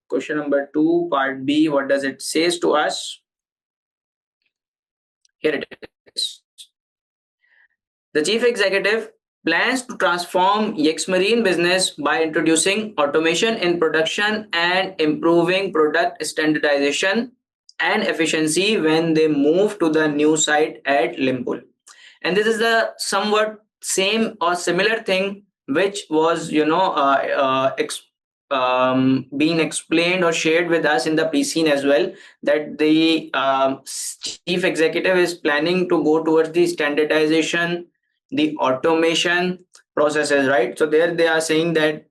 Question number 2, part B, what does it says to us? Here it is. The chief executive plans to transform Yexmarine business by introducing automation in production and improving product standardization and efficiency when they move to the new site at Limpul. And this is the somewhat same or similar thing which was being explained or shared with us in the pre-scene as well, that the chief executive is planning to go towards the standardization, the automation processes, right? So there they are saying that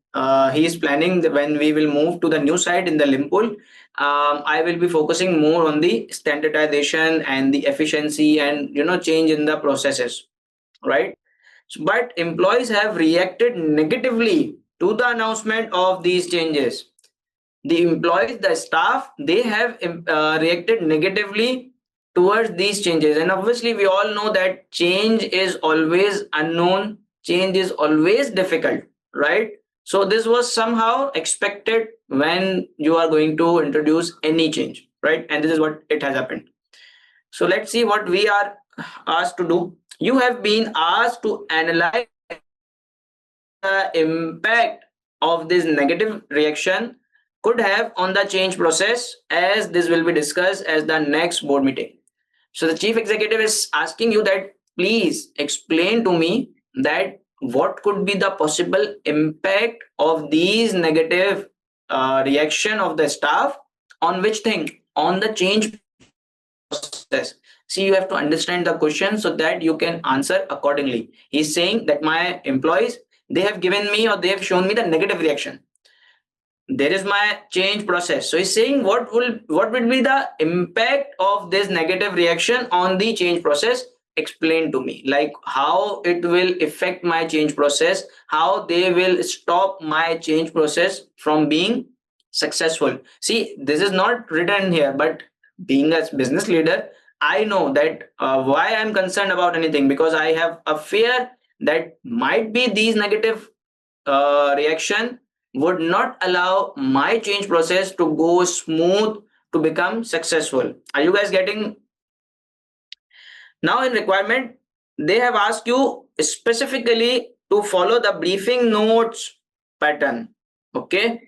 he is planning that when we will move to the new site in the Limpul, I will be focusing more on the standardization and the efficiency and change in the processes, right? But employees have reacted negatively to the announcement of these changes. The employees, the staff, they have reacted negatively towards these changes. And obviously, we all know that change is always unknown, change is always difficult, right? So, this was somehow expected when you are going to introduce any change, right? And this is what it has happened. So, let's see what we are asked to do. You have been asked to analyze the impact of this negative reaction could have on the change process, as this will be discussed as the next board meeting. So the chief executive is asking you that please explain to me that what could be the possible impact of these negative reaction of the staff on which thing, on the change process. See, you have to understand the question so that you can answer accordingly. He's saying that my employees, they have given me or they have shown me the negative reaction. There is my change process. So he's saying what will be the impact of this negative reaction on the change process? Explain to me, like how it will affect my change process, how they will stop my change process from being successful. See, this is not written here, but being a business leader, I know that why I'm concerned about anything, because I have a fear that might be these negative reaction would not allow my change process to go smooth, to become successful. Are you guys getting? Now in requirement, they have asked you specifically to follow the briefing notes pattern. Okay.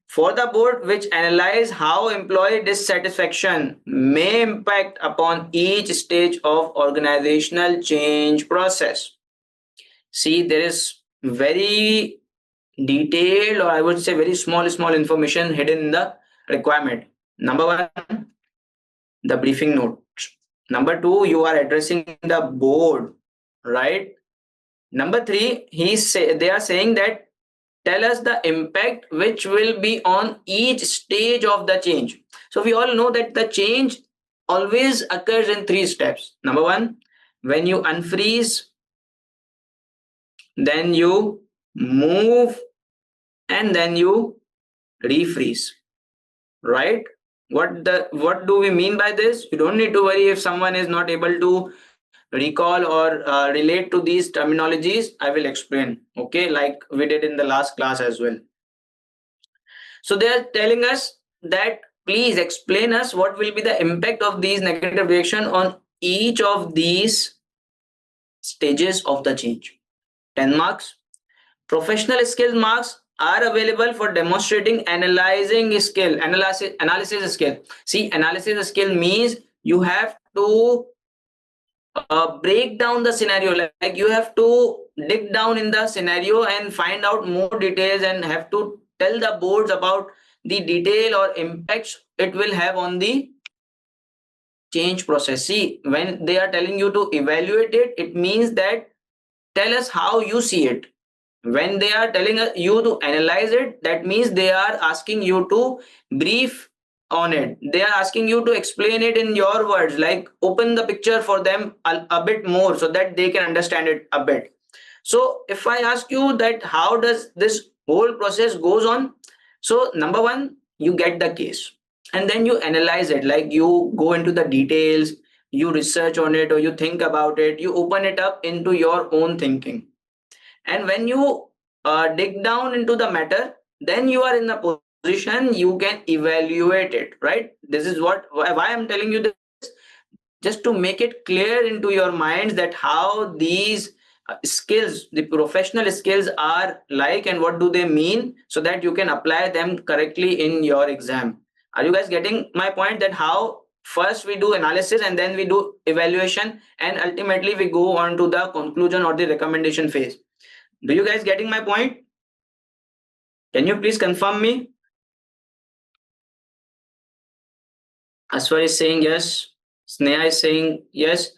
For the board which analyze how employee dissatisfaction may impact upon each stage of organizational change process. See, there is very detailed, or I would say very small information hidden in the requirement. Number one, the briefing note. Number two, you are addressing the board, right? Number three, they are saying that tell us the impact which will be on each stage of the change. So we all know that the change always occurs in 3 steps. Number one, when you unfreeze, then you move, and then you refreeze, right? What do we mean by this? You don't need to worry if someone is not able to recall or relate to these terminologies. I will explain, okay, like we did in the last class as well. So they are telling us that please explain us what will be the impact of these negative reaction on each of these stages of the change. 10 marks. Professional skill marks are available for demonstrating analysis skill. See, analysis skill means you have to break down the scenario, like you have to dig down in the scenario and find out more details and have to tell the boards about the detail or impacts it will have on the change process. See, when they are telling you to evaluate it, it means that tell us how you see it. When they are telling you to analyze it, that means they are asking you to brief on it. They are asking you to explain it in your words, like open the picture for them a bit more so that they can understand it a bit. So if I ask you that how does this whole process goes on? So number one, you get the case and then you analyze it, like you go into the details, you research on it or you think about it, you open it up into your own thinking. And when you dig down into the matter, then you are in the position you can evaluate it, right? This is why I'm telling you this, just to make it clear into your minds that how these skills, the professional skills are like and what do they mean, so that you can apply them correctly in your exam. Are you guys getting my point, that how first we do analysis and then we do evaluation and ultimately we go on to the conclusion or the recommendation phase? Do you guys getting my point? Can you please confirm me? Aswar is saying yes. Sneha is saying yes.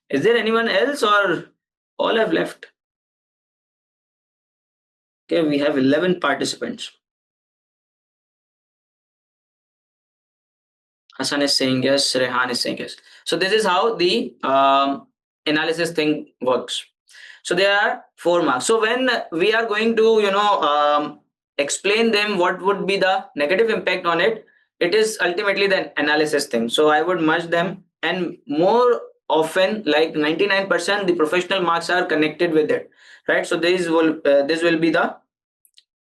Is there anyone else or all have left? Okay, we have 11 participants. Hassan is saying yes. Rehan is saying yes. So this is how the analysis thing works. So there are 4 marks. So when we are going to, explain them what would be the negative impact on it, it is ultimately the analysis thing. So I would merge them, and more often, like 99%, the professional marks are connected with it, right? So this will be the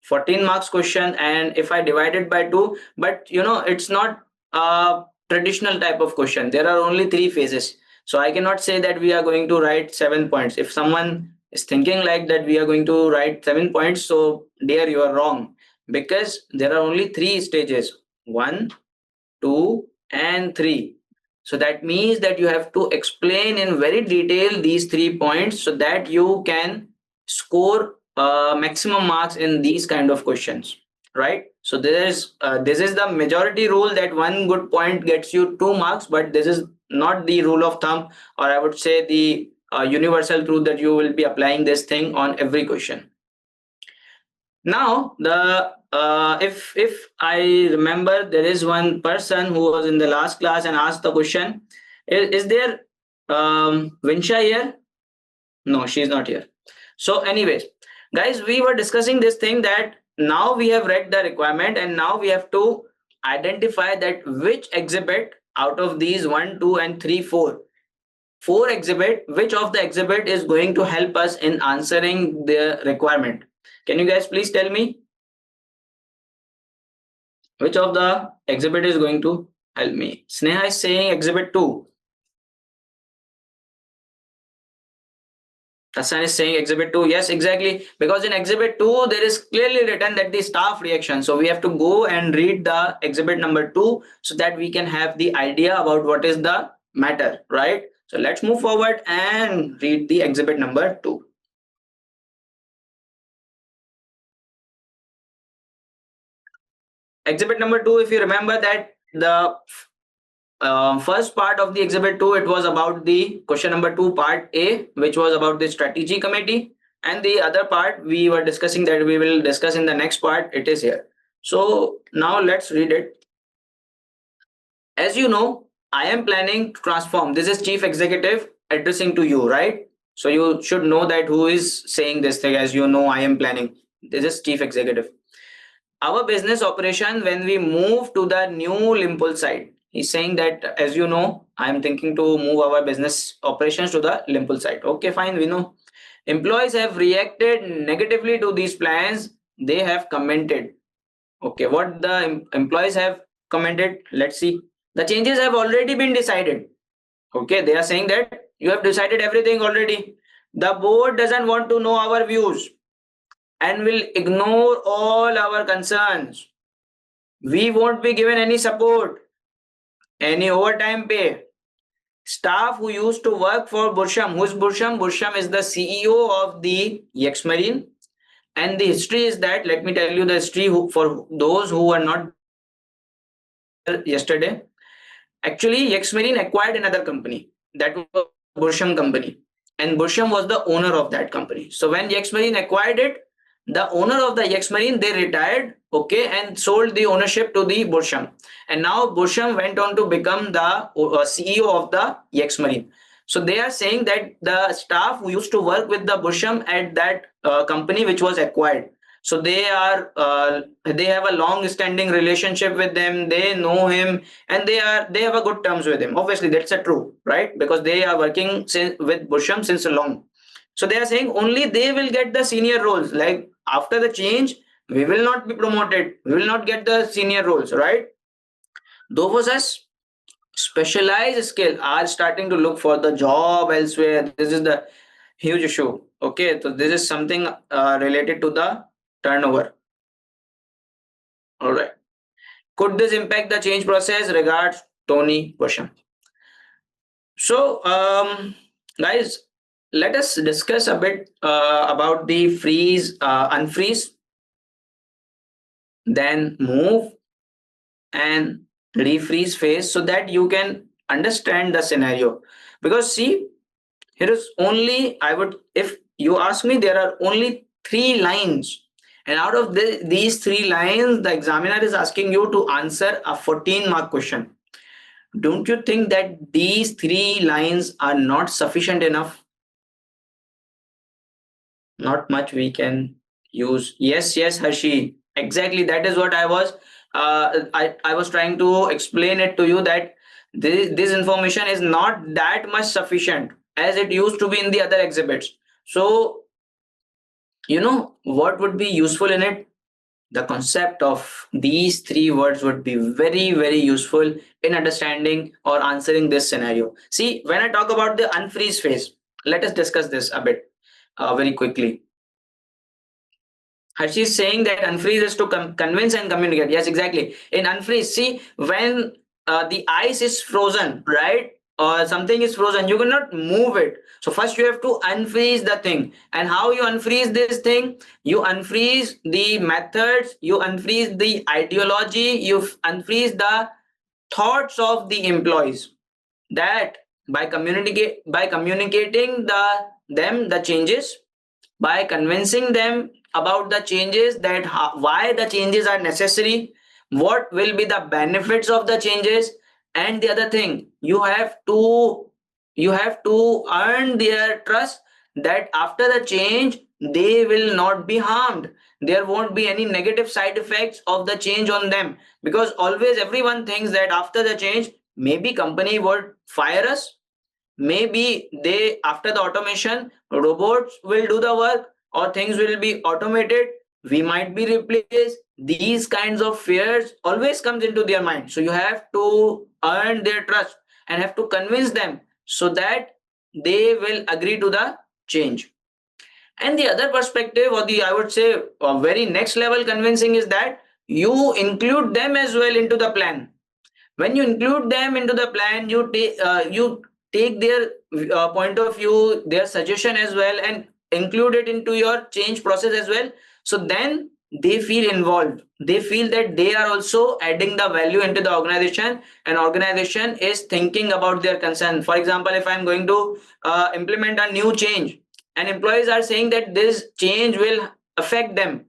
14 marks question, and if I divide it by 2, but it's not a traditional type of question. There are only 3 phases, so I cannot say that we are going to write 7 points. If someone is thinking like that we are going to write 7 points, so dear, you are wrong, because there are only 3 stages: 1, 2 and 3. So that means that you have to explain in very detail these 3 points so that you can score maximum marks in these kind of questions, right? So this is the majority rule, that 1 good point gets you 2 marks, but this is not the rule of thumb, or I would say the universal truth that you will be applying this thing on every question. Now, the if I remember, there is one person who was in the last class and asked the question. Is there Vinsha here? No, she's not here. So, anyways, guys, we were discussing this thing, that now we have read the requirement and now we have to identify that which exhibit out of these 1, 2, and 3, 4 exhibit, which of the exhibit is going to help us in answering the requirement. Can you guys please tell me which of the exhibit is going to help me? Sneha is saying exhibit 2. Hassan is saying exhibit 2. Yes, exactly. Because in exhibit 2, there is clearly written that the staff reaction. So we have to go and read the exhibit number 2 so that we can have the idea about what is the matter, right? So let's move forward and read the exhibit number 2. Exhibit number 2, if you remember that the first part of the exhibit 2, it was about the question number 2 part A, which was about the strategy committee, and the other part we were discussing that we will discuss in the next part. It is here. So now let's read it. As you know, I am planning to transform. This is chief executive addressing to you, right? So you should know that who is saying this thing. As you know, I am planning. This is chief executive. Our business operation, when we move to the new Limpol site, he's saying that, as you know, I'm thinking to move our business operations to the Limpol site. Okay, fine, we know. Employees have reacted negatively to these plans. They have commented. Okay, what the employees have commented? Let's see. The changes have already been decided. Okay, they are saying that you have decided everything already. The board doesn't want to know our views and will ignore all our concerns. We won't be given any support, any overtime pay. Staff who used to work for Bursham, who is Bursham? Bursham is the CEO of the Yexmarine. And the history is that, let me tell you the history for those who were not yesterday. Actually, Yexmarine acquired another company, that was Bursham company. And Bursham was the owner of that company. So when Yexmarine acquired it, the owner of the Yexmarine, they retired, okay, and sold the ownership to the Bursham. And now Bursham went on to become the CEO of the Yexmarine. So they are saying that the staff who used to work with the Bursham at that company which was acquired. So they have a long standing relationship with them, they know him, and they have a good terms with him. Obviously that's a true, right? Because they are working with Busham since long. So they are saying only they will get the senior roles. Like after the change, we will not be promoted, we will not get the senior roles, right? Those us specialized skill are starting to look for the job elsewhere. This is the huge issue. Okay, so this is something related to the turnover. All right. Could this impact the change process? Regards, Tony question. So, guys, let us discuss a bit about the freeze, unfreeze, then move and refreeze phase, so that you can understand the scenario. Because see, here is only, I would, if you ask me, there are only 3 lines. And out of these 3 lines, the examiner is asking you to answer a 14-mark question. Don't you think that these 3 lines are not sufficient enough? Not much we can use. Yes, Harshi. Exactly. That is what I was trying to explain it to you, that this information is not that much sufficient as it used to be in the other exhibits. So, you know what would be useful in it? The concept of these 3 words would be very, very useful in understanding or answering this scenario. See, when I talk about the unfreeze phase, let us discuss this a bit very quickly. Harshi is saying that unfreeze is to convince and communicate. Yes, exactly. In unfreeze, see, when the ice is frozen, right? Or something is frozen, you cannot move it. So first you have to unfreeze the thing. And how you unfreeze this thing? You unfreeze the methods, you unfreeze the ideology, you unfreeze the thoughts of the employees. That by communicating the changes, by convincing them about the changes, that why the changes are necessary, what will be the benefits of the changes. And the other thing, you have to earn their trust, that after the change they will not be harmed, there won't be any negative side effects of the change on them. Because always everyone thinks that after the change, maybe company would fire us, maybe they, after the automation, robots will do the work, or things will be automated, we might be replaced. These kinds of fears always comes into their mind. So you have to earn their trust and have to convince them, so that they will agree to the change. And the other perspective, or the, I would say, a very next level convincing, is that you include them as well into the plan. When you include them into the plan, you take their point of view, their suggestion as well, and include it into your change process as well. So then they feel involved, they feel that they are also adding the value into the organization, and organization is thinking about their concern. For example, if I'm going to implement a new change, and employees are saying that this change will affect them,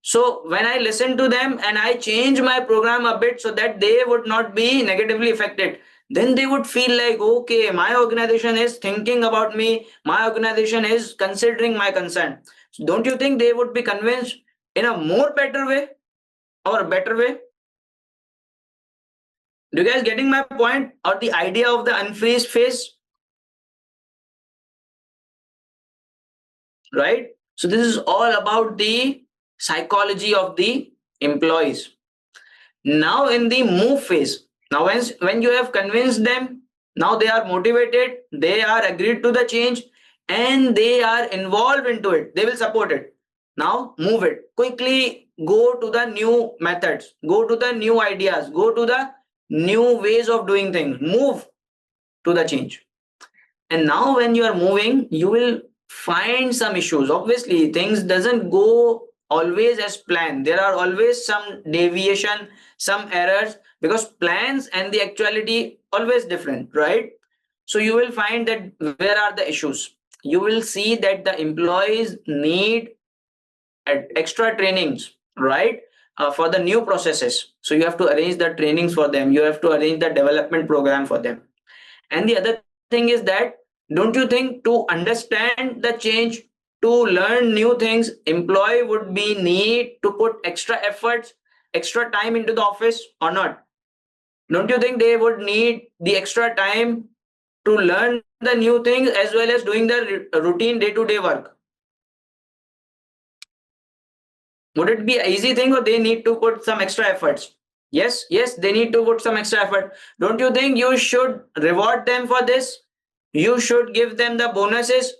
so when I listen to them and I change my program a bit so that they would not be negatively affected, then they would feel like, okay, my organization is thinking about me, my organization is considering my concern. So don't you think they would be convinced in a more better way, or a better way? Do you guys getting my point, or the idea of the unfreeze phase? Right? So this is all about the psychology of the employees. Now in the move phase, now when you have convinced them, now they are motivated, they are agreed to the change, and they are involved into it, they will support it. Now move it quickly, go to the new methods, go to the new ideas, go to the new ways of doing things, move to the change. And now when you are moving, you will find some issues. Obviously things doesn't go always as planned, there are always some deviation, some errors, because plans and the actuality always different, right? So you will find that where are the issues. You will see that the employees need extra trainings, right? For the new processes, so you have to arrange the trainings for them, you have to arrange the development program for them. And the other thing is that, don't you think, to understand the change, to learn new things, employee would be need to put extra efforts, extra time into the office or not? Don't you think they would need the extra time to learn the new things as well as doing the routine day-to-day work? Would it be an easy thing, or they need to put some extra efforts? Yes, they need to put some extra effort. Don't you think you should reward them for this? You should give them the bonuses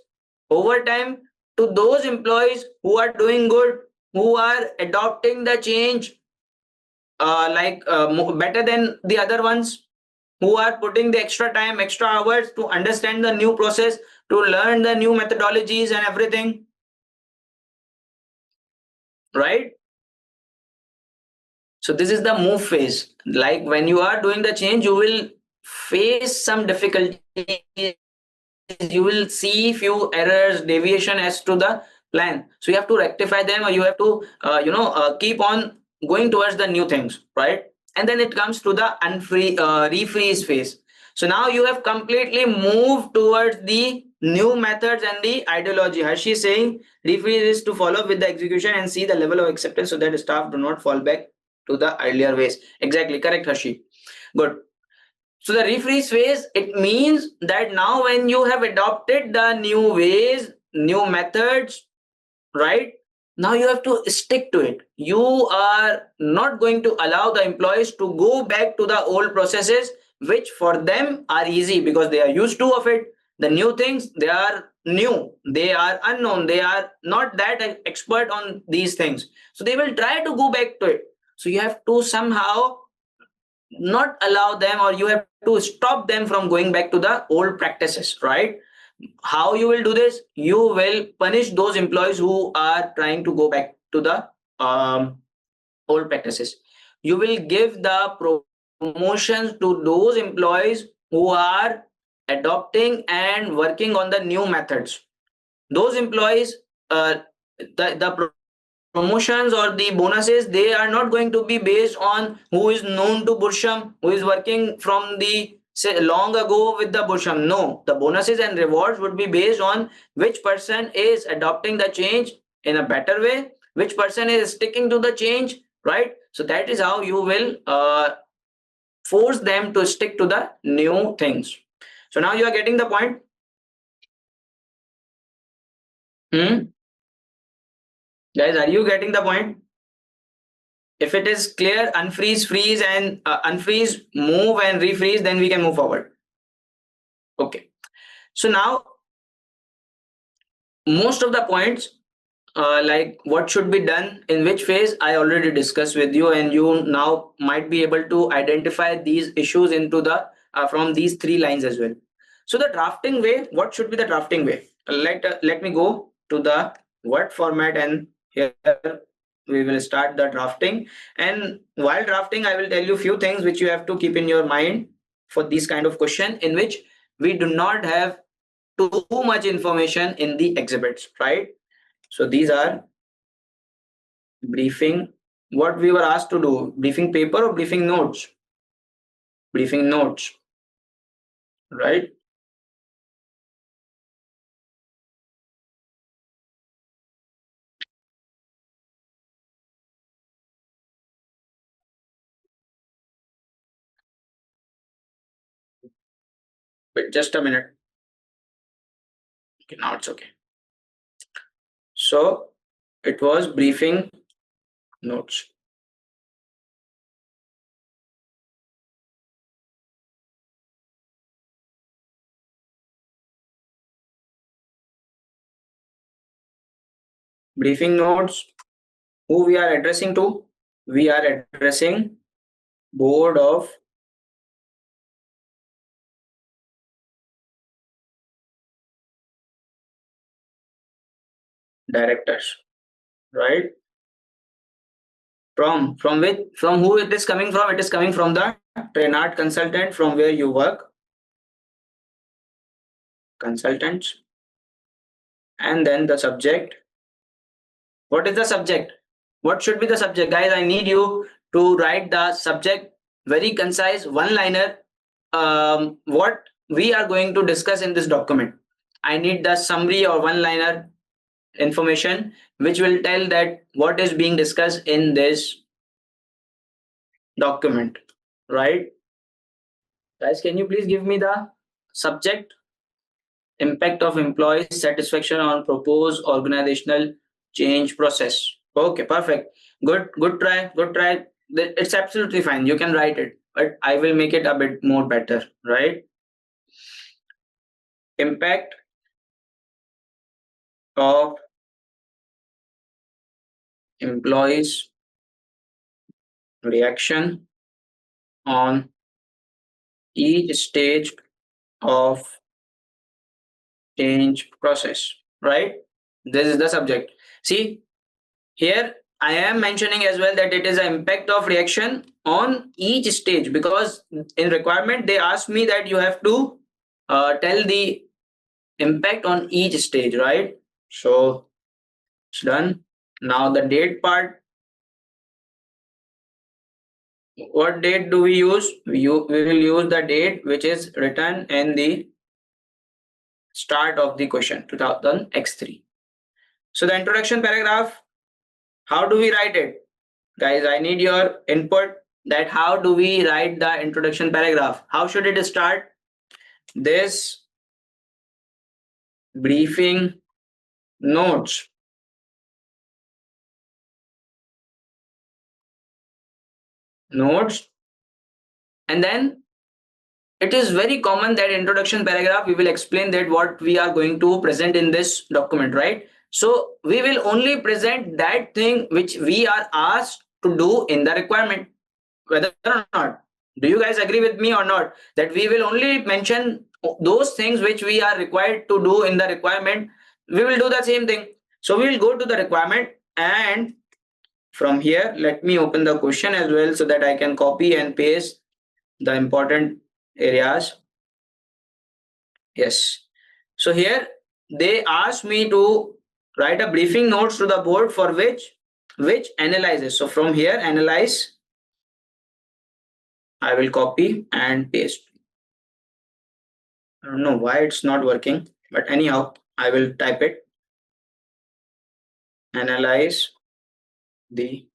over time to those employees who are doing good, who are adopting the change better than the other ones, who are putting the extra time, extra hours to understand the new process, to learn the new methodologies and everything, right? So this is the move phase. Like when you are doing the change, you will face some difficulties. You will see few errors, deviation as to the plan. So you have to rectify them, or you have to, keep on going towards the new things, right? And then it comes to the refreeze phase. So now you have completely moved towards the new methods and the ideology. Harshi is saying refreeze is to follow up with the execution and see the level of acceptance so that staff do not fall back to the earlier ways. Exactly correct, Harshi. Good. So the refreeze phase, it means that now when you have adopted the new ways, new methods, right? Now you have to stick to it. You are not going to allow the employees to go back to the old processes, which for them are easy because they are used to of it. The new things, they are new, they are unknown, they are not that expert on these things. So they will try to go back to it. So you have to somehow not allow them, or you have to stop them from going back to the old practices, right? How you will do this? You will punish those employees who are trying to go back to the old practices. You will give the promotions to those employees who are adopting and working on the new methods. Those employees, the promotions or the bonuses, they are not going to be based on who is known to Bursham, who is working from the say long ago with the Bursham. No, the bonuses and rewards would be based on which person is adopting the change in a better way, which person is sticking to the change, right? So that is how you will force them to stick to the new things. So now you are getting the point. Guys, are you getting the point? If it is clear, unfreeze, freeze, and unfreeze, move, and refreeze, then we can move forward. Okay. So now, most of the points, like what should be done in which phase, I already discussed with you, and you now might be able to identify these issues into the from these three lines as well. So the drafting way, what should be the drafting way? Let me go to the Word format, and here we will start the drafting. And while drafting, I will tell you a few things which you have to keep in your mind for this kind of question, in which we do not have too much information in the exhibits, right? So these are briefing, what we were asked to do, briefing paper or briefing notes? Briefing notes, right? Wait, just a minute. Okay, now it's okay. So it was briefing notes. Briefing notes, who we are addressing to? We are addressing board of directors, right? From which, from who it is coming from? It is coming from the trained consultant from where you work, consultants. And then the subject. What is the subject? What should be the subject? Guys, I need you to write the subject, very concise, one liner. What we are going to discuss in this document. I need the summary or one liner information which will tell that what is being discussed in this document, right? Guys, can you please give me the subject? Impact of employee satisfaction on proposed organizational change process. Okay, perfect. Good try. Good try. It's absolutely fine. You can write it, but I will make it a bit more better, right? Impact of employees' reaction on each stage of change process, right? This is the subject. See, here I am mentioning as well that it is an impact of reaction on each stage, because in requirement they ask me that you have to tell the impact on each stage, right? So it's done. Now the date part. What date do we use? We will use the date which is written in the start of the question, 2000 X3. So the introduction paragraph, how do we write it? Guys, I need your input that how do we write the introduction paragraph? How should it start? This briefing notes and then it is very common that introduction paragraph we will explain that what we are going to present in this document, right? So we will only present that thing which we are asked to do in the requirement, whether or not. Do you guys agree with me or not? That we will only mention those things which we are required to do in the requirement. We will do the same thing. So we will go to the requirement, and from here, let me open the question as well so that I can copy and paste the important areas. Yes. So here they asked me to write a briefing notes to the board for which analyzes. So from here, analyze, I will copy and paste. I don't know why it's not working, but anyhow, I will type it. Analyze the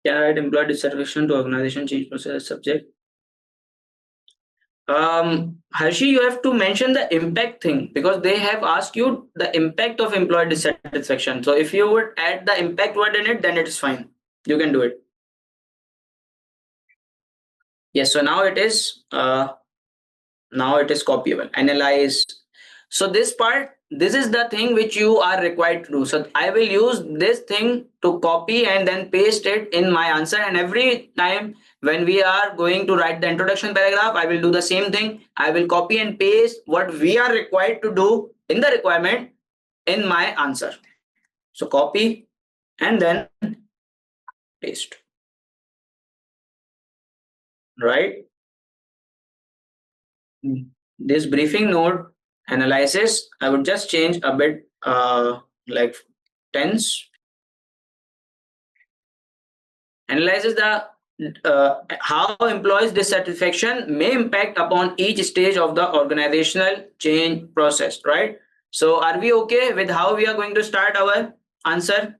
can I write employee dissatisfaction to organization change process subject. Harshi, you have to mention the impact thing because they have asked you the impact of employee dissatisfaction. So if you would add the impact word in it, then it is fine. You can do it. Yes. So now it is copyable. Analyze. So this part, this is the thing which you are required to do. So I will use this thing to copy and then paste it in my answer. And every time when we are going to write the introduction paragraph, I will do the same thing. I will copy and paste what we are required to do in the requirement in my answer. So copy and then paste. Right? This briefing note analysis, I would just change a bit like tense. Analyzes the how employees dissatisfaction may impact upon each stage of the organizational change process, right? So are we okay with how we are going to start our answer?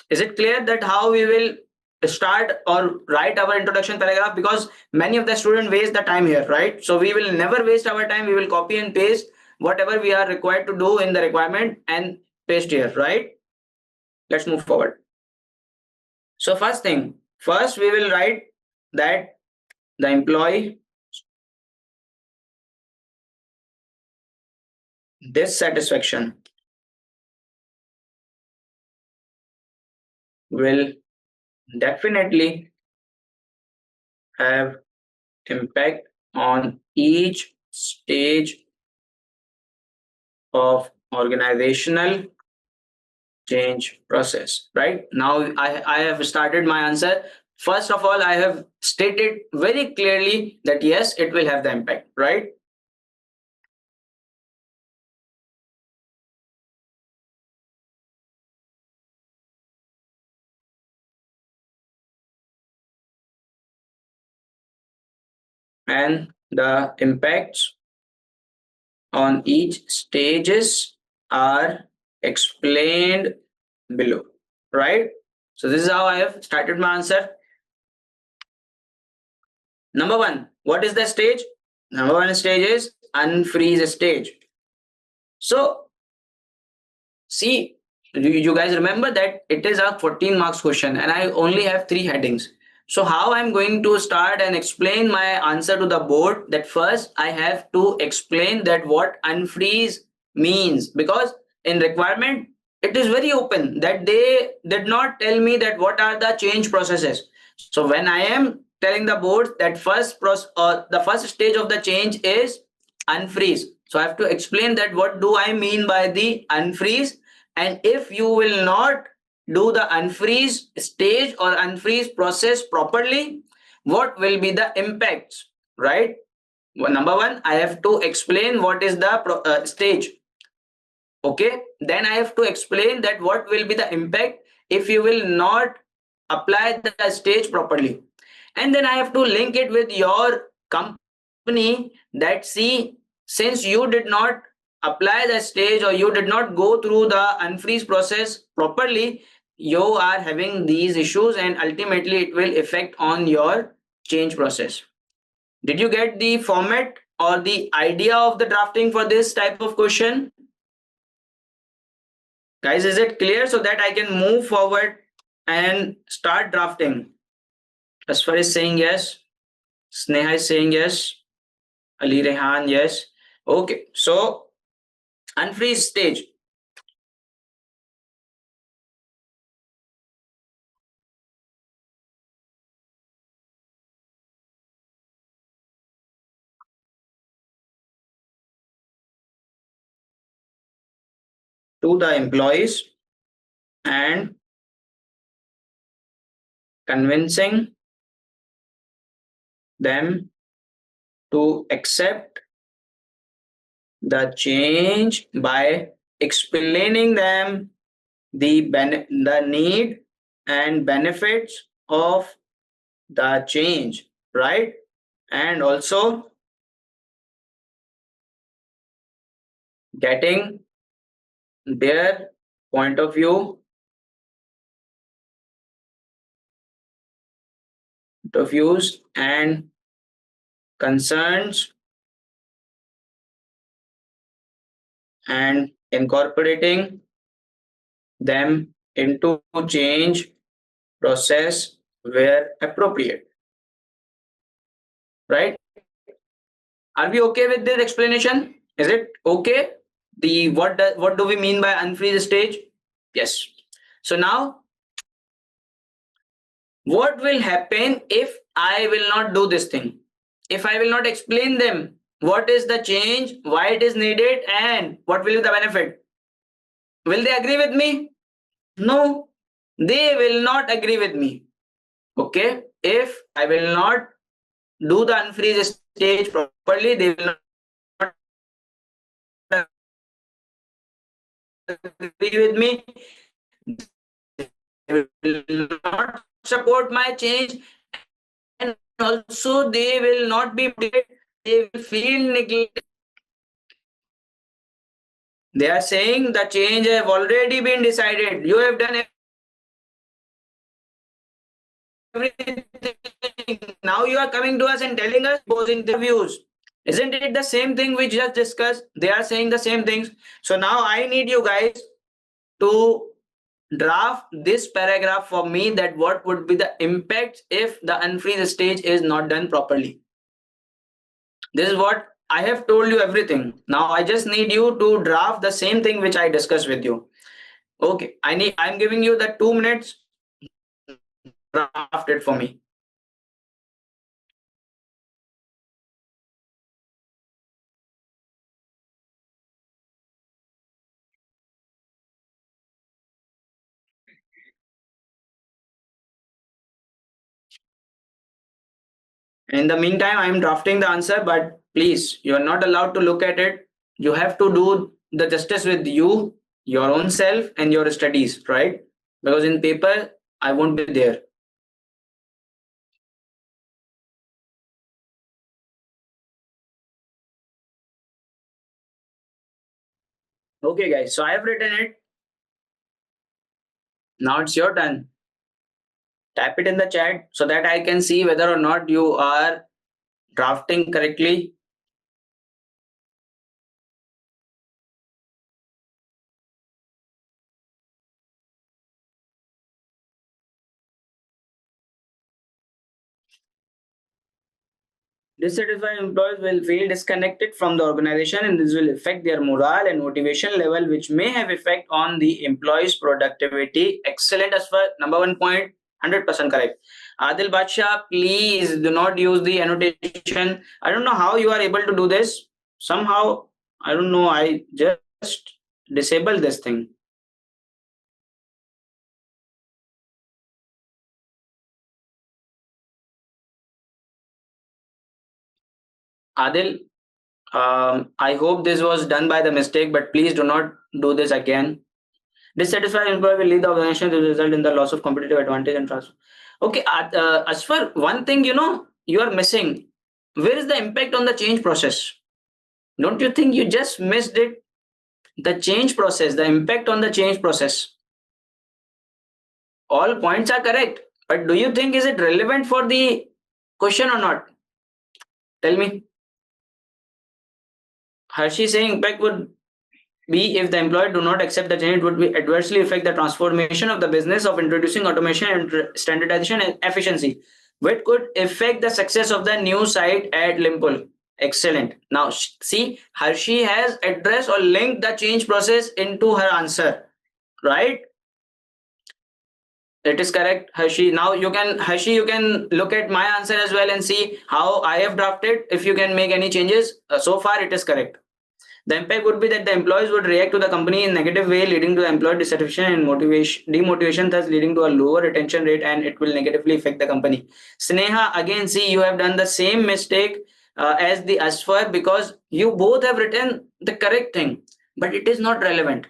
Is it clear that how we will start or write our introduction paragraph? Because many of the students waste the time here, right? So we will never waste our time. We will copy and paste whatever we are required to do in the requirement and paste here, right? Let's move forward. So first we will write that the employee dissatisfaction will definitely have impact on each stage of organizational change process. Right now, I have started my answer. First of all, I have stated very clearly that yes, it will have the impact, right? And the impacts on each stages are explained below, right? So this is how I have started my answer. Number one, what is the stage? Number one stage is unfreeze stage. So see, you guys remember that it is a 14 marks question and I only have three headings. So how I'm going to start and explain my answer to the board, that first I have to explain that what unfreeze means, because in requirement it is very open that they did not tell me that what are the change processes. So when I am telling the board that first process or the first stage of the change is unfreeze, so I have to explain that what do I mean by the unfreeze, and if you will not do the unfreeze stage or unfreeze process properly, what will be the impacts, right? Well, number one, I have to explain what is the stage. Okay, then I have to explain that what will be the impact if you will not apply the stage properly, and then I have to link it with your company that see, since you did not apply the stage or you did not go through the unfreeze process properly, you are having these issues and ultimately it will affect on your change process. Did you get the format or the idea of the drafting for this type of question? Guys, is it clear so that I can move forward and start drafting? Asfar is saying yes. Sneha is saying yes. Ali Rehan, yes. Okay, so unfreeze stage. To the employees and convincing them to accept the change by explaining them the need and benefits of the change, right? And also getting their point of views and concerns, and incorporating them into change process where appropriate, right? Are we okay with this explanation? Is it okay? The what do we mean by unfreeze stage? Yes. So now what will happen if I will not do this thing? If I will not explain them what is the change, why it is needed, and what will be the benefit? Will they agree with me? No, they will not agree with me. Okay, if I will not do the unfreeze stage properly, they will not agree with me. They will not support my change, and also they will not be motivated. They will feel neglected. They are saying the change have already been decided. You have done everything. Now you are coming to us and telling us those interviews. Isn't it the same thing we just discussed? They are saying the same things. So now I need you guys to draft this paragraph for me, that what would be the impact if the unfreeze stage is not done properly. This is what I have told you everything. Now I just need you to draft the same thing which I discussed with you. Okay, I'm giving you the 2 minutes. Draft it for me. In the meantime, I am drafting the answer, but please, you are not allowed to look at it. You have to do the justice with you, your own self, and your studies, right? Because in paper, I won't be there. Okay, guys. So I have written it. Now it's your turn. Type it in the chat so that I can see whether or not you are drafting correctly. Dissatisfied employees will feel disconnected from the organization, and this will affect their morale and motivation level, which may have effect on the employees' productivity. Excellent, as for number 1 point, 100% correct. Adil Badsha, please do not use the annotation. I don't know how you are able to do this. Somehow, I don't know, I just disable this thing. Adil, I hope this was done by the mistake, but please do not do this again. Dissatisfied employee will leave the organization to result in the loss of competitive advantage and trust. Okay, as for one thing, you are missing. Where is the impact on the change process? Don't you think you just missed it? The change process, the impact on the change process. All points are correct, but do you think is it relevant for the question or not? Tell me. Hershey saying impact would be if the employer do not accept the change, it would be adversely affect the transformation of the business of introducing automation and standardization and efficiency, which could affect the success of the new site at Limpol. Excellent. Now see, Hershey has addressed or linked the change process into her answer, right? It is correct, Hershey. Now Hershey, you can look at my answer as well and see how I have drafted. If you can make any changes, so far it is correct. The impact would be that the employees would react to the company in negative way, leading to employee dissatisfaction and demotivation, thus leading to a lower retention rate, and it will negatively affect the company. Sneha, again, see, you have done the same mistake as the Asfar, because you both have written the correct thing, but it is not relevant.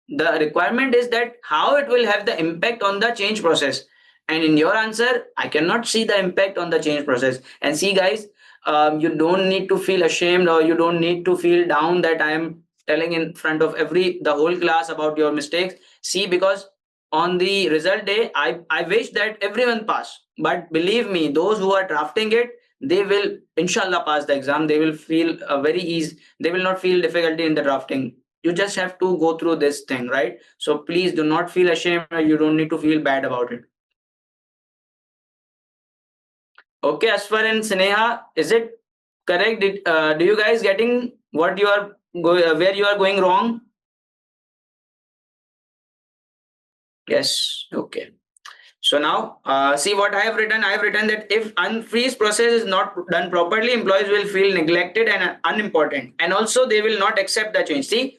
The requirement is that how it will have the impact on the change process, and in your answer I cannot see the impact on the change process. And see, guys, you don't need to feel ashamed, or you don't need to feel down that I am telling in front of the whole class about your mistakes. See, because on the result day, I wish that everyone pass, but believe me, those who are drafting it, they will inshallah pass the exam. They will feel very easy. They will not feel difficulty in the drafting. You just have to go through this thing, right? So please do not feel ashamed, or you don't need to feel bad about it. Okay, Asfar and Sneha, is it correct? Do you guys getting what you are where you are going wrong? Yes. Okay. So now, see what I have written. I have written that if unfreeze process is not done properly, employees will feel neglected and unimportant, and also they will not accept the change. See,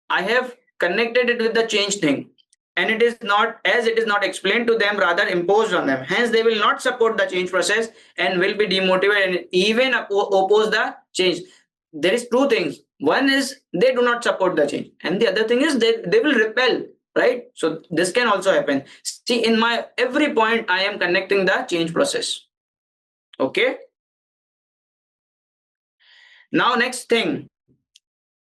I have connected it with the change thing, and it is not, as it is not explained to them, rather imposed on them. Hence, they will not support the change process and will be demotivated and even oppose the change. There is two things. One is they do not support the change, and the other thing is they will repel. Right? So this can also happen. See, in my every point, I am connecting the change process. Okay. Now, next thing.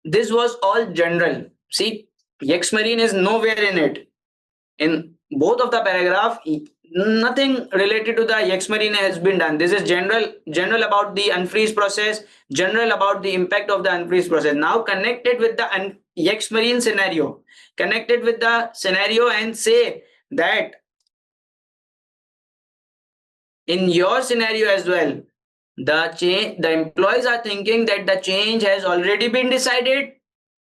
This was all general. See, Yexmarine is nowhere in it. In both of the paragraph, nothing related to the Yexmarine has been done. This is general about the unfreeze process, general about the impact of the unfreeze process. Now connected with the Yexmarine scenario, connected with the scenario, and say that in your scenario as well, the employees are thinking that the change has already been decided.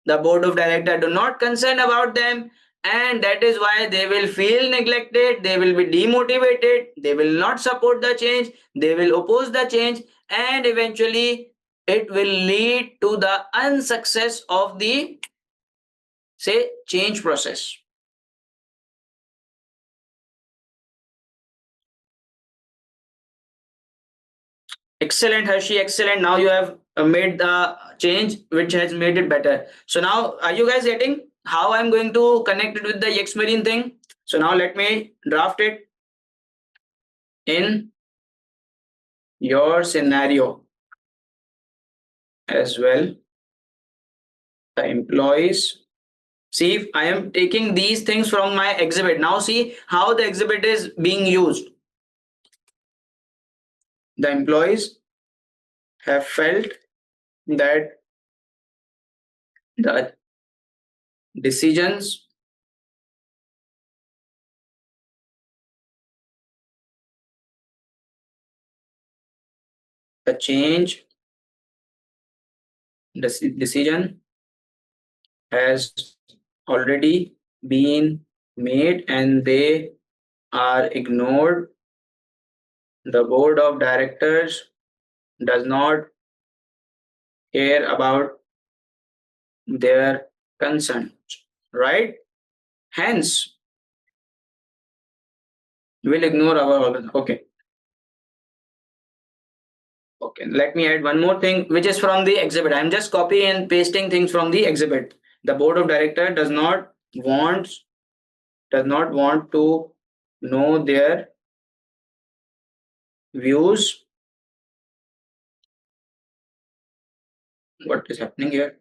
The board of directors do not concern about them, and that is why they will feel neglected. They will be demotivated. They will not support the change. They will oppose the change, and eventually it will lead to the unsuccess of the, say, change process. Excellent, Hershey. Excellent. Now you have made the change which has made it better. So now, are you guys getting how I'm going to connect it with the Yexmarine thing? So now let me draft it in your scenario as well. The employees. See, I am taking these things from my exhibit. Now see how the exhibit is being used. The employees have felt that the decisions the change decision has already been made and they are ignored. The board of directors does not care about their concerns, right? Hence, we'll ignore our okay. Okay, let me add one more thing, which is from the exhibit. I'm just copying and pasting things from the exhibit. The board of director does not want to know their views. What is happening here?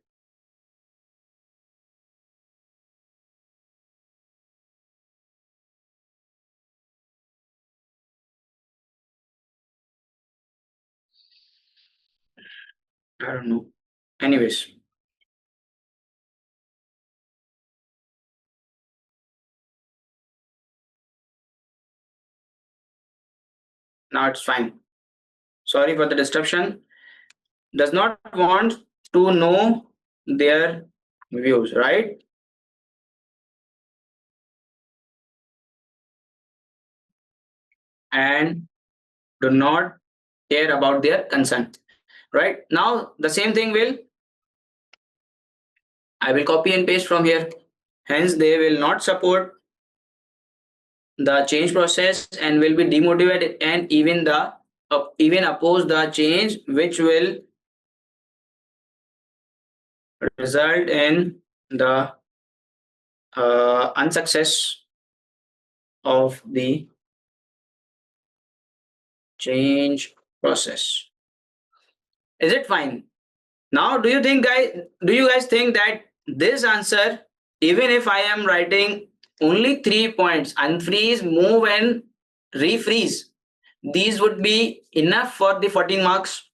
I don't know. Anyways, now it's fine. Sorry for the disruption. Does not want to know their views, right? And do not care about their concern, right? Now the same thing I will copy and paste from here. Hence, they will not support the change process and will be demotivated and even oppose the change, which will result in the unsuccess of the change process. Is it fine? Now, do you guys think that this answer, even if I am writing only 3 points, unfreeze, move, and refreeze, these would be enough for the 14 marks?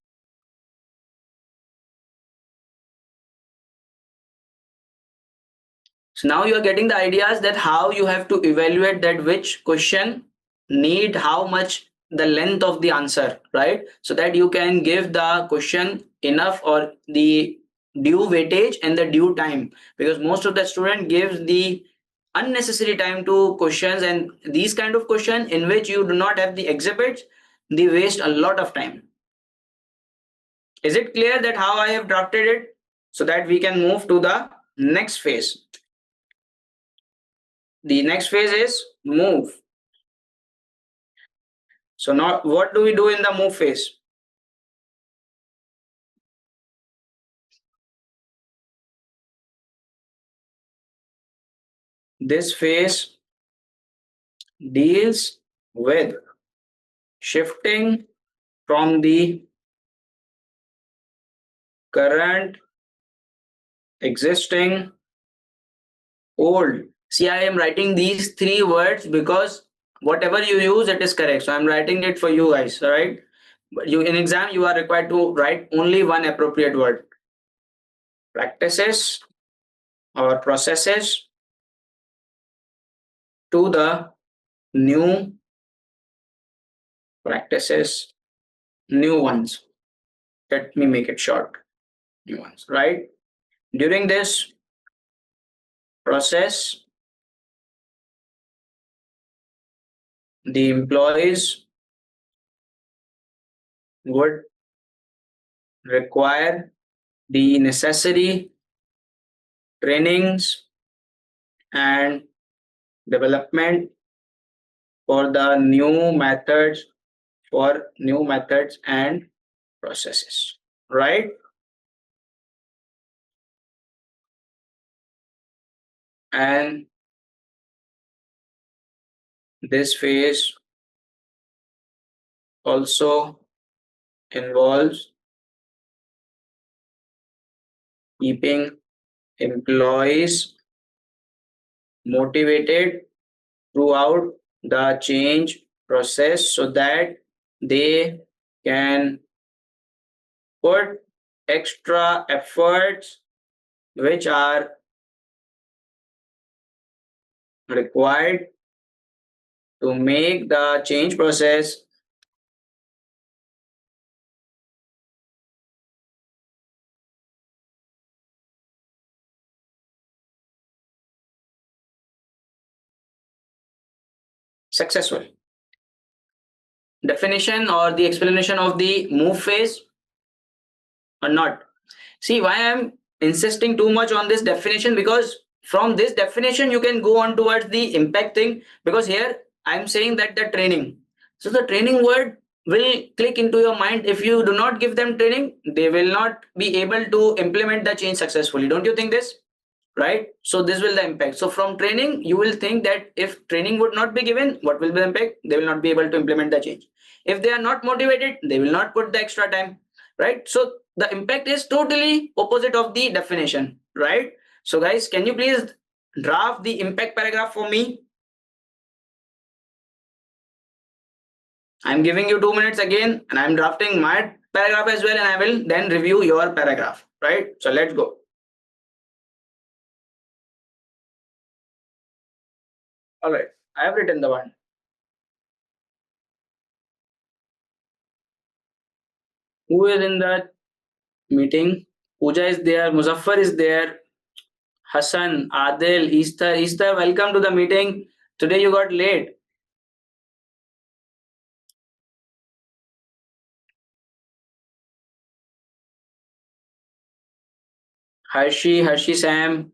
So now you are getting the ideas that how you have to evaluate that which question need how much the length of the answer, right? So that you can give the question enough or the due weightage and the due time, because most of the student gives the unnecessary time to questions, and these kind of question in which you do not have the exhibits, they waste a lot of time. Is it clear that how I have drafted it, so that we can move to the next phase? The next phase is move. So now what do we do in the move phase? This phase deals with shifting from the current, existing, old. See, I am writing these 3 words because whatever you use, it is correct. So I'm writing it for you guys, all right? But you in exam, you are required to write only one appropriate word. Practices or processes to the new practices, new ones. Let me make it short. New ones, right? During this process, the employees would require the necessary trainings and development for the new methods and processes, right? And this phase also involves keeping employees motivated throughout the change process so that they can put extra efforts which are required to make the change process successful. Definition or the explanation of the move phase or not. See why I'm insisting too much on this definition, because from this definition you can go on towards the impact thing, because here I'm saying that the training. So the training word will click into your mind. If you do not give them training, they will not be able to implement the change successfully. Don't you think this? Right? So this will the impact. So from training, you will think that if training would not be given, what will be the impact? They will not be able to implement the change. If they are not motivated, they will not put the extra time, right? So the impact is totally opposite of the definition, right? So guys, can you please draft the impact paragraph for me? I'm giving you 2 minutes again, and I'm drafting my paragraph as well, and I will then review your paragraph, right? So let's go. All right, I have written the one. Who is in the meeting? Pooja is there, Muzaffar is there, Hassan, Adil, Easter. Easter, welcome to the meeting. Today you got late. Hershey Sam,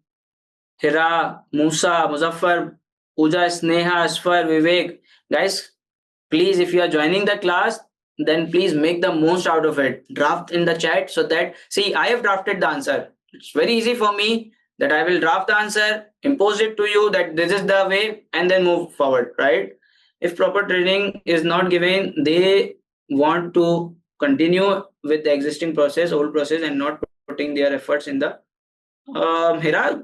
Hira, Musa, Muzaffar, Pooja, Sneha, Asfar, Vivek. Guys, please, if you are joining the class, then please make the most out of it. Draft in the chat so that, see, I have drafted the answer. It's very easy for me that I will draft the answer, impose it to you that this is the way, and then move forward, right? If proper training is not given, they want to continue with the existing process, old process, and not putting their efforts in the Hira,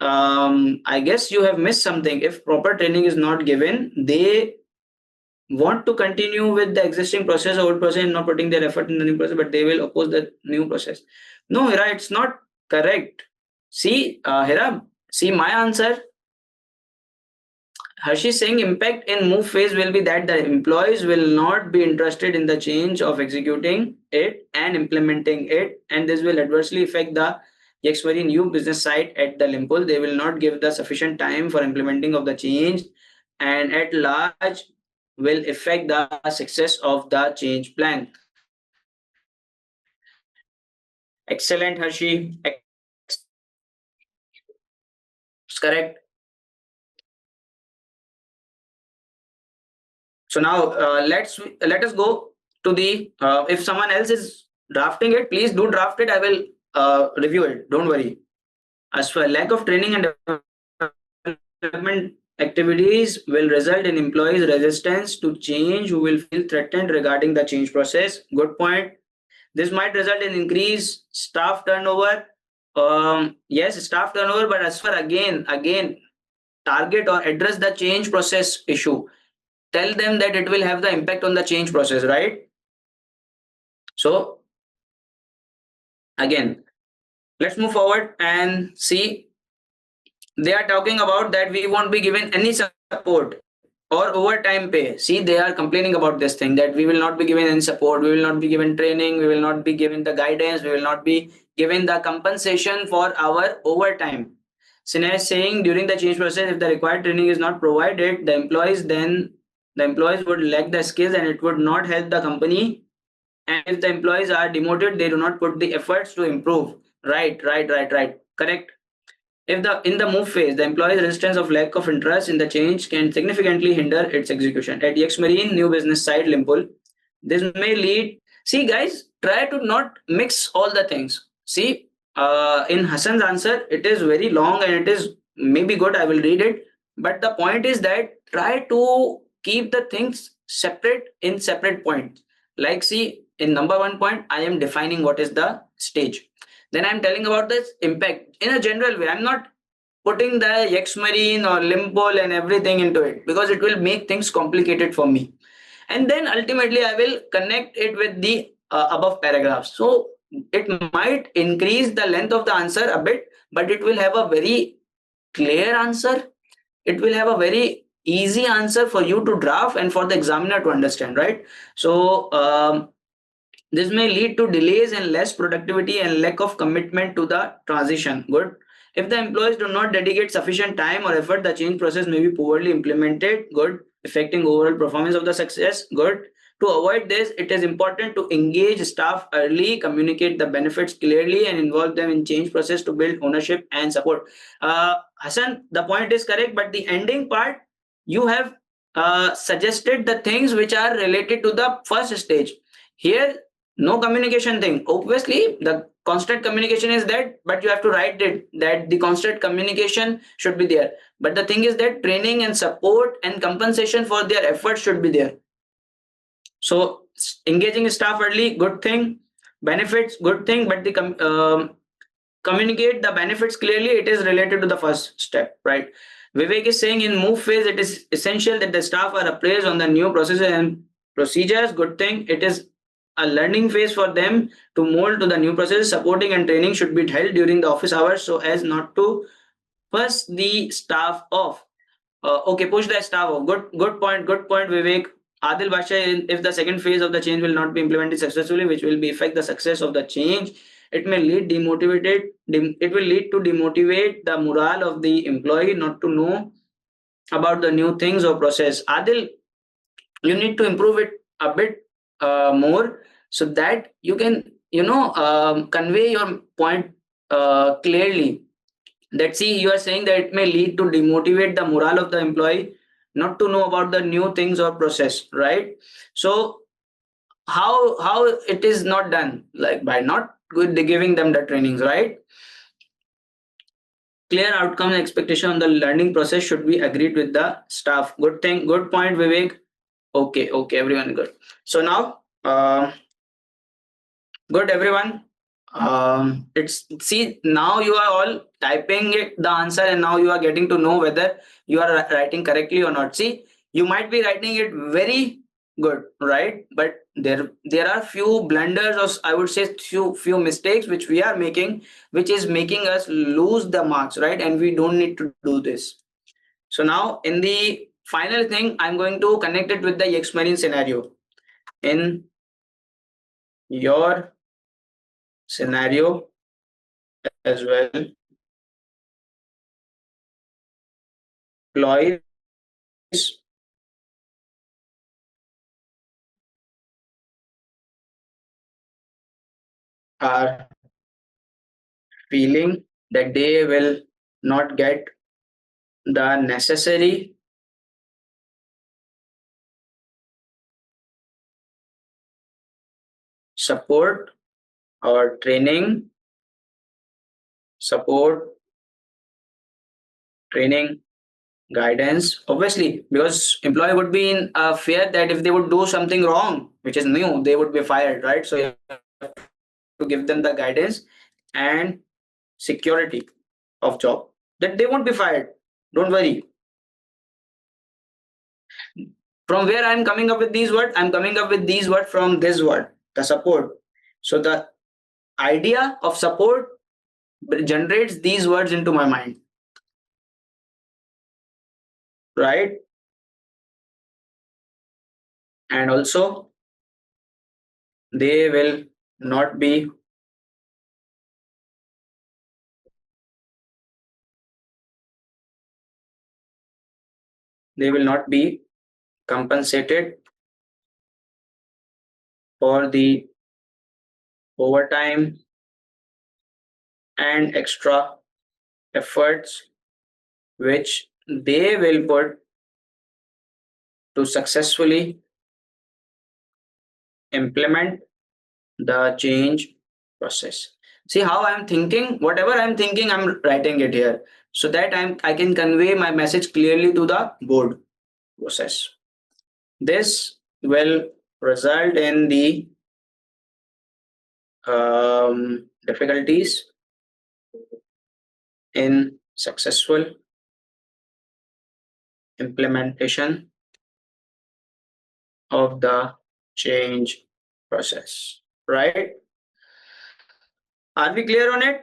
I guess you have missed something. If proper training is not given, they want to continue with the existing process, old process, and not putting their effort in the new process, but they will oppose the new process. No, Hira, it's not correct. See, Hira, see my answer. Hershey is saying impact in move phase will be that the employees will not be interested in the change of executing it and implementing it, and this will adversely affect the Yexmarine new business site at the Limpul. They will not give the sufficient time for implementing of the change, and at large will affect the success of the change plan. Excellent, Hershey. It's correct. So now let us go to the if someone else is drafting it, please do draft it. I will review it. Don't worry. As for lack of training and development activities will result in employees' resistance to change who will feel threatened regarding the change process. Good point. This might result in increased staff turnover. Yes, staff turnover, but as for again, target or address the change process issue. Tell them that it will have the impact on the change process, right? So again, let's move forward and see. They are talking about that we won't be given any support or overtime pay. See, they are complaining about this thing that we will not be given any support, we will not be given training, we will not be given the guidance, we will not be given the compensation for our overtime. Sinha is saying during the change process, if the required training is not provided, the employees would lack the skills and it would not help the company. And if the employees are demoted, they do not put the efforts to improve. Right. Correct. If the in the move phase, the employee's resistance of lack of interest in the change can significantly hinder its execution. At Yexmarine new business site Limpul, this may lead See, guys, try to not mix all the things. See, in Hassan's answer, it is very long and it is maybe good. I will read it. But the point is that try to keep the things separate in separate points. Like, see, in number 1 point, I am defining what is the stage. Then I'm telling about this impact in a general way. I'm not putting the Yexmarine or Limpol and everything into it because it will make things complicated for me. And then ultimately I will connect it with the above paragraphs. So it might increase the length of the answer a bit, but it will have a very clear answer. It will have a very easy answer for you to draft and for the examiner to understand, right? So this may lead to delays and less productivity and lack of commitment to the transition. Good. If the employees do not dedicate sufficient time or effort, the change process may be poorly implemented. Good. Affecting overall performance of the success. Good. To avoid this, it is important to engage staff early, communicate the benefits clearly, and involve them in change process to build ownership and support. Hassan, the point is correct, but the ending part, you have suggested the things which are related to the first stage. Here, no communication thing. Obviously, the constant communication is that, but you have to write it that the constant communication should be there. But the thing is that training and support and compensation for their efforts should be there. So engaging staff early, good thing. Benefits, good thing. But the communicate the benefits clearly. It is related to the first step, right? Vivek is saying in move phase, it is essential that the staff are appraised on the new processes and procedures. Good thing. It is a learning phase for them to mold to the new process. Supporting and training should be held during the office hours so as not to push the staff off. Okay, push the staff off. Good point, Vivek. Adil Basha, if the second phase of the change will not be implemented successfully, which will be affect the success of the change, it may lead demotivated. It will lead to demotivate the morale of the employee not to know about the new things or process. Adil, you need to improve it a bit more so that you can convey your point clearly. That, see, you are saying that it may lead to demotivate the morale of the employee not to know about the new things or process, right? So how it is not done, like by not giving them the trainings, right? Clear outcome and expectation on the learning process should be agreed with the staff. Good thing, good point, Vivek. Okay, everyone good. So now, good everyone. It's, see, now you are all typing it the answer and now you are getting to know whether you are writing correctly or not. See, you might be writing it very good, right? But there are few blunders, or I would say few mistakes which we are making, which is making us lose the marks, right? And we don't need to do this. So now in the final thing, I'm going to connect it with the Yexmarine scenario. In your scenario as well, employees are feeling that they will not get the necessary support or training, support, training, guidance. Obviously, because employee would be in a fear that if they would do something wrong, which is new, they would be fired, right? So you have to give them the guidance and security of job that they won't be fired. Don't worry. From where I'm coming up with these words? I'm coming up with these words from this word, the support. So the idea of support generates these words into my mind, right? And also, they will not be they will not be compensated for the overtime and extra efforts which they will put to successfully implement the change process. See how I'm thinking, whatever I'm thinking, I'm writing it here so that I can convey my message clearly to the board process. This will result in the difficulties in successful implementation of the change process. Right? Are we clear on it?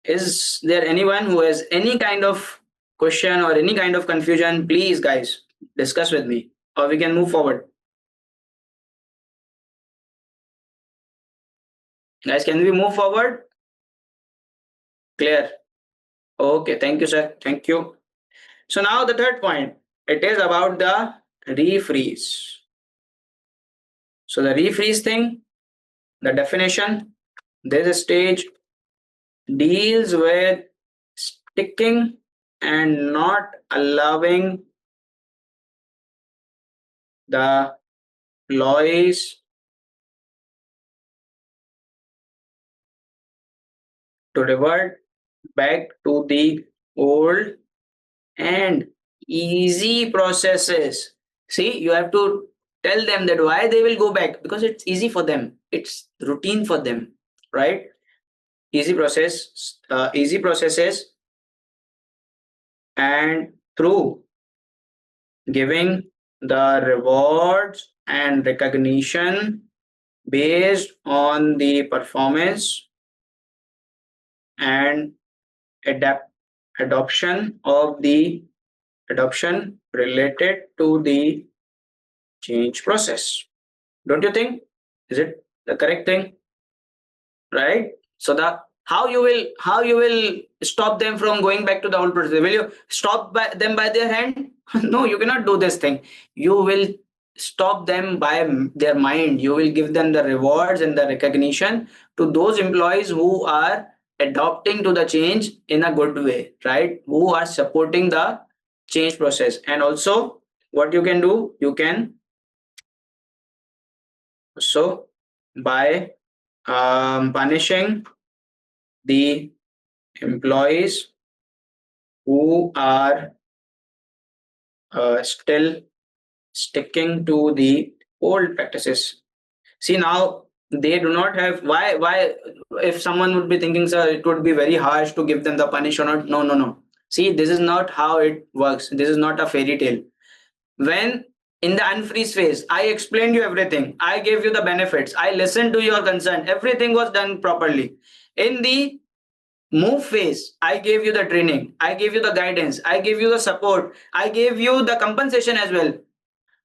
Is there anyone who has any kind of question or any kind of confusion? Please, guys, discuss with me, or we can move forward. Guys, can we move forward? Clear. Okay, thank you, sir. Thank you. So now the third point, it is about the refreeze. So the refreeze thing, the definition, this stage deals with sticking and not allowing the employees to revert back to the old and easy processes. See, you have to tell them that why they will go back, because it's easy for them, it's routine for them, right? Easy processes, and through giving the rewards and recognition based on the performance and adapt adoption of the adoption related to the change process. Don't you think? Is it the correct thing? Right? So the how you will stop them from going back to the old process? Will you stop them by their hand? No, you cannot do this thing. You will stop them by their mind. You will give them the rewards and the recognition to those employees who are adopting to the change in a good way, right? Who are supporting the change process. And also what you can do, you can so by punishing the employees who are still sticking to the old practices. See, now they do not have why if someone would be thinking, sir, it would be very harsh to give them the punish or not. No, no, no. See, this is not how it works. This is not a fairy tale. When in the unfreeze phase, I explained you everything. I gave you the benefits. I listened to your concern. Everything was done properly. In the move phase, I gave you the training. I gave you the guidance. I gave you the support. I gave you the compensation as well.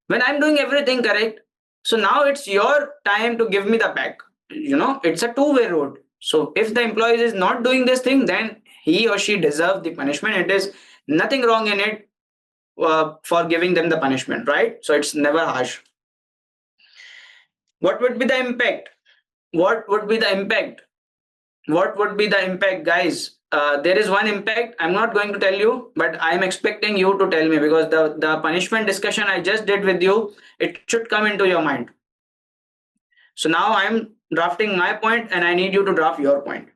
When I'm doing everything correct, so now it's your time to give me the back. It's a two-way road. So if the employee is not doing this thing, then he or she deserves the punishment. It is nothing wrong in it for giving them the punishment, right? So it's never harsh. What would be the impact? What would be the impact? What would be the impact, guys? There is one impact. I'm not going to tell you, but I'm expecting you to tell me, because the punishment discussion I just did with you, it should come into your mind. So now I'm drafting my point and I need you to draft your point.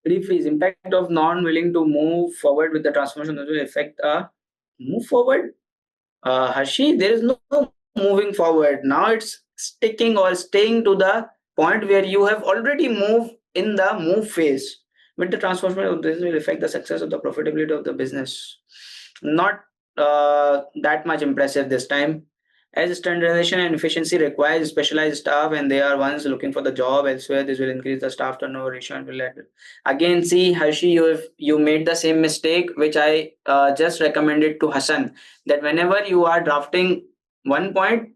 Refreeze, impact of non-willing to move forward with the transformation will affect move forward. Harshi, there is no moving forward. Now it's sticking or staying to the point where you have already moved in the move phase. With the transformation, this will affect the success of the profitability of the business. Not that much impressive this time. As standardization and efficiency requires specialized staff, and they are ones looking for the job elsewhere, this will increase the staff turnover ratio and will again see, Harshi, you made the same mistake which I just recommended to Hassan, that whenever you are drafting one point,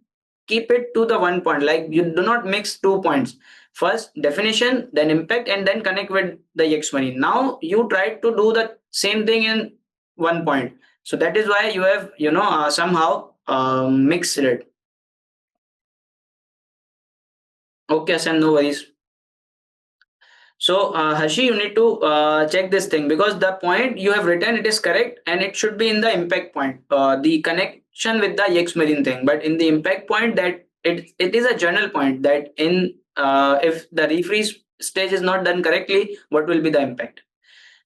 keep it to the one point. Like, you do not mix 2 points. First definition, then impact, and then connect with the Yexmarine. Now you try to do the same thing in one point. So that is why you have somehow mixed it. Okay, Hassan, no worries. So Harshi, you need to check this thing, because the point you have written, it is correct and it should be in the impact point, the connection with the Yexmarine thing. But in the impact point, that it is a general point that in if the refreeze stage is not done correctly, what will be the impact?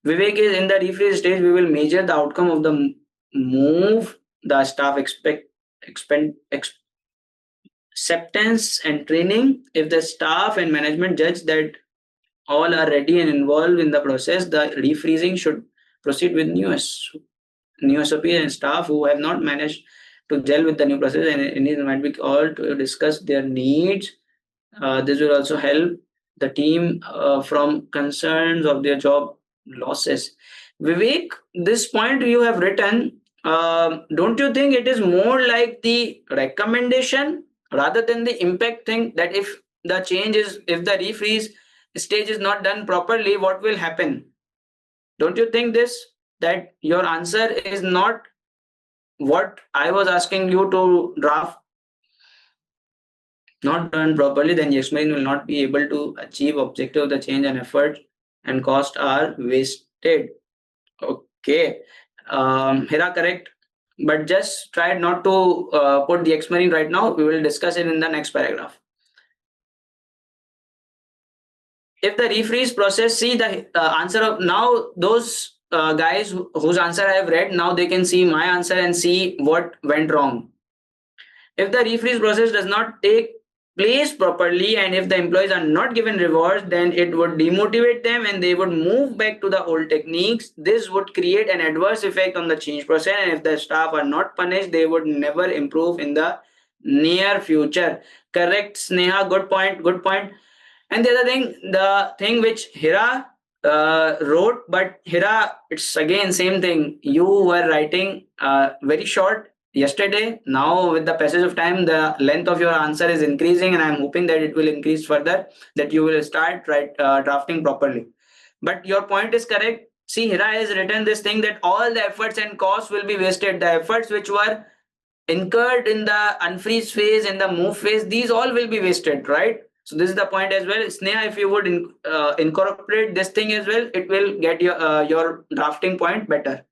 Vivek is in the refreeze stage. We will measure the outcome of the move. The staff expend acceptance and training. If the staff and management judge that all are ready and involved in the process, the refreezing should proceed with new SOP, and staff who have not managed to gel with the new process and it might be all to discuss their needs. This will also help the team from concerns of their job losses. Vivek, this point you have written, don't you think it is more like the recommendation rather than the impact thing, that if the change is, if the refreeze stage is not done properly, what will happen? Don't you think this, that your answer is not what I was asking you to draft, not done properly, then Yexmarine will not be able to achieve objective of the change, and effort and cost are wasted. Okay. Hira, correct. But just try not to put the Yexmarine right now. We will discuss it in the next paragraph. If the refreeze process, see the answer of now, those guys whose answer I have read, now they can see my answer and see what went wrong. If the refreeze process does not take place properly and if the employees are not given rewards, then it would demotivate them and they would move back to the old techniques. This would create an adverse effect on the change process, and if the staff are not punished, they would never improve in the near future. Correct, Sneha. Good point. Good point. And the other thing, the thing which Hira wrote, but Hira, it's again same thing. You were writing very short yesterday. Now, with the passage of time, the length of your answer is increasing, and I'm hoping that it will increase further. That you will start drafting properly. But your point is correct. See, Hira has written this thing that all the efforts and costs will be wasted. The efforts which were incurred in the unfreeze phase and the move phase, these all will be wasted, right? So this is the point as well. Sneha, if you would incorporate this thing as well, it will get your drafting point better.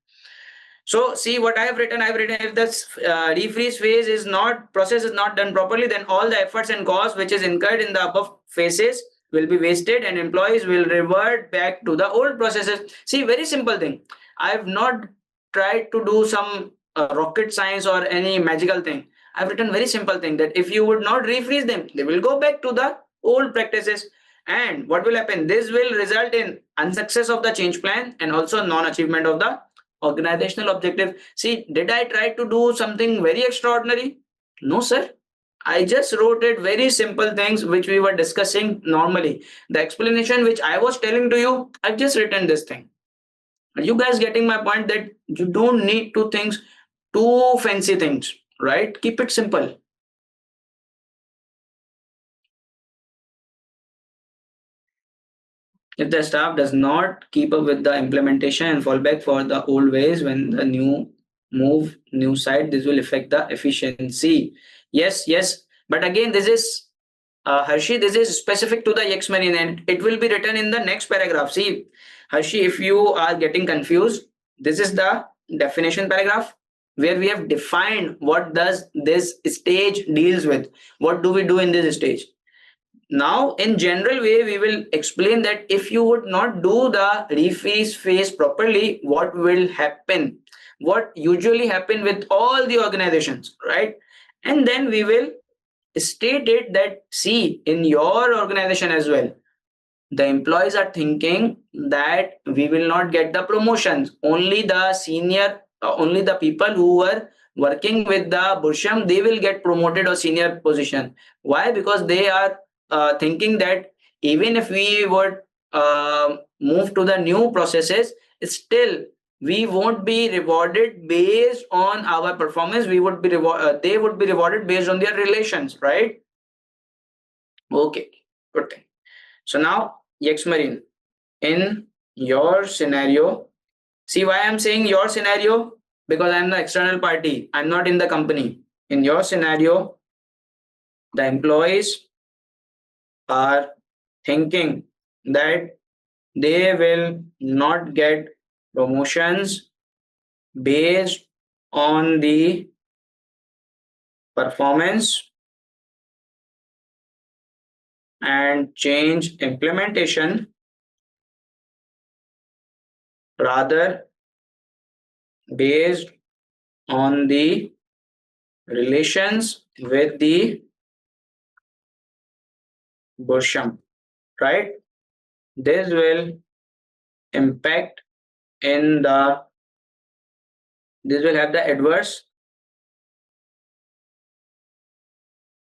So see what I have written. I've written, if this refreeze phase is not, process is not done properly, then all the efforts and costs which is incurred in the above phases will be wasted and employees will revert back to the old processes. See, very simple thing. I have not tried to do some rocket science or any magical thing. I've written very simple thing, that if you would not refreeze them, they will go back to the old practices. And what will happen? This will result in unsuccess of the change plan and also non-achievement of the organizational objective. See, did I try to do something very extraordinary? No, sir. I just wrote it very simple things which we were discussing normally. The explanation which I was telling to you, I've just written this thing. Are you guys getting my point, that you don't need to think too fancy things, right? Keep it simple. If the staff does not keep up with the implementation and fall back for the old ways when the new site, this will affect the efficiency. Yes, yes. But again, this is Harshi, this is specific to the Yexmarine and it will be written in the next paragraph. See, Harshi, if you are getting confused, this is the definition paragraph where we have defined what does this stage deals with. What do we do in this stage? Now, in general way, we will explain that if you would not do the refreeze phase properly, what will happen? What usually happen with all the organizations, right? And then we will state it that, see, in your organization as well, the employees are thinking that we will not get the promotions. Only the senior, only the people who were working with the Bursham, they will get promoted or senior position. Why? Because they are thinking that even if we would move to the new processes, still we won't be rewarded based on our performance. We would be they would be rewarded based on their relations, right? Okay, good thing. So now, Yexmarine, in your scenario, see why I'm saying your scenario? Because I'm the external party. I'm not in the company. In your scenario, the employees are thinking that they will not get promotions based on the performance and change implementation, rather based on the relations with the Bursham, right? This will impact in the this will have the adverse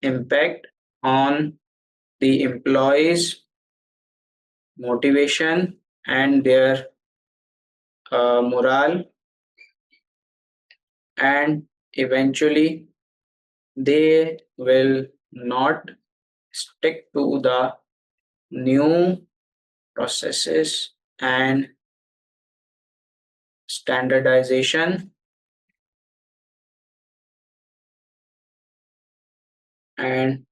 impact on the employees' motivation and their morale, and eventually they will not stick to the new processes and standardization, and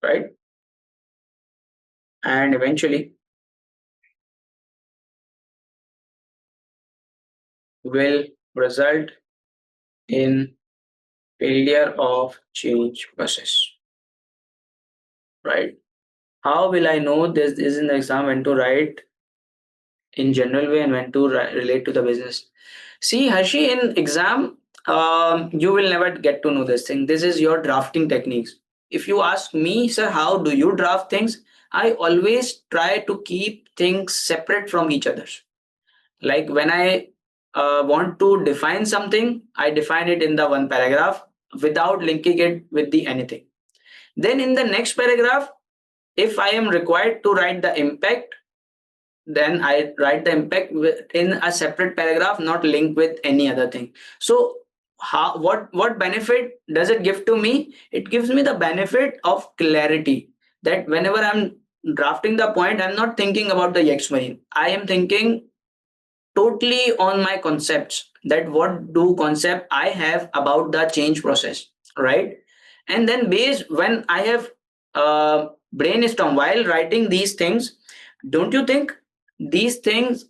right, and eventually will result in failure of change process, right? How will I know this is in the exam when to write in general way and when to relate to the business? See, Harshi, in exam, you will never get to know this thing. This is your drafting techniques. If you ask me, sir, how do you draft things? I always try to keep things separate from each other. Like when I want to define something, I define it in the one paragraph without linking it with the anything. Then in the next paragraph, if I am required to write the impact, then I write the impact in a separate paragraph, not linked with any other thing. So how what benefit does it give to me? It gives me the benefit of clarity, that whenever I'm drafting the point, I'm not thinking about the Yexmarine. I am thinking totally on my concepts, that what do concept I have about the change process, right? And then based when I have brainstorm while writing these things, don't you think these things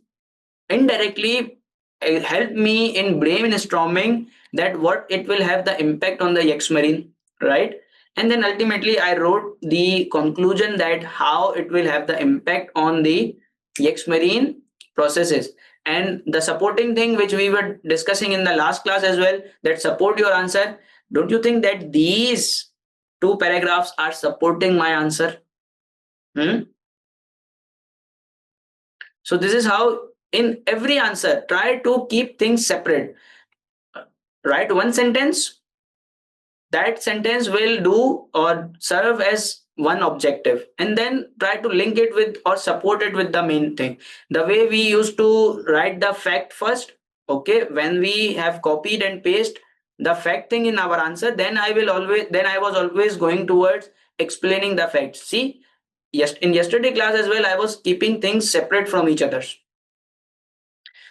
indirectly help me in brainstorming that what it will have the impact on the Yexmarine, right? And then ultimately I wrote the conclusion that how it will have the impact on the Yexmarine processes. And the supporting thing which we were discussing in the last class as well, that support your answer, don't you think that these two paragraphs are supporting my answer? Hmm? So this is how in every answer try to keep things separate. Write one sentence, that sentence will do or serve as one objective, and then try to link it with or support it with the main thing. The way we used to write the fact first, okay, when we have copied and paste the fact thing in our answer, then I was always going towards explaining the facts. See, yes, in yesterday class as well, I was keeping things separate from each other.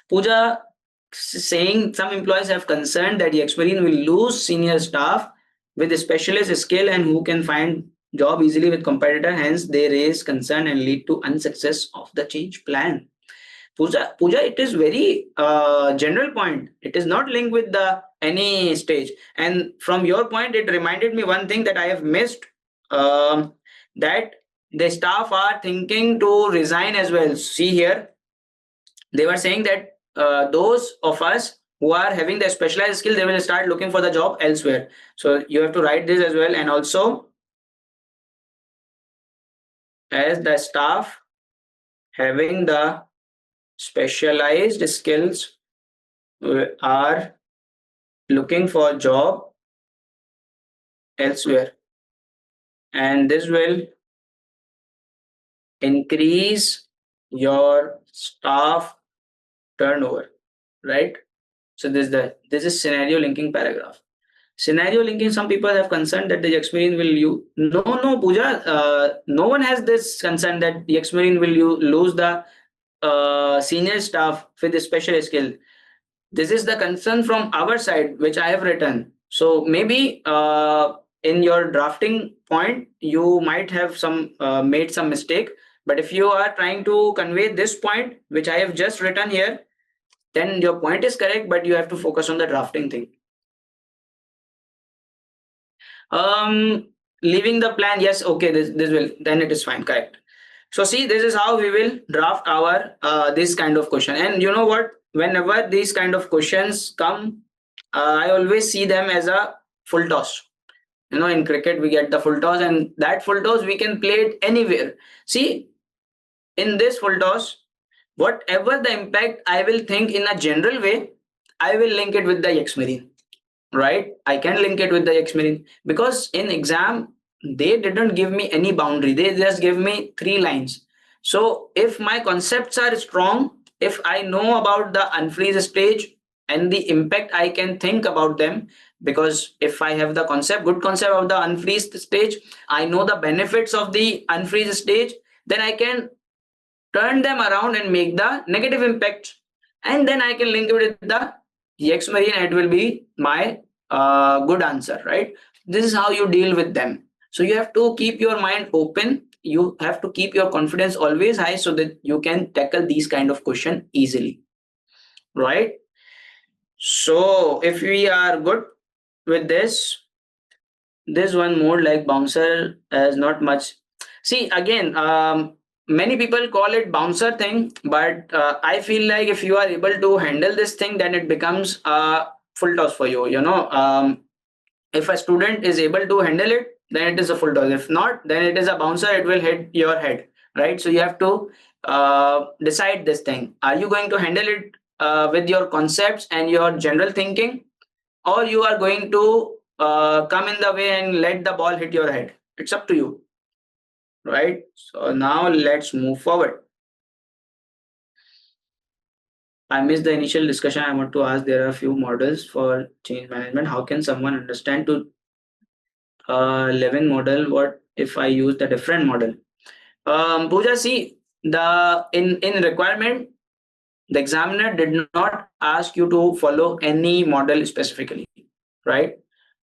Pooja saying some employees have concern that Yexmarine will lose senior staff with a specialist skill and who can find job easily with competitor. Hence, they raise concern and lead to unsuccess of the change plan. Pooja, it is very general point. It is not linked with the any stage. And from your point, it reminded me one thing that I have missed. That the staff are thinking to resign as well. See here, they were saying that those of us who are having the specialized skill, they will start looking for the job elsewhere. So you have to write this as well. And also, as the staff having the specialized skills are looking for job elsewhere, and this will increase your staff turnover, right? So this is scenario linking paragraph. Scenario linking, some people have concern that the Yexmarine will you no Pooja, no one has this concern that the Yexmarine will you lose the senior staff with a special skill. This is the concern from our side which I have written. So maybe in your drafting point you might have some made some mistake, but if you are trying to convey this point which I have just written here, then your point is correct, but you have to focus on the drafting thing. Leaving the plan, yes, okay, this will, then it is fine, correct. So see, this is how we will draft our this kind of question. And you know what, whenever these kind of questions come, I always see them as a full toss. You know, in cricket we get the full toss, and that full toss we can play it anywhere. See, in this full toss, whatever the impact I will think in a general way, I will link it with the Yexmarine, right? I can link it with the Yexmarine because in exam they didn't give me any boundary, they just give me 3 lines. So if my concepts are strong, if I know about the unfreeze stage and the impact I can think about them, because if I have the good concept of the unfreeze stage, I know the benefits of the unfreeze stage, then I can turn them around and make the negative impact, and then I can link it with the Yexmarine and it will be my good answer, right? This is how you deal with them. So you have to keep your mind open, you have to keep your confidence always high so that you can tackle these kind of question easily, right? So if we are good with this one more like bouncer has not much. See again, many people call it bouncer thing, but I feel like if you are able to handle this thing, then it becomes a full toss for you. You know, if a student is able to handle it, then it is a full toss. If not, then it is a bouncer. It will hit your head, right? So you have to decide this thing. Are you going to handle it with your concepts and your general thinking, or you are going to come in the way and let the ball hit your head? It's up to you, right? So now let's move forward. I missed the initial discussion. I want to ask, there are a few models for change management. How can someone understand to 11 model? What if I use the different model? Pooja, see, the in requirement, the examiner did not ask you to follow any model specifically, right?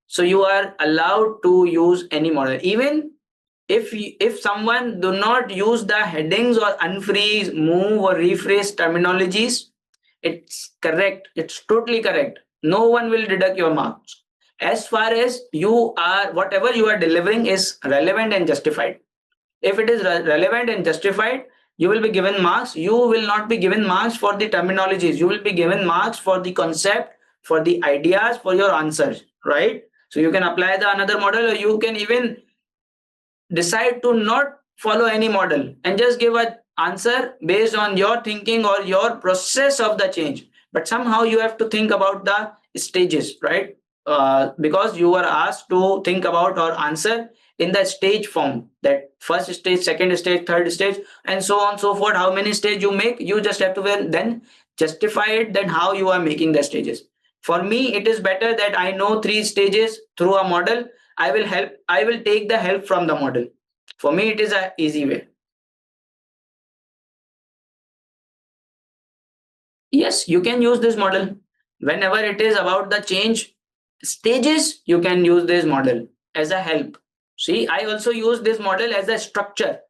So you are allowed to use any model, even if someone do not use the headings or unfreeze, move or rephrase terminologies, it's correct, it's totally correct. No one will deduct your marks as far as you are, whatever you are delivering is relevant and justified. If it is relevant and justified, you will be given marks. You will not be given marks for the terminologies, you will be given marks for the concept, for the ideas, for your answers, right? So you can apply the another model, or you can even decide to not follow any model and just give an answer based on your thinking or your process of the change. But somehow you have to think about the stages, right? Because you are asked to think about or answer in the stage form, that first stage, second stage, third stage, and so on so forth. How many stage you make, you just have to then justify it, then how you are making the stages. For me, it is better that I know 3 stages through a model. I will take the help from the model. For me, it is an easy way. Yes, you can use this model. Whenever it is about the change stages, you can use this model as a help. See, I also use this model as a structure.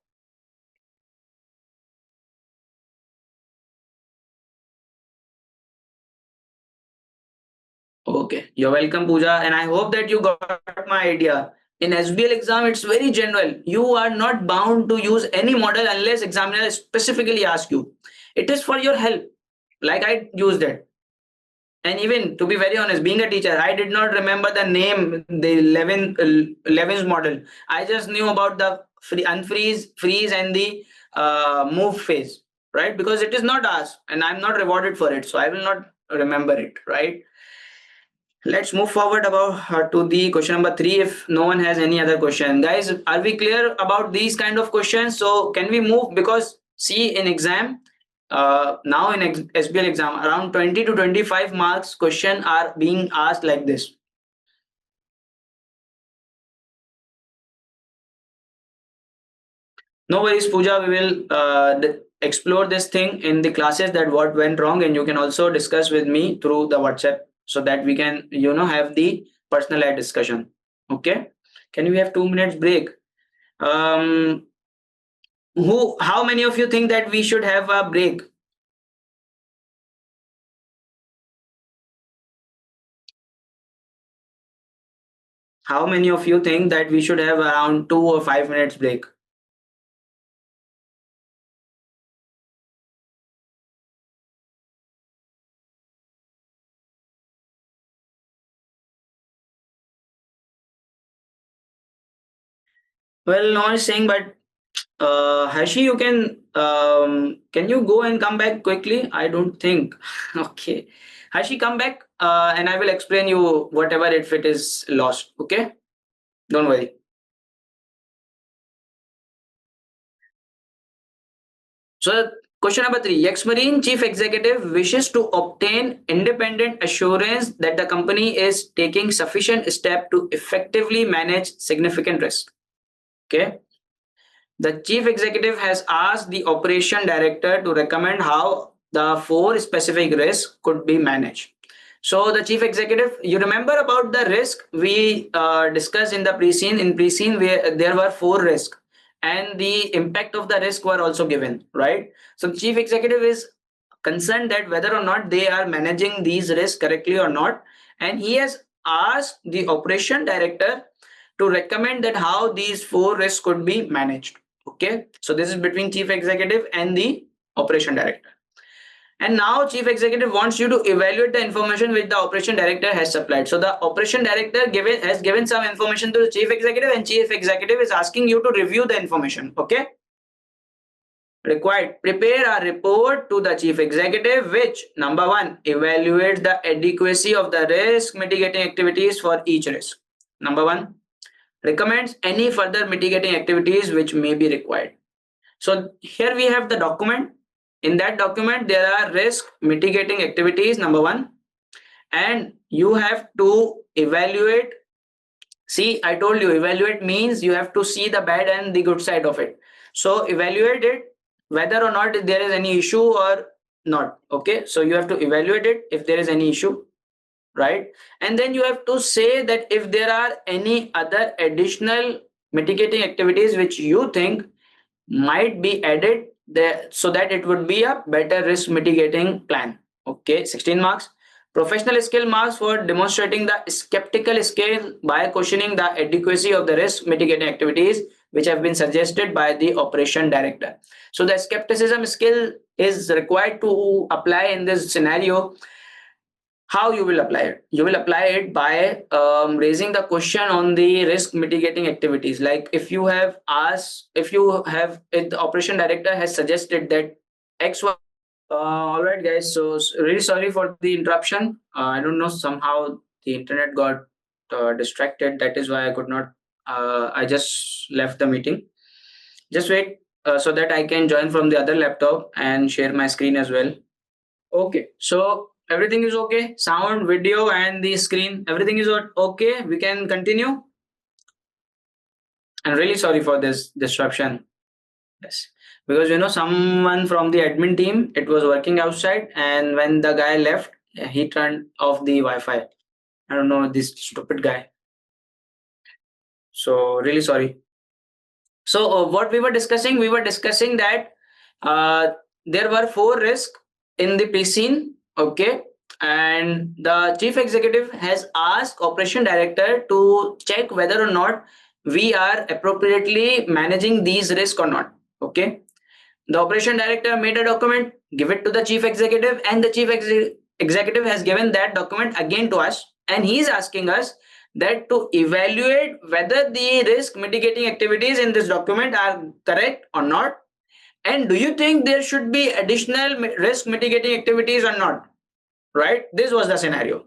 Okay, you're welcome, Pooja, and I hope that you got my idea. In SBL exam, it's very general. You are not bound to use any model unless examiner specifically asks you. It is for your help. Like I used it. And even to be very honest, being a teacher, I did not remember the name, the 11's model. I just knew about the unfreeze, freeze, and the move phase, right? Because it is not asked, and I'm not rewarded for it, so I will not remember it, right? Let's move forward about to the question number 3. If no one has any other question, guys, are we clear about these kind of questions? So can we move? Because see, in exam, now in SBL exam, around 20 to 25 marks question are being asked like this. No worries, Pooja. We will explore this thing in the classes, that what went wrong, and you can also discuss with me through the WhatsApp so that we can, have the personalized discussion. Okay. Can we have 2 minutes break? How many of you think that we should have a break? How many of you think that we should have around 2 or 5 minutes break? Well, no one is saying, but Hashi, you can you go and come back quickly? I don't think. Okay. Hashi, come back and I will explain you whatever if it is lost. Okay? Don't worry. So, question number 3. Yexmarine chief executive wishes to obtain independent assurance that the company is taking sufficient step to effectively manage significant risk. Okay. The chief executive has asked the operation director to recommend how the 4 specific risks could be managed. So the chief executive, you remember about the risk we discussed in the pre-scene. In pre-scene, where there were 4 risks, and the impact of the risk were also given, right? So the chief executive is concerned that whether or not they are managing these risks correctly or not, and he has asked the operation director to recommend that how these 4 risks could be managed. Okay, so this is between chief executive and the operation director. And now chief executive wants you to evaluate the information which the operation director has supplied. So the operation director has given some information to the chief executive, and chief executive is asking you to review the information. Okay. Required, prepare a report to the chief executive which, number 1, evaluates the adequacy of the risk mitigating activities for each risk. Number 1, recommends any further mitigating activities which may be required. So here we have the document. In that document, there are risk mitigating activities, number 1, and you have to evaluate. See, I told you, evaluate means you have to see the bad and the good side of it. So evaluate it, whether or not there is any issue or not. Okay, so you have to evaluate it if there is any issue, right? And then you have to say that if there are any other additional mitigating activities which you think might be added there so that it would be a better risk mitigating plan. Okay, 16 marks. Professional skill marks for demonstrating the skeptical skill by questioning the adequacy of the risk mitigating activities which have been suggested by the operation director. So the skepticism skill is required to apply in this scenario. How you will apply it? You will apply it by raising the question on the risk mitigating activities. Like if you have asked, if the operation director has suggested that X, Y. All right, guys. So really sorry for the interruption. I don't know, somehow the internet got distracted. That is why I could not. I just left the meeting. Just wait so that I can join from the other laptop and share my screen as well. Okay, so everything is okay. Sound, video, and the screen, everything is okay. We can continue. I'm really sorry for this disruption. Yes, because someone from the admin team, it was working outside, and when the guy left, he turned off the Wi-Fi. I don't know, this stupid guy. So really sorry. So what we were discussing that uh, there were 4 risks in the pre-scene. Okay, and the chief executive has asked operation director to check whether or not we are appropriately managing these risks or not. Okay, the operation director made a document, give it to the chief executive, and the chief executive has given that document again to us, and he is asking us that to evaluate whether the risk mitigating activities in this document are correct or not, and do you think there should be additional risk mitigating activities or not, right? This was the scenario.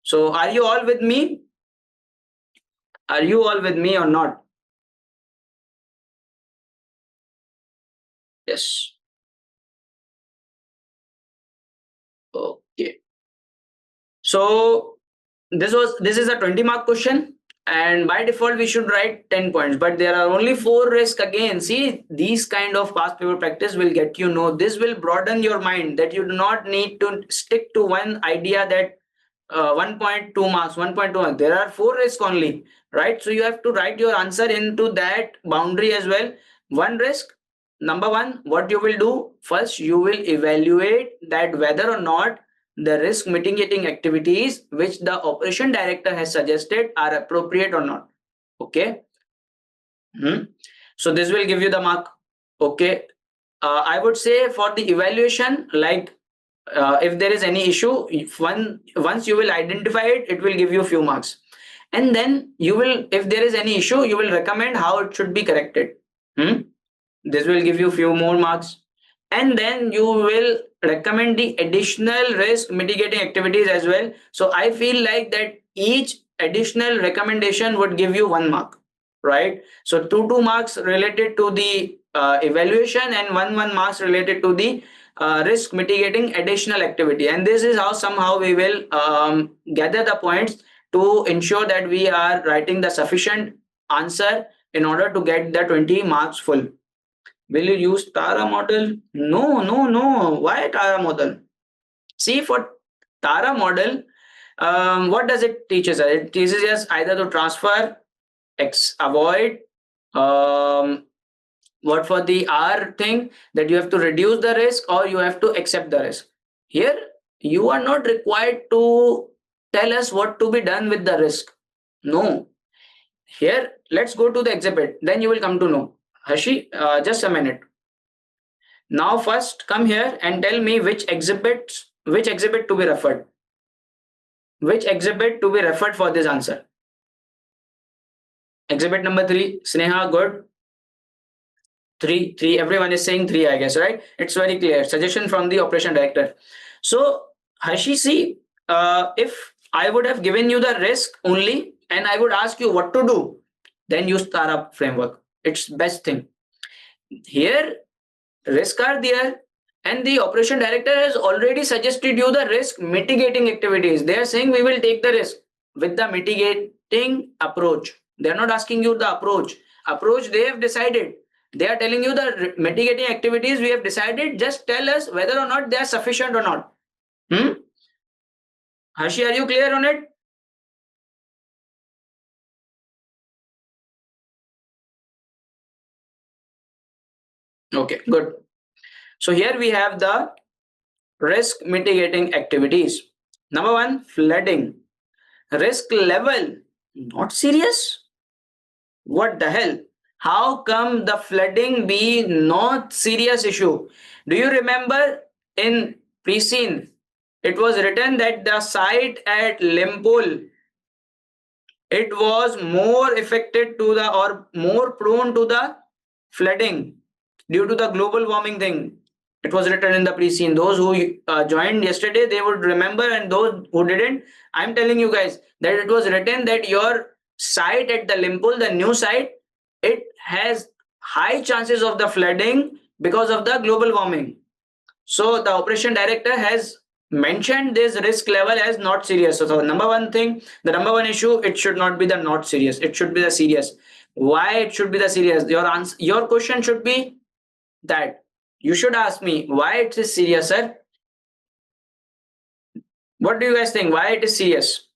So are you all with me? Are you all with me or not? Yes. Okay. So this is a 20-mark question, and by default we should write 10 points, but there are only 4 risks. Again, see, these kind of past paper practice will get this will broaden your mind, that you do not need to stick to one idea that 1.2 marks, 1.2 marks. There are 4 risks only, right? So you have to write your answer into that boundary as well. One risk, number one, what you will do first, you will evaluate that whether or not the risk mitigating activities which the operation director has suggested are appropriate or not. Okay. So this will give you the mark. Okay. I would say for the evaluation, like if there is any issue, once you will identify it, it will give you few marks. And then you will, if there is any issue, you will recommend how it should be corrected. This will give you few more marks. And then you will recommend the additional risk mitigating activities as well. So I feel like that each additional recommendation would give you 1 mark, right? So two marks related to the evaluation and one marks related to the risk mitigating additional activity. And this is how somehow we will gather the points to ensure that we are writing the sufficient answer in order to get the 20 marks full. Will you use Tara model? No, no, no. Why Tara model? See, for Tara model, what does it teach us? It teaches us either to transfer, avoid, what for the R thing, that you have to reduce the risk or you have to accept the risk. Here, you are not required to tell us what to be done with the risk. No. Here, let's go to the exhibit. Then you will come to know. Hashi, just a minute. Now first come here and tell me which exhibit to be referred. Which exhibit to be referred for this answer? Exhibit number 3, Sneha, good. 3, everyone is saying 3, I guess, right? It's very clear. Suggestion from the operation director. So, Hashi, see, if I would have given you the risk only and I would ask you what to do, then use Tara framework. It's best thing. Here, risk are there and the operation director has already suggested you the risk mitigating activities. They are saying we will take the risk with the mitigating approach. They are not asking you the approach. Approach they have decided. They are telling you the mitigating activities we have decided. Just tell us whether or not they are sufficient or not. Hashi, are you clear on it? Okay, good. So here we have the risk mitigating activities. Number 1, flooding. Risk level, not serious? What the hell? How come the flooding be not serious issue? Do you remember in pre-scene, it was written that the site at Limpol, it was more affected to the or more prone to the flooding due to the global warming thing. It was written in the pre-scene. Those who joined yesterday, they would remember, and those who didn't, I'm telling you guys that it was written that your site at the Limpol, the new site, it has high chances of the flooding because of the global warming. So the operation director has mentioned this risk level as not serious. So number one thing, the number one issue, it should not be the not serious. It should be the serious. Why it should be the serious? Your answer, your question should be that you should ask me why it is serious, sir. What do you guys think? Why it is serious?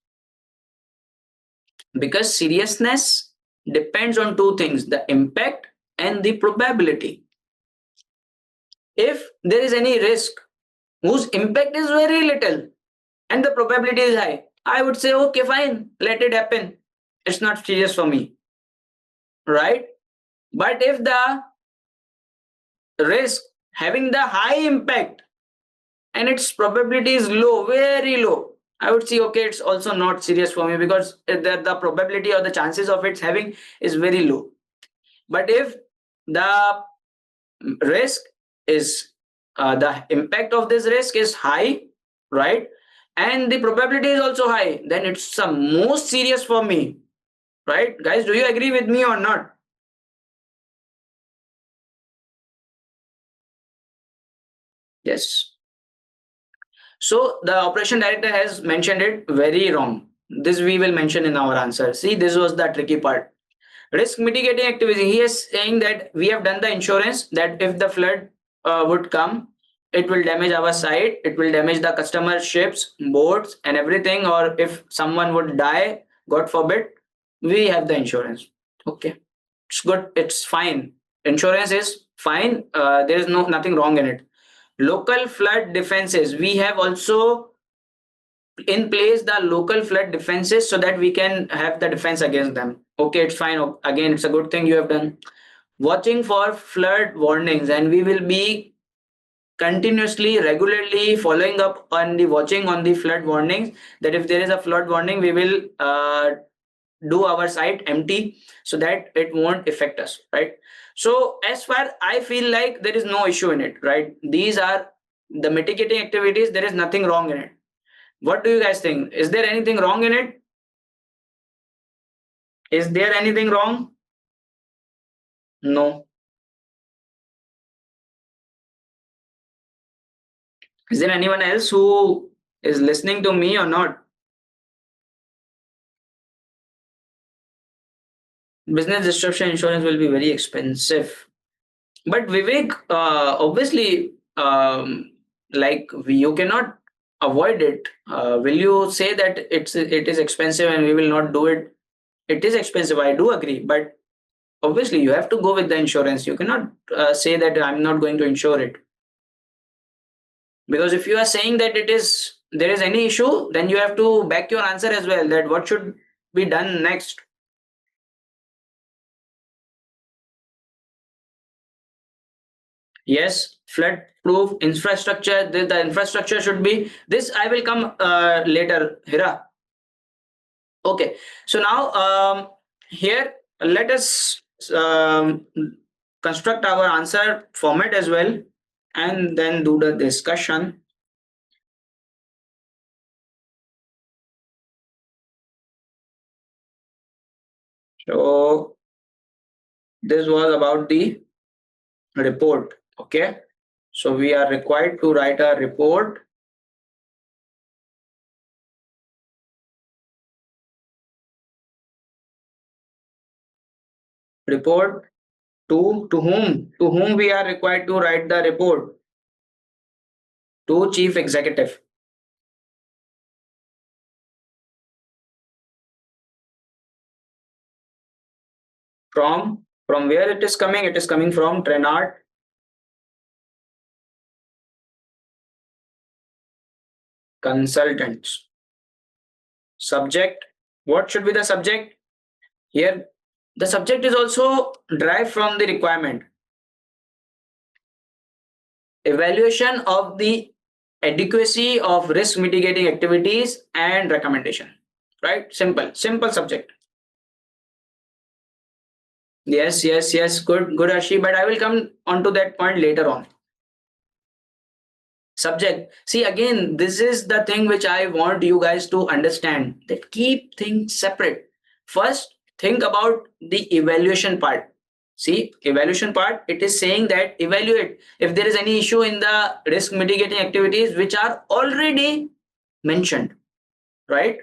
Because seriousness depends on 2 things, the impact and the probability. If there is any risk whose impact is very little and the probability is high, I would say, okay, fine, let it happen. It's not serious for me, right? But if the risk having the high impact and its probability is low, very low, I would say, okay, it's also not serious for me because the probability or the chances of its having is very low. But if the risk is the impact of this risk is high, right, and the probability is also high, then it's the most serious for me, right? Guys, do you agree with me or not? Yes. So the operation director has mentioned it very wrong. This we will mention in our answer. See, this was the tricky part. Risk mitigating activity. He is saying that we have done the insurance that if the flood would come, it will damage our site, it will damage the customer ships, boats and everything, or if someone would die, God forbid, we have the insurance. Okay, it's good, it's fine. Insurance is fine. There is nothing wrong in it. Local flood defenses, we have also in place the local flood defenses so that we can have the defense against them. Okay, it's fine. Again, it's a good thing you have done. Watching for flood warnings, and we will be continuously, regularly following up on the watching on the flood warnings, that if there is a flood warning, we will do our site empty so that it won't affect us, right? So as far I feel like there is no issue in it, right? These are the mitigating activities, there is nothing wrong in it. What do you guys think? Is there anything wrong in it? Is there anything wrong? No. Is there anyone else who is listening to me or not? Business disruption insurance will be very expensive. But Vivek, obviously, like you cannot avoid it. Will you say that it is expensive and we will not do it? It is expensive. I do agree, but obviously you have to go with the insurance. You cannot say that I'm not going to insure it, because if you are saying that it is there is any issue, then you have to back your answer as well. That what should be done next. Yes, flood proof infrastructure. The infrastructure should be this. I will come later, Hira. Okay, so now here let us construct our answer format as well and then do the discussion. So this was about the report. Okay, so we are required to write a report. Report to whom? To whom we are required to write the report? To chief executive. From where it is coming? It is coming from Trenard Consultants. Subject. What should be the subject? Here, the subject is also derived from the requirement. Evaluation of the adequacy of risk mitigating activities and recommendation. Right? Simple subject. Yes. Good, Arshi. But I will come on to that point later on. Subject. See, again, this is the thing which I want you guys to understand, that keep things separate. First, think about the evaluation part. See, evaluation part, it is saying that evaluate if there is any issue in the risk mitigating activities which are already mentioned, right?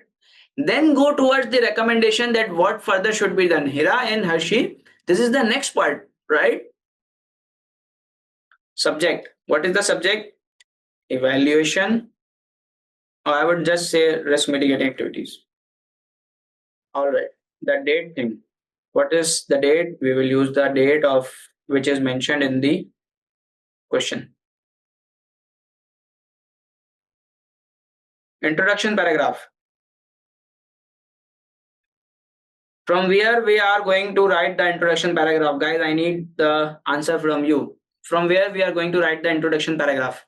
Then go towards the recommendation that what further should be done. Hira and Harshi, this is the next part, right? Subject. What is the subject? Evaluation, or I would just say risk mitigating activities. All right. The date thing. What is the date? We will use the date of which is mentioned in the question. Introduction paragraph. From where we are going to write the introduction paragraph? Guys, I need the answer from you. From where we are going to write the introduction paragraph?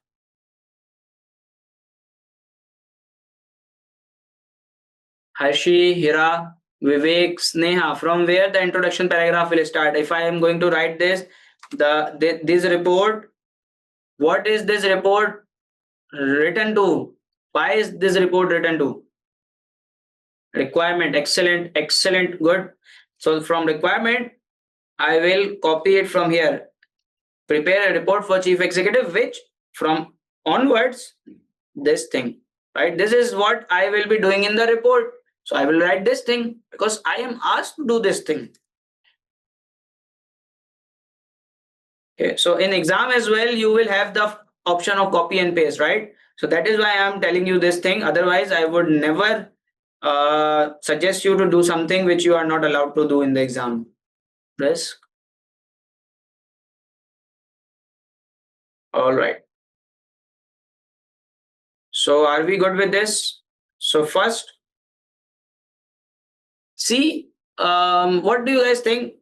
Harshi, Hira, Vivek, Sneha. From where the introduction paragraph will start? If I am going to write this, this report, what is this report written to? Why is this report written to? Requirement. Excellent, good. So from requirement, I will copy it from here. Prepare a report for chief executive, which from onwards, this thing, right? This is what I will be doing in the report. So I will write this thing because I am asked to do this thing. Okay, so in exam as well, you will have the option of copy and paste, right? So that is why I am telling you this thing. Otherwise, I would never suggest you to do something which you are not allowed to do in the exam. Risk. All right. So are we good with this? So first, see, what do you guys think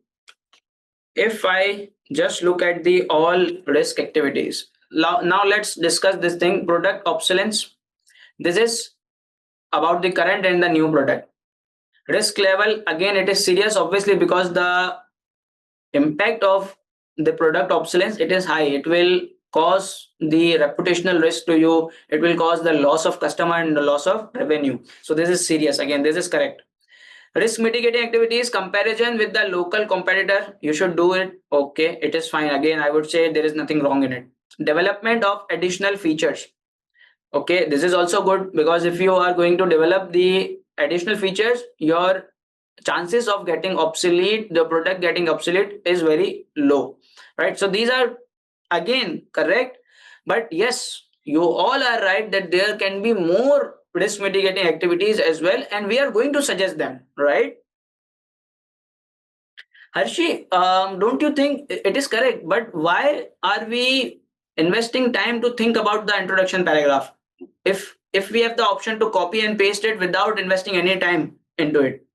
if I just look at the all risk activities? Now let's discuss this thing, product obsolescence. This is about the current and the new product. Risk level, again, it is serious, obviously, because the impact of the product obsolescence, it is high. It will cause the reputational risk to you. It will cause the loss of customer and the loss of revenue. So this is serious. Again, this is correct. Risk mitigating activities, comparison with the local competitor, you should do it. Okay, it is fine. Again, I would say there is nothing wrong in it. Development of additional features. Okay, this is also good, because if you are going to develop the additional features, your chances of getting obsolete, the product getting obsolete, is very low, right? So these are again correct, but yes, you all are right that there can be more risk mitigating activities as well, and we are going to suggest them, right? Harshi, don't you think it is correct? But why are we investing time to think about the introduction paragraph if we have the option to copy and paste it without investing any time into it?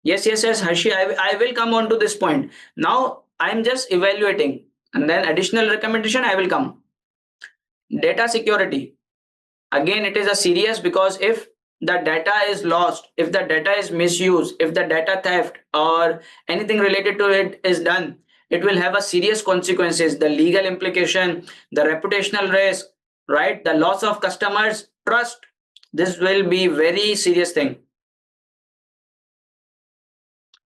Yes, Harshi, I will come on to this point. Now I'm just evaluating, and then additional recommendation I will come. Data security. Again, it is a serious, because if the data is lost, if the data is misused, if the data theft or anything related to it is done, it will have a serious consequences, the legal implication, the reputational risk, right? The loss of customers trust. This will be very serious thing.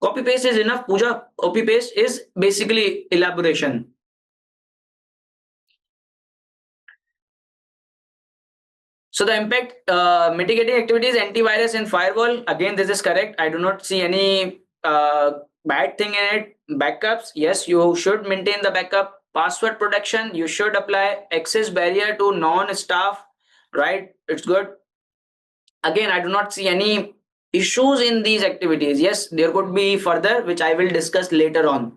Copy paste is enough, Pooja. Copy paste is basically elaboration. So the impact mitigating activities, antivirus and firewall. Again, this is correct. I do not see any bad thing in it. Backups, yes, you should maintain the backup. Password protection, you should apply. Access barrier to non-staff, right? It's good. Again, I do not see any issues in these activities. Yes, there could be further, which I will discuss later on.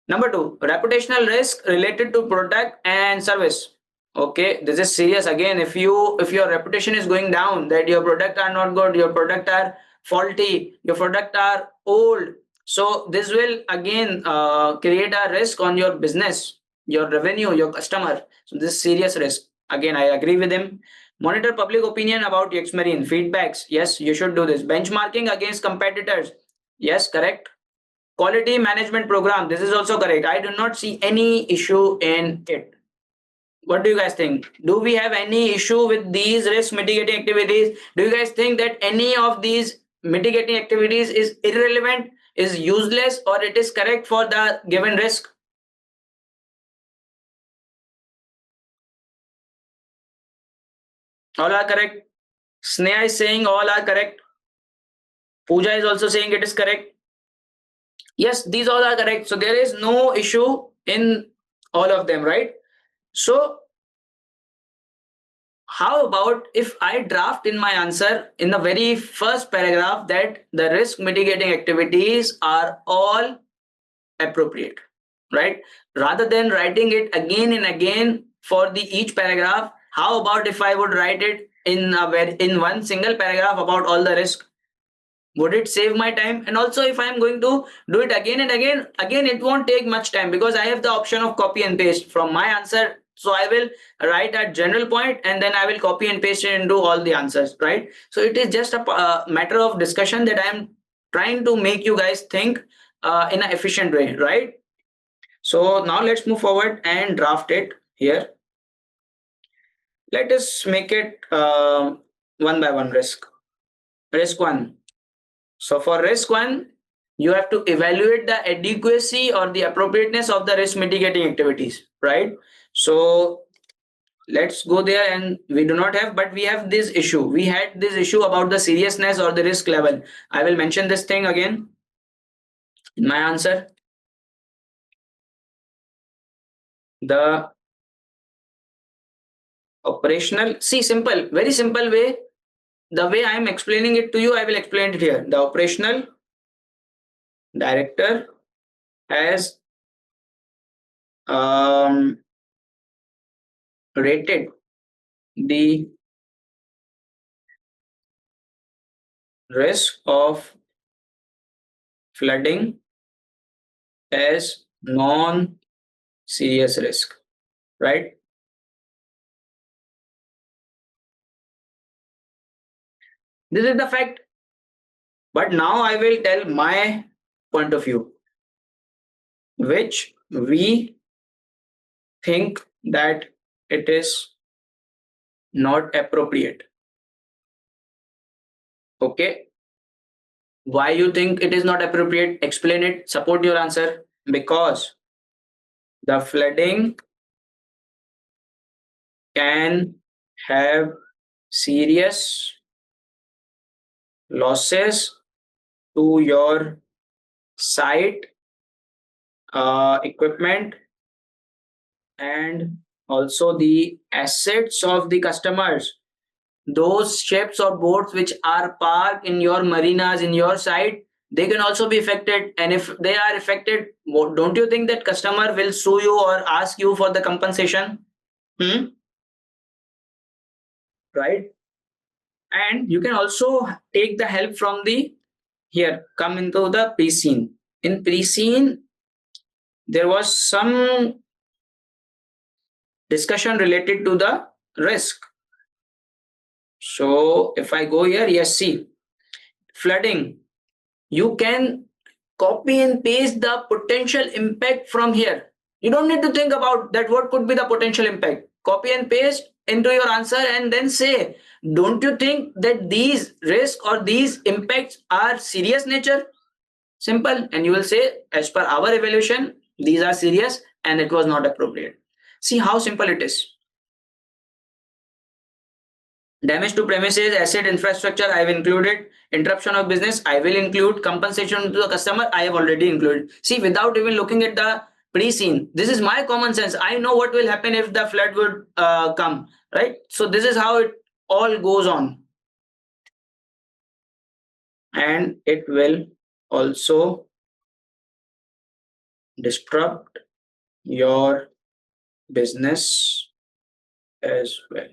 Number two, reputational risk related to product and service. Okay, this is serious. Again, if your reputation is going down, that your product are not good, your product are faulty, your product are old, so this will again create a risk on your business, your revenue, your customer. So this is serious risk. Again, I agree with him. Monitor public opinion about Yexmarine feedbacks. Yes, you should do this. Benchmarking against competitors. Yes, correct. Quality management program. This is also correct. I do not see any issue in it. What do you guys think? Do we have any issue with these risk mitigating activities? Do you guys think that any of these mitigating activities is irrelevant, is useless, or it is correct for the given risk? All are correct. Sneha is saying all are correct. Pooja is also saying it is correct. Yes, these all are correct. So there is no issue in all of them, right? So how about if I draft in my answer in the very first paragraph that the risk mitigating activities are all appropriate, right? Rather than writing it again and again for the each paragraph, how about if I would write it in one single paragraph about all the risk? Would it save my time? And also, if I'm going to do it again and again, it won't take much time, because I have the option of copy and paste from my answer. So I will write a general point and then I will copy and paste it into all the answers, right? So it is just a matter of discussion that I'm trying to make you guys think in an efficient way, right? So now let's move forward and draft it here. Let us make it one by one. Risk one. So for risk one, you have to evaluate the adequacy or the appropriateness of the risk mitigating activities, right? So let's go there, and we do not have, but we have this issue. We had this issue about the seriousness or the risk level. I will mention this thing again in my answer. the operational, see, simple, very simple way. The way I am explaining it to you, I will explain it here. The operational director has rated the risk of flooding as non-serious risk, right? This is the fact. But now I will tell my point of view, which we think that it is not appropriate. Okay. Why you think it is not appropriate? Explain it. Support your answer. Because the flooding can have serious losses to your site, equipment, and also the assets of the customers. Those ships or boats which are parked in your marinas, in your site, they can also be affected. And if they are affected, don't you think that customer will sue you or ask you for the compensation? Hmm? Right? And you can also take the help from the, here, come into the pre-scene. In pre-scene, there was some discussion related to the risk. So if I go here, yes, see, flooding, you can copy and paste the potential impact from here. You don't need to think about that what could be the potential impact. Copy and paste into your answer and then say, don't you think that these risks or these impacts are serious nature? Simple. And you will say, as per our evaluation, these are serious and it was not appropriate. See how simple it is. Damage to premises, asset, infrastructure, I have included. Interruption of business, I will include. Compensation to the customer, I have already included. See, without even looking at the pre-scene, this is my common sense. I know what will happen if the flood would come, right? So this is how it all goes on. And it will also disrupt your business as well.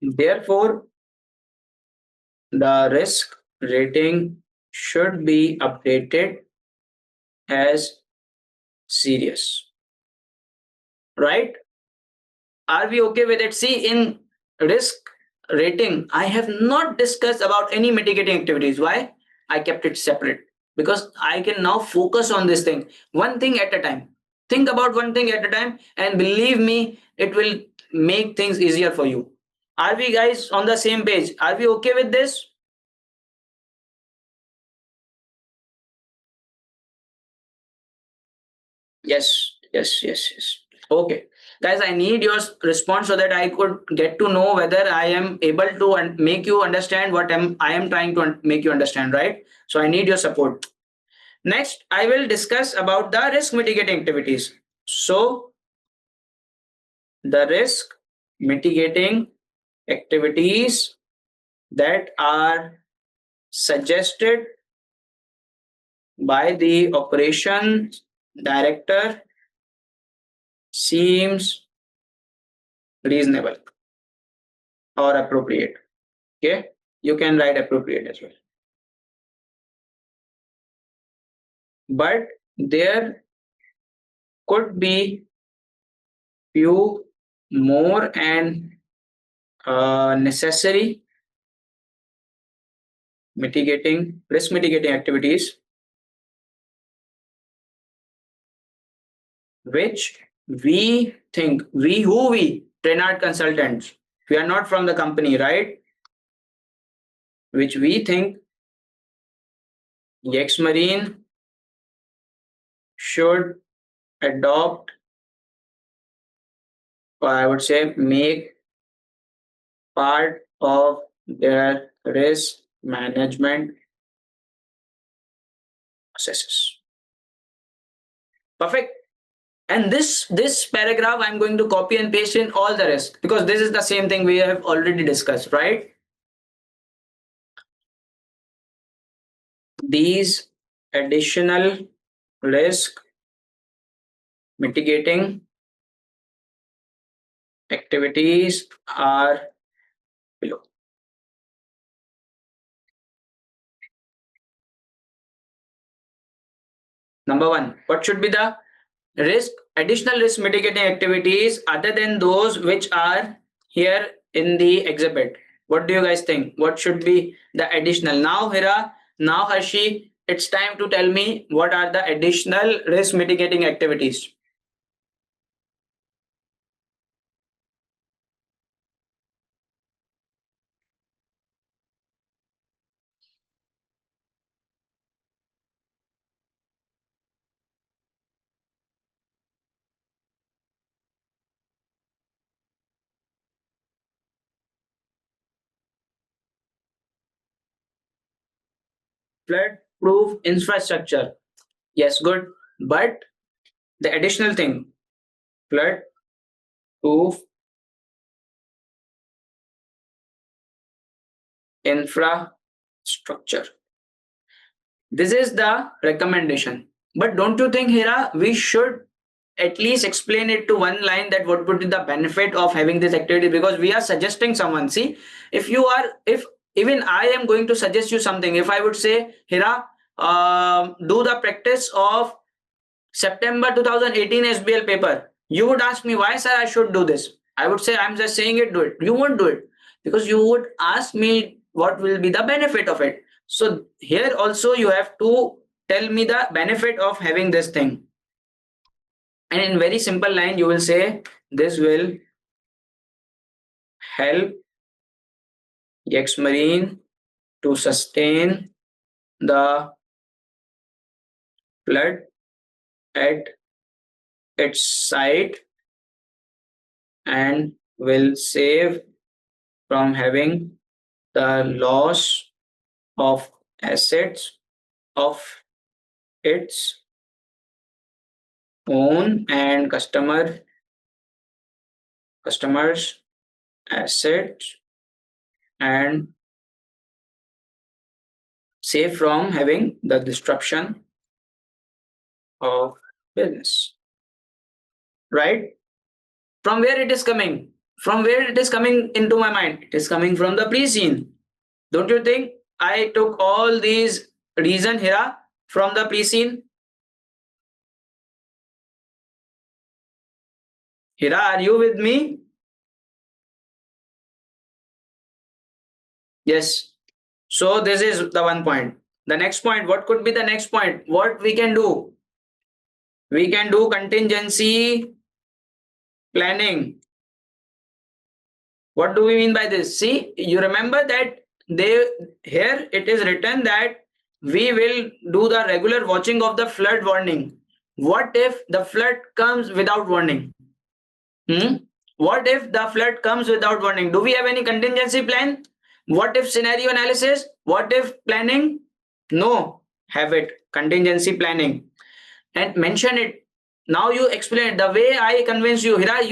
Therefore, the risk rating should be updated as serious. Right? Are we okay with it? See, in risk rating, I have not discussed about any mitigating activities. Why? I kept it separate because I can now focus on this thing, one thing at a time. Think about one thing at a time, and believe me, it will make things easier for you. Are we guys on the same page? Are we okay with this? Yes, yes, yes, yes. Okay. Guys, I need your response so that I could get to know whether I am able to make you understand what I am trying to make you understand, right? So I need your support. Next, I will discuss about the risk mitigating activities. So the risk mitigating activities that are suggested by the operations director seems reasonable or appropriate. Okay, you can write appropriate as well. But there could be few more and necessary mitigating risk mitigating activities which we think, we Trenard consultants, we are not from the company, right? Which we think Yexmarine should adopt, or I would say make part of their risk management processes. Perfect. And this paragraph I'm going to copy and paste in all the rest, because this is the same thing we have already discussed, right? These additional risk mitigating activities are below. Number one, what should be the additional risk mitigating activities other than those which are here in the exhibit? What do you guys think? What should be the additional? Now, Hira, now Harshi, it's time to tell me what are the additional risk mitigating activities. Flood proof infrastructure. Yes, good. But the additional thing, flood proof infrastructure. This is the recommendation. But don't you think, Hira, we should at least explain it to one line that what would be the benefit of having this activity? Because we are suggesting someone. See, if even I am going to suggest you something, if I would say, Hira, do the practice of September 2018 SBL paper, you would ask me why, sir, I should do this. I would say, I'm just saying it, do it. You won't do it because you would ask me what will be the benefit of it. So here also you have to tell me the benefit of having this thing. And in very simple line, you will say, this will help Yexmarine to sustain the flood at its site and will save from having the loss of assets of its own and customers assets and save from having the disruption of business. Right? From where it is coming? From where it is coming into my mind? It is coming from the pre-scene. Don't you think I took all these reason here from the pre-scene? Hira, are you with me? Yes. So this is the one point. The next point, what could be the next point? What we can do? We can do contingency planning. What do we mean by this? See, you remember that here it is written that we will do the regular watching of the flood warning. What if the flood comes without warning? What if the flood comes without warning? Do we have any contingency plan? What if scenario analysis? What if planning? No, have it. Contingency planning. And mention it. Now you explain the way I convince you, Hira.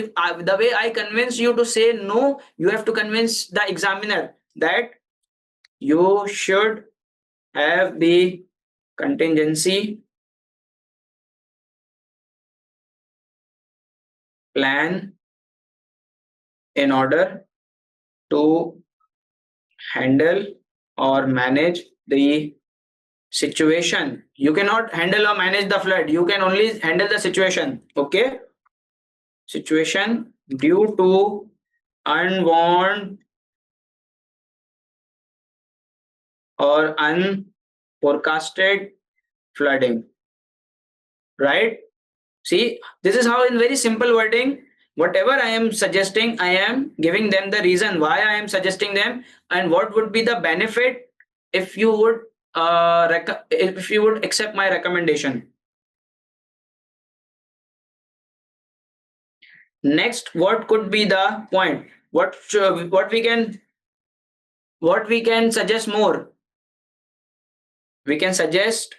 The way I convince you to say no, you have to convince the examiner that you should have the contingency plan in order to handle or manage the situation. You cannot handle or manage the flood. You can only handle the situation. Okay? Situation due to unwarned or unforecasted flooding. Right? See, this is how in very simple wording, whatever I am suggesting, I am giving them the reason why I am suggesting them and what would be the benefit if you would if you would accept my recommendation. Next, what could be the point? What we can suggest more? We can suggest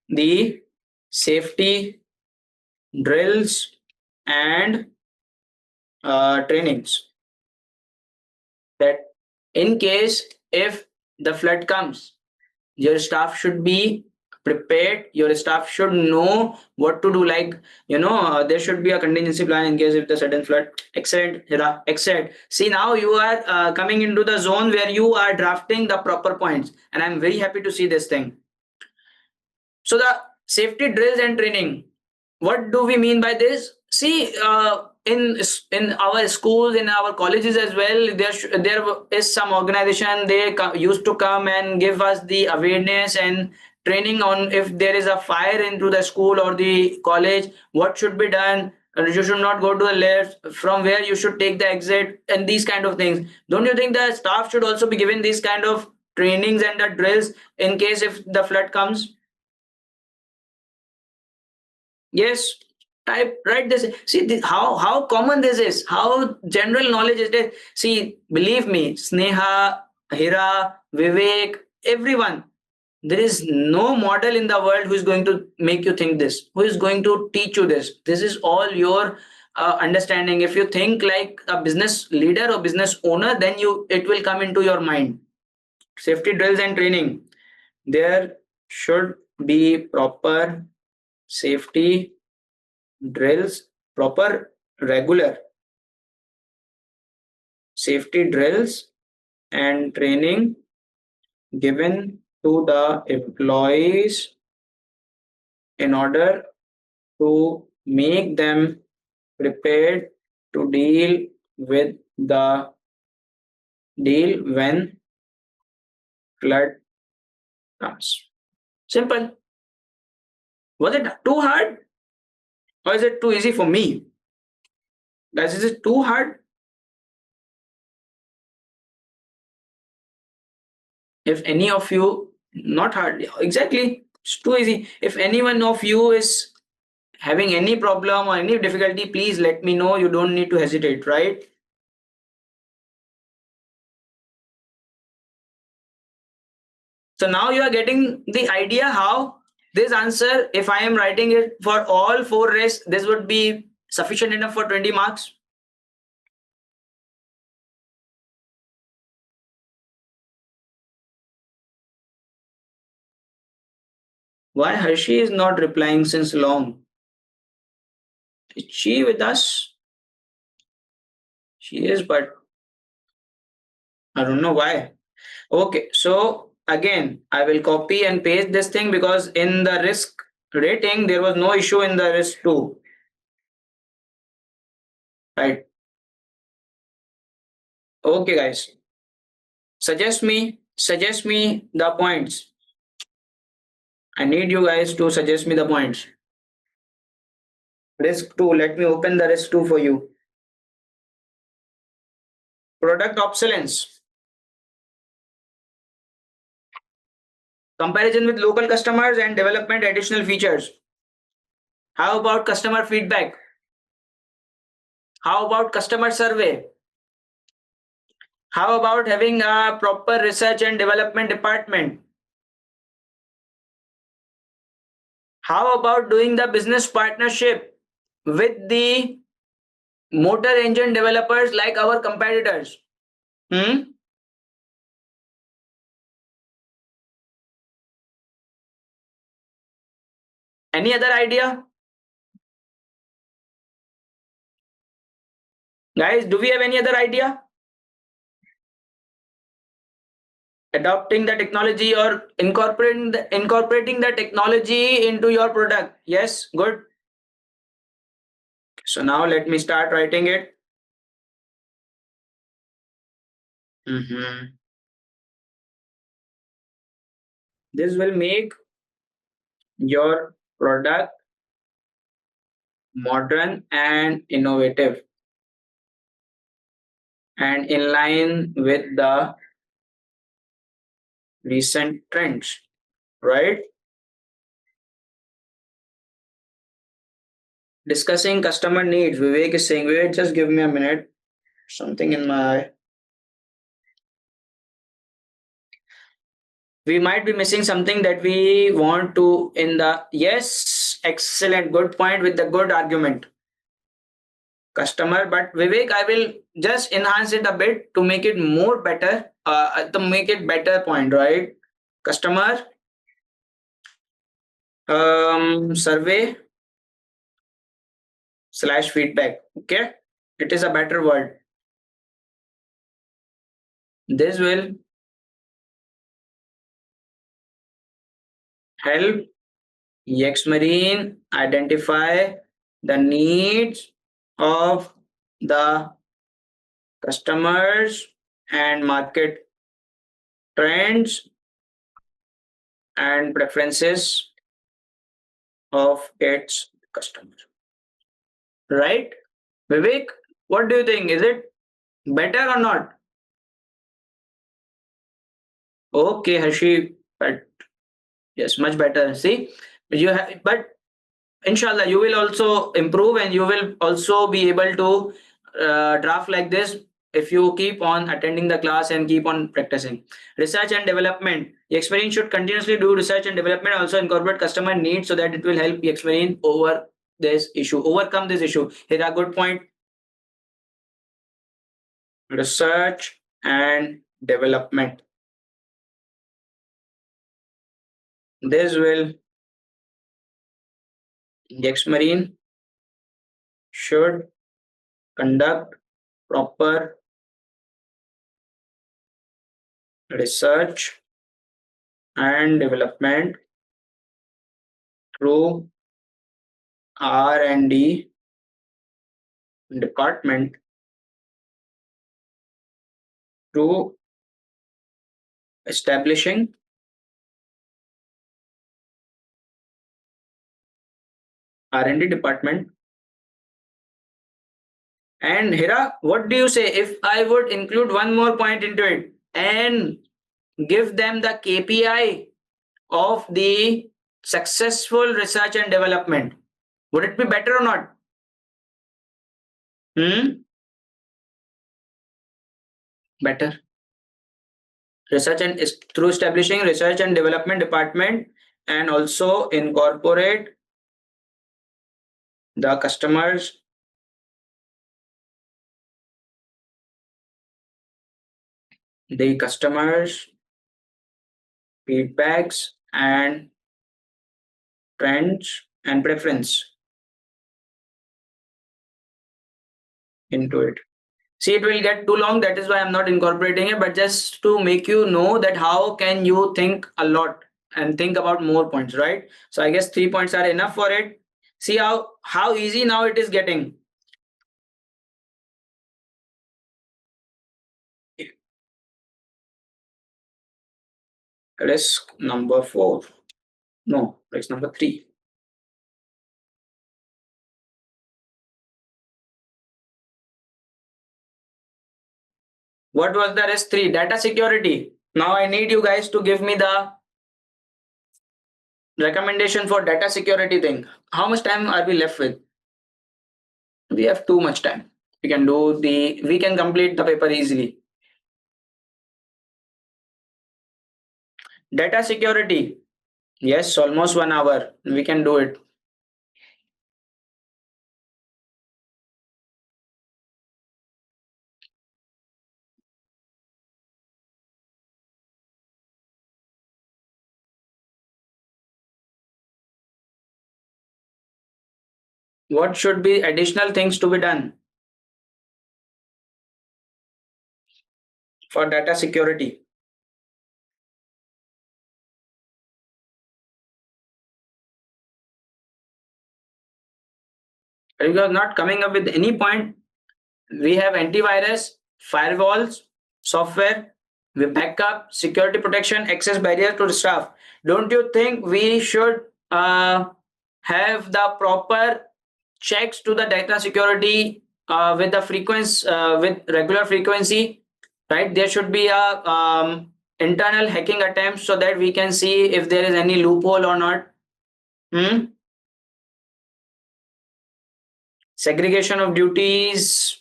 the safety drills and trainings, that in case if the flood comes, your staff should be prepared, your staff should know what to do, like there should be a contingency plan in case if the sudden flood. Excellent, Hira, excellent. See, now you are coming into the zone where you are drafting the proper points, and I'm very happy to see this thing. So the safety drills and training, what do we mean by this? See, in our schools, in our colleges as well, there is some organization, they used to come and give us the awareness and training on if there is a fire into the school or the college, what should be done. You should not go to the left, from where you should take the exit, and these kind of things. Don't you think the staff should also be given these kind of trainings and the drills in case if the flood comes? Yes, type write this. See how common this is, how general knowledge is it. See, believe me, Sneha, Hira, Vivek, everyone. There is no model in the world who is going to make you think this, who is going to teach you this. This is all your understanding. If you think like a business leader or business owner, then it will come into your mind. Safety drills and training. There should be proper safety drills, proper regular safety drills and training given to the employees in order to make them prepared to deal when flood comes. Simple. Was it too hard or is it too easy for me? Guys, is it too hard? If any of you, not hard, exactly, it's too easy. If any one of you is having any problem or any difficulty, please let me know. You don't need to hesitate, right? So now you are getting the idea how this answer, if I am writing it for all four rays, this would be sufficient enough for 20 marks. Why Hershey is not replying since long? Is she with us? She is, but I don't know why. Okay, so again, I will copy and paste this thing because in the risk rating, there was no issue in the risk 2. Right. Okay, guys. Suggest me the points. I need you guys to suggest me the points. Risk 2. Let me open the risk 2 for you. Product obsolescence. Comparison with local customers and development additional features. How about customer feedback? How about customer survey? How about having a proper research and development department? How about doing the business partnership with the motor engine developers like our competitors? Any other idea? Guys, do we have any other idea? Adopting the technology or incorporating the technology into your product. Yes, good. So now let me start writing it. This will make your product modern and innovative and in line with the recent trends, right? Discussing customer needs. Vivek is saying, wait, just give me a minute. Something in my eye. We might be missing something that we want to in the, yes, Excellent. Good point with the good argument. Customer, but Vivek, I will just enhance it a bit to make it more better, to make it better point, right? Customer survey slash feedback. Okay, it is a better word. This will help Yexmarine identify the needs of the customers and market trends and preferences of its customers. Right? Vivek, what do you think? Is it better or not? Okay, Harshi, but yes, much better. See, you have, but inshallah, you will also improve and you will also be able to draft like this if you keep on attending the class and keep on practicing. Research and development. Yexmarine should continuously do research and development, also incorporate customer needs so that it will help Yexmarine overcome this issue. Here a good point. Research and development. This will Yexmarine should conduct proper research and development through R&D department to establishing R&D department. And Hira, what do you say if I would include one more point into it and give them the KPI of the successful research and development? Would it be better or not? Better. Research and through establishing research and development department and also incorporate the customers feedbacks and trends and preference into it. See, it will get too long, that is why I'm not incorporating it, but just to make you know that how can you think a lot and think about more points, right? So I guess 3 points are enough for it. See how easy now it is getting. Risk number 4. No, risk number 3. What was the risk 3? Data security. Now I need you guys to give me the recommendation for data security thing. How much time are we left with? We have too much time. We can complete the paper easily. Data security. Yes, almost 1 hour. We can do it. What should be additional things to be done for data security? If you are not coming up with any point, we have antivirus, firewalls, software, we backup, security protection, access barrier to the staff. Don't you think we should have the proper checks to the data security with the frequency, with regular frequency, right? There should be a internal hacking attempt so that we can see if there is any loophole or not. Segregation of duties.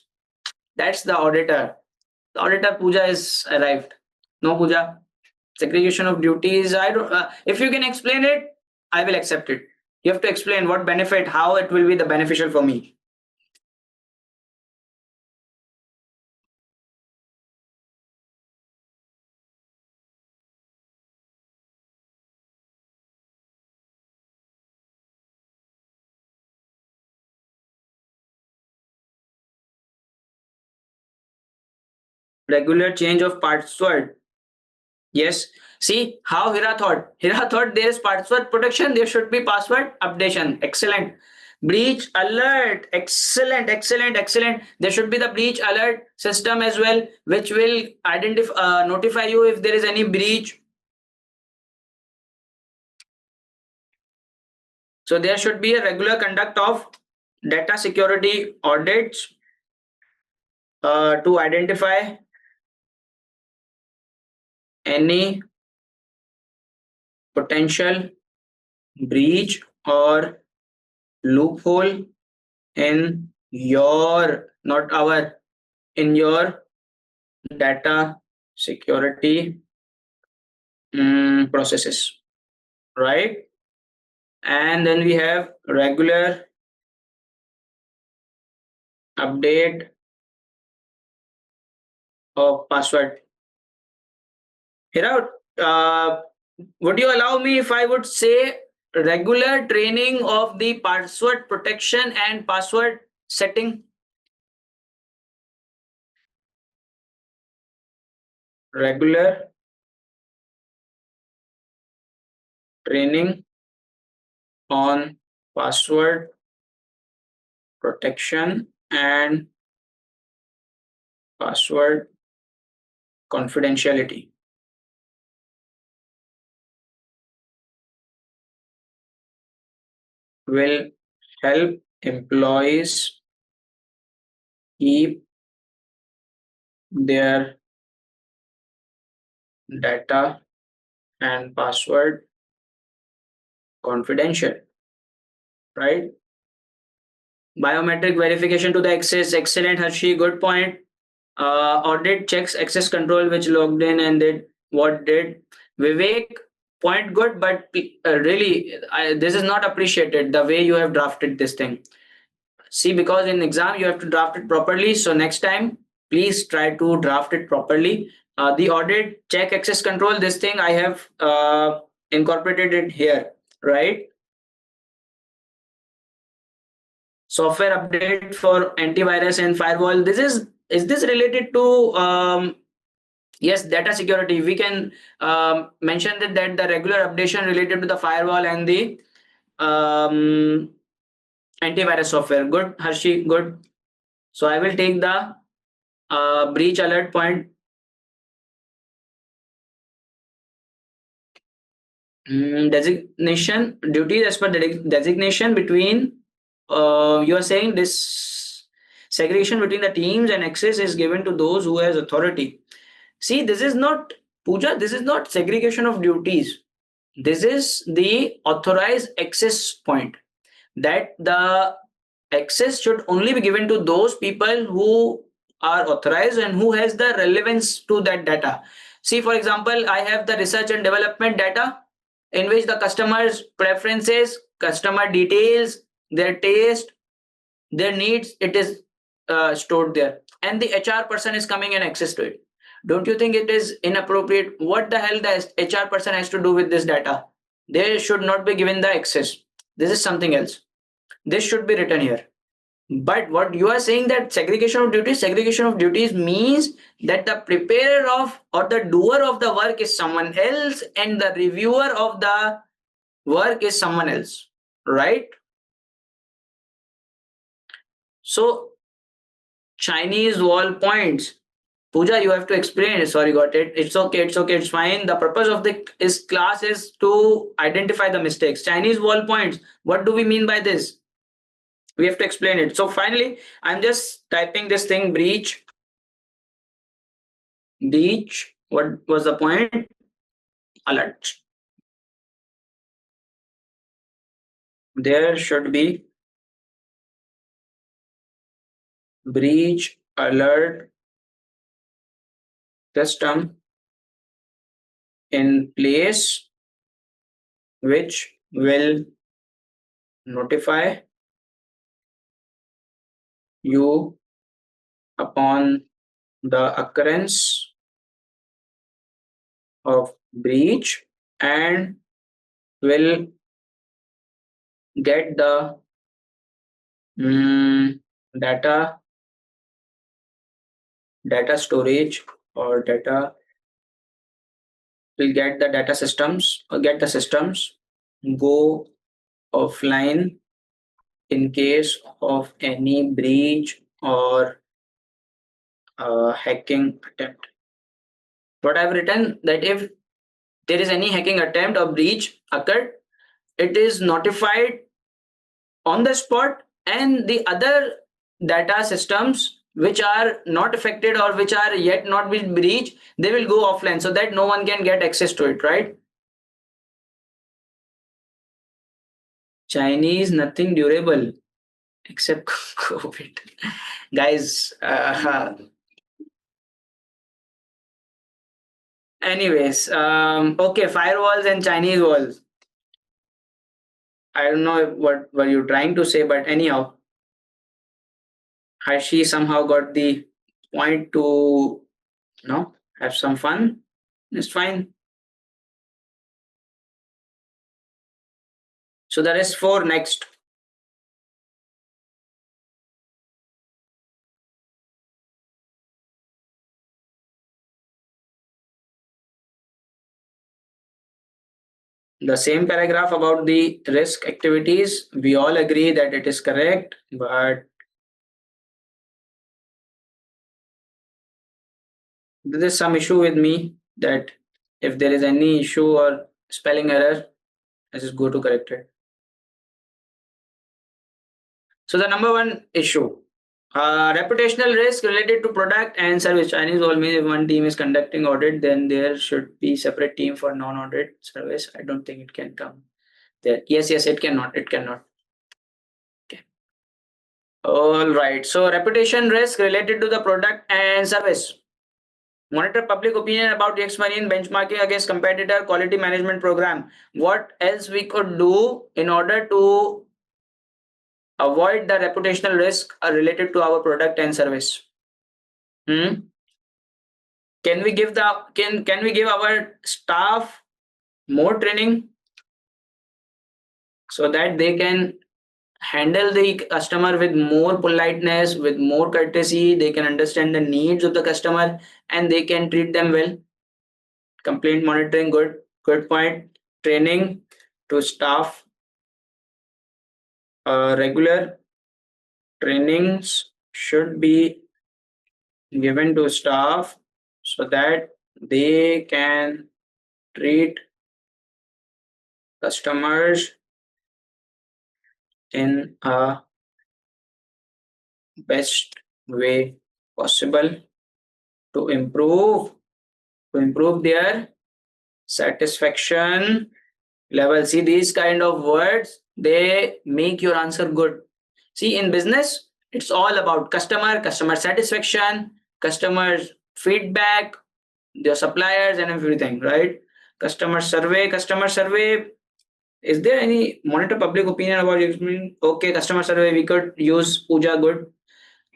That's the auditor. The auditor Pooja is arrived. No Pooja. Segregation of duties. I don't. If you can explain it, I will accept it. You have to explain what benefit, how it will be the beneficial for me. Regular change of password. Yes. See how Hira thought. Hira thought there is password protection, there should be password updation. Excellent. Breach alert. Excellent, excellent, excellent. There should be the breach alert system as well, which will identify, notify you if there is any breach. So there should be a regular conduct of data security audits to identify any potential breach or loophole in your, not our, in your data security processes, right? And then we have regular update of password. Here, would you allow me if I would say regular training of the password protection and password setting? Regular training on password protection and password confidentiality will help employees keep their data and password confidential, right? Biometric verification to the access. Excellent, Harshi. Good point. Audit checks access control, which logged in and did what did. Vivek, point good, but really, this is not appreciated the way you have drafted this thing. See, because in exam you have to draft it properly. So next time, please try to draft it properly. The audit check access control, this thing I have incorporated it here, right? Software update for antivirus and firewall. Is this related to yes, data security? We can mention that the regular updation related to the firewall and the um, antivirus software. Good, Harshi, good. So I will take the breach alert point. Designation duties as per the designation between you are saying this segregation between the teams and access is given to those who has authority. See, this is not Pooja, this is not segregation of duties. This is the authorized access point, that the access should only be given to those people who are authorized and who has the relevance to that data. See, for example, I have the research and development data in which the customer's preferences, customer details, their taste, their needs, it is stored there, and the HR person is coming and access to it. Don't you think it is inappropriate? What the hell the HR person has to do with this data? They should not be given the access. This is something else. This should be written here. But what you are saying, that segregation of duties means that the preparer of or the doer of the work is someone else and the reviewer of the work is someone else, right? So Chinese wall points. Pooja, you have to explain it. Sorry, got it. It's okay. It's okay. It's fine. The purpose of the class is to identify the mistakes. Chinese wall points. What do we mean by this? We have to explain it. So finally, I'm just typing this thing, breach. What was the point? Alert. There should be breach alert system in place which will notify you upon the occurrence of breach and will get the mm, data storage or data will get the data systems or get the systems go offline in case of any breach or hacking attempt. What I've written that if there is any hacking attempt or breach occurred, it is notified on the spot, and the other data systems which are not affected or which are yet not been breached, they will go offline so that no one can get access to it, right? Chinese, nothing durable except COVID. Guys, anyways, okay, firewalls and Chinese walls. I don't know what were you trying to say, but anyhow, Hershey somehow got the point to have some fun. It's fine. So there is four next. The same paragraph about the risk activities. We all agree that it is correct, but there is some issue with me that if there is any issue or spelling error, I just go to correct it. So the number one issue, reputational risk related to product and service. Chinese all means if one team is conducting audit, then there should be separate team for non-audit service. I don't think it can come there. Yes, it cannot. It cannot. Okay. All right. So reputation risk related to the product and service. Monitor public opinion about Yexmarine benchmarking against competitor quality management program. What else we could do in order to avoid the reputational risk related to our product and service? Can we give our staff more training so that they can handle the customer with more politeness, with more courtesy? They can understand the needs of the customer and they can treat them well. Complaint monitoring, good point. Training to staff, regular trainings should be given to staff so that they can treat customers in a best way possible to improve their satisfaction level. See, these kind of words, they make your answer good. See, in business, it's all about customer satisfaction, customer feedback, their suppliers and everything, right? Customer survey. Is there any monitor public opinion about Yexmarine? Okay, customer survey, we could use Pooja, good.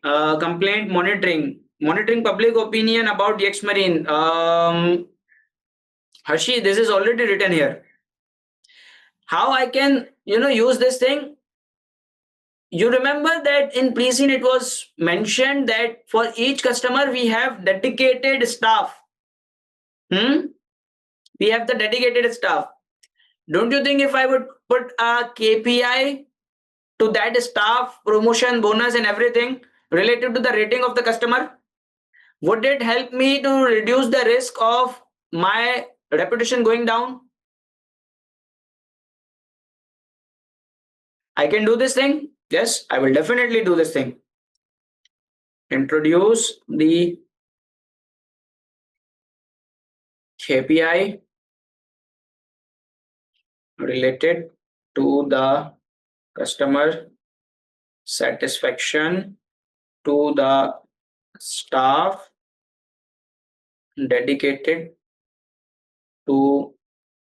Complaint monitoring public opinion about Yexmarine. Harshi, this is already written here. How I can use this thing? You remember that in pre-scene it was mentioned that for each customer we have dedicated staff. We have the dedicated staff. Don't you think if I would put a KPI to that staff, promotion, bonus and everything related to the rating of the customer, would it help me to reduce the risk of my reputation going down? I can do this thing. Yes, I will definitely do this thing. Introduce the KPI related to the customer satisfaction to the staff dedicated to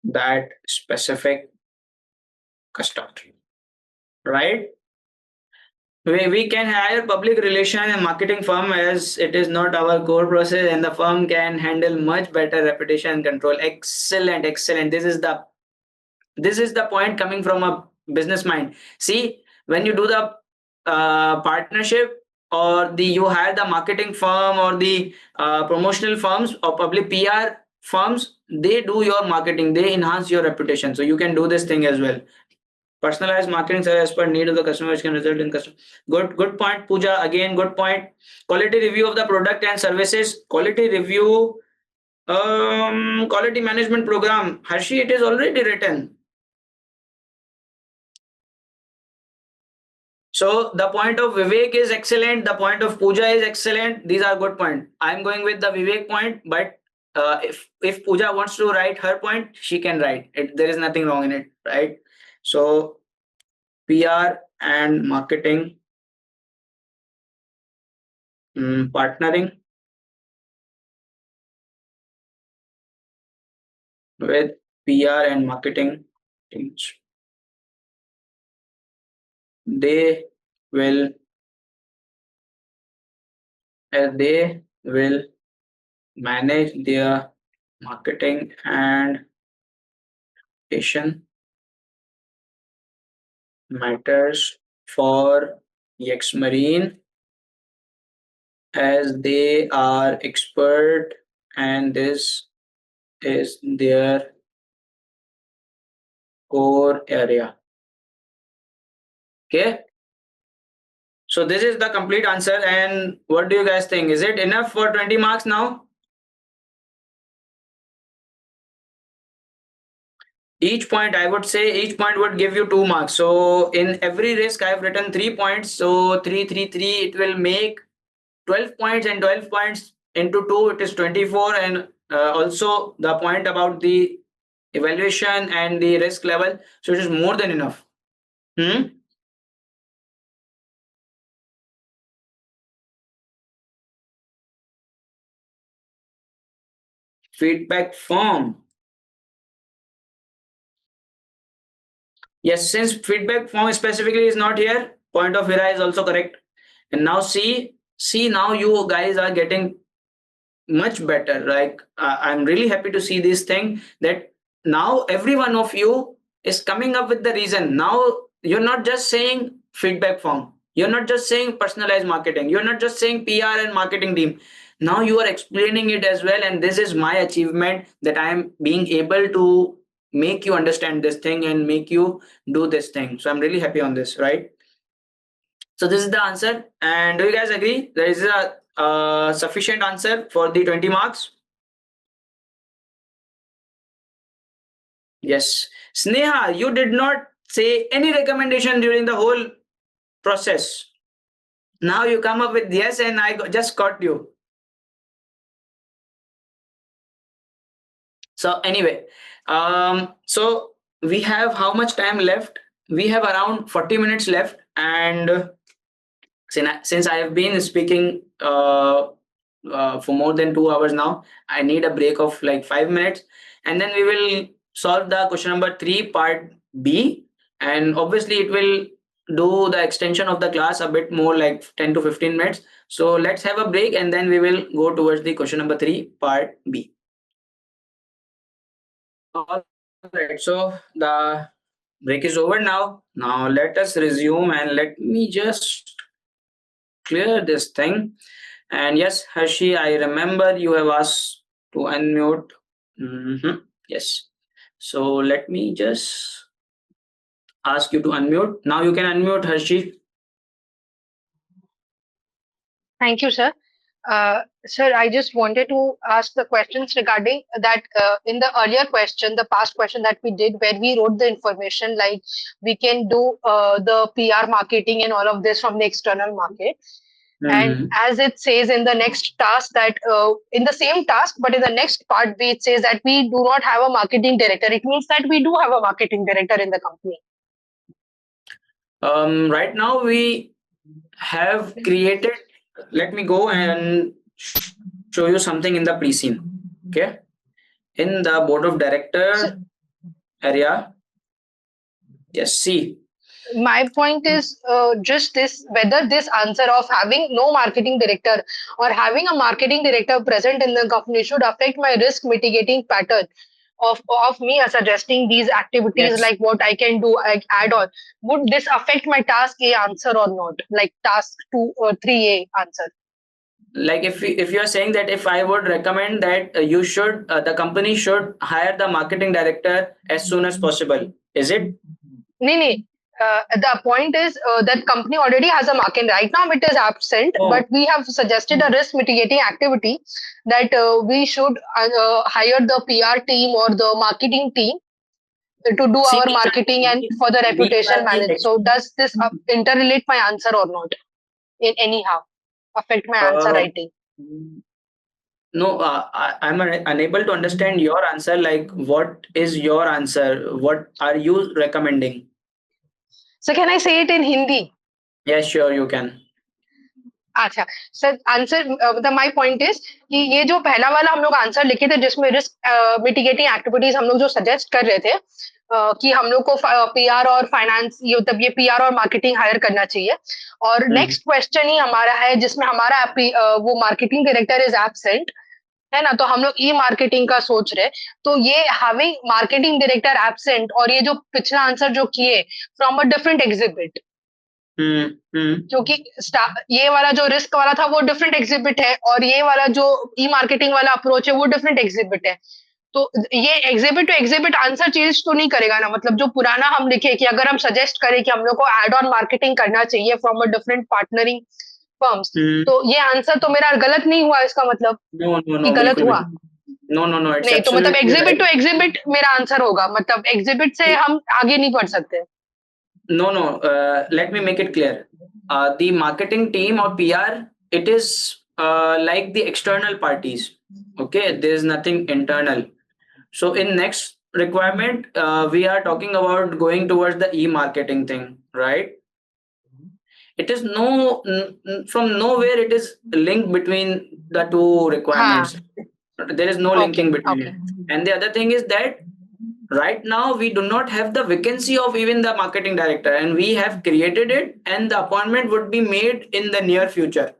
that specific customer. right? We can hire public relation and marketing firm as it is not our core process, and the firm can handle much better reputation and control. Excellent, excellent. This is the point coming from a business mind. See, when you do the partnership, or the you hire the marketing firm, or the promotional firms or public PR firms, they do your marketing, they enhance your reputation. So you can do this thing as well. Personalized marketing service as per need of the customer, which can result in customer. Good point, Pooja. Again, good point. Quality review of the product and services. Quality review. Quality management program. Harshi, it is already written. So the point of Vivek is excellent. The point of Pooja is excellent. These are good points. I'm going with the Vivek point, but if Pooja wants to write her point, she can write it. There is nothing wrong in it, right? So PR and marketing, partnering with PR and marketing teams. They will they will manage their marketing and patient matters for Yexmarine, as they are expert and this is their core area. Okay. So this is the complete answer. And what do you guys think? Is it enough for 20 marks now? Each point, I would say each point would give you 2 marks. So in every risk, I have written 3 points. So 3, 3, 3, it will make 12 points, and 12 points into 2, it is 24. And also the point about the evaluation and the risk level. So it is more than enough. Feedback form. Yes, since feedback form specifically is not here, point of era is also correct. And now see now you guys are getting much better. Like I'm really happy to see this thing, that now every one of you is coming up with the reason. Now you're not just saying feedback form, you're not just saying personalized marketing, you're not just saying PR and marketing team. Now you are explaining it as well, and this is my achievement, that I am being able to make you understand this thing and make you do this thing. So I'm really happy on this, right? So this is the answer. And do you guys agree there is a sufficient answer for the 20 marks? Yes. Sneha, you did not say any recommendation during the whole process. Now you come up with yes, and just caught you. So anyway, so we have how much time left? We have around 40 minutes left, and since I have been speaking for more than 2 hours now, I need a break of like 5 minutes, and then we will solve the question number 3, part B, and obviously it will do the extension of the class a bit more, like 10 to 15 minutes. So let's have a break, and then we will go towards the question number 3, part B. All right, so the break is over now. Now let us resume, and let me just clear this thing. And yes, Hershey, I remember you have asked to unmute. Yes. So let me just ask you to unmute. Now you can unmute, Hershey. Thank you, sir. Sir, I just wanted to ask the questions regarding that in the earlier question, the past question that we did, where we wrote the information like we can do the PR marketing and all of this from the external market. And as it says in the next task, that in the same task, but in the next part B, it says that we do not have a marketing director. It means that we do have a marketing director in the company. Right now we have created. Let me go and show you something in the pre-scene. Okay, in the board of director area. Yes, see. My point is just this: whether this answer of having no marketing director or having a marketing director present in the company should affect my risk mitigating pattern of me suggesting these activities, Yes. like what I can do, like add on. Would this affect my task A answer or not? Like task 2 or 3A answer. Like if you are saying that if I would recommend that you should the company should hire the marketing director as soon as possible, is it? No, no. The point is that company already has a market. Right now it is absent, Oh, but we have suggested a risk mitigating activity that we should hire the PR team or the marketing team to do see, our marketing and for the we reputation are the manage. So does this interrelate my answer or not in anyhow affect my answer uh, writing? no, I'm unable to understand your answer. Like, what is your answer? What are you recommending? So can I say it in Hindi? Yes, sure, you can. अच्छा sir answer the my point is कि ये जो पहला वाला हम लोग answer लिखे थे जिसमें रिस्क मिटिगेटिंग एक्टिविटीज हम लोग जो सजेस्ट कर रहे थे कि हम लोग को पीआर और फाइनेंस ये तब ये पीआर और मार्केटिंग हायर करना चाहिए और Hmm. नेक्स्ट क्वेश्चन ही हमारा है जिसमें हमारा वो मार्केटिंग डायरेक्टर इज एब्सेंट है ना तो हम लोग ई मार्केटिंग का सोच रहे तो ये हैविंग मार्केटिंग डायरेक्टर एब्सेंट और ये जो पिछला आंसर जो किए from a different exhibit Hmm. Hmm. क्योंकि ये वाला जो रिस्क वाला था वो डिफरेंट एग्जिबिट है और ये वाला जो ई मार्केटिंग वाला अप्रोच है वो डिफरेंट एग्जिबिट है तो ये exhibit two exhibit answer change तो नहीं करेगा ना मतलब जो पुराना हम लिखे कि अगर हम सजेस्ट करें कि हम लोग को एड ऑन मार्केटिंग करना चाहिए from a different partnering firms Hmm. तो ये आंसर तो मेरा गलत नहीं हुआ इसका मतलब No, no, कि no, गलत बिल्कुल भी हुआ no, no, no, it's नहीं तो मतलब absolutely exhibit two right. Exhibit मेरा आंसर होगा मतलब एग्जिबिट से हम आगे नहीं बढ़ सकते No, no. Let me make it clear. The marketing team or PR, it is like the external parties. Okay, there is nothing internal. So in next requirement, we are talking about going towards the e-marketing thing, right? It is from nowhere it is linked between the two हाँ requirements. There is no okay linking between okay it. And the other thing is that right now we do not have the vacancy of even the marketing director, and we have created it, and the appointment would be made in the near future,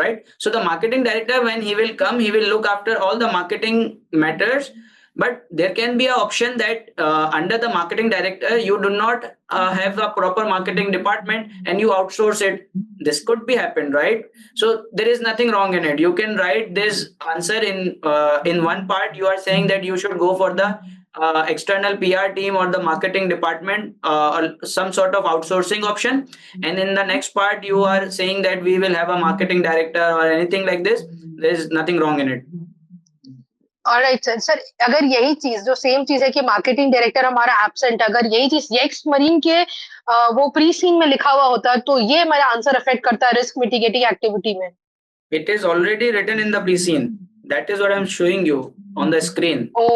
right? So the marketing director, when he will come, he will look after all the marketing matters, but there can be an option that under the marketing director you do not have a proper marketing department and you outsource it. This could be happened, right? So there is nothing wrong in it. You can write this answer in one part. You are saying that you should go for the external PR team or the marketing department or some sort of outsourcing option, and in the next part you are saying that we will have a marketing director or anything like this. There is nothing wrong in it. Alright sir sir अगर यही चीज जो same चीज है कि marketing director हमारा absent अगर यही चीज येक्स मरीन के वो प्री सीन में लिखा हुआ होता तो ये मेरा आंसर अफेक्ट करता है रिस्क मिटिगेटिंग एक्टिविटी में It is already written in the pre-scene. That is what I'm showing you on the screen. Oh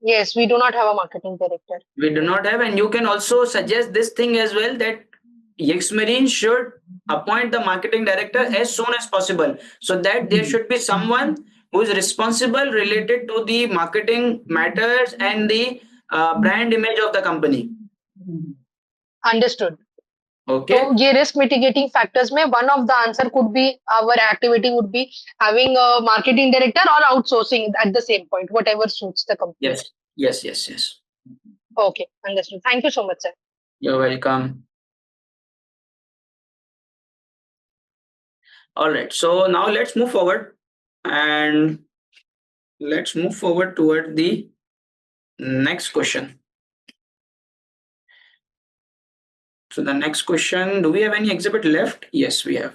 yes we do not have a marketing director We do not have, and you can also suggest this thing as well, that Yexmarine should appoint the marketing director as soon as possible, so that there should be someone who is responsible related to the marketing matters and the brand image of the company. Understood तो Okay. ये risk mitigating factors में one of the answer could be our activity would be having a marketing director और outsourcing at the same point whatever suits the company Yes. Yes. Yes. Yes. Okay understood thank you so much sir You're welcome. All right. So now let's move forward, and let's move forward toward the next question. So the next question, do we have any exhibit left? Yes, we have.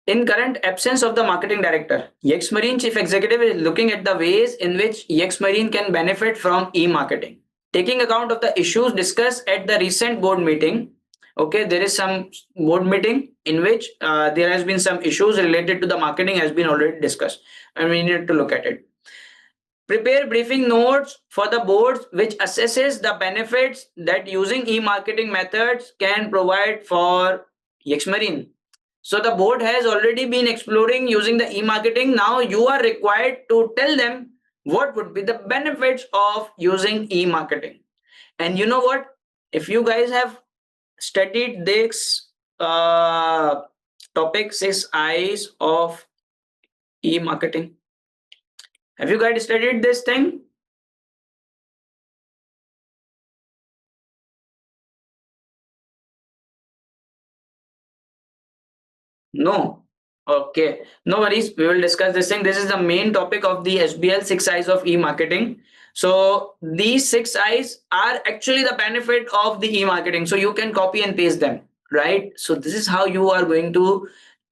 In current absence of the marketing director, Yexmarine chief executive is looking at the ways in which Yexmarine can benefit from e-marketing. Taking account of the issues discussed at the recent board meeting, okay, there is some board meeting in which there has been some issues related to the marketing has been already discussed, and we need to look at it. Prepare briefing notes for the boards which assesses the benefits that using e-marketing methods can provide for Yexmarine. So the board has already been exploring using the e-marketing. Now you are required to tell them what would be the benefits of using e-marketing. And you know what? If you guys have studied this topic, 6 I's of e-marketing, have you guys studied this thing? No. Okay. No worries. We will discuss this thing. This is the main topic of the SBL 6 I's of e-marketing. So these 6 I's are actually the benefit of the e-marketing. So you can copy and paste them, right? So this is how you are going to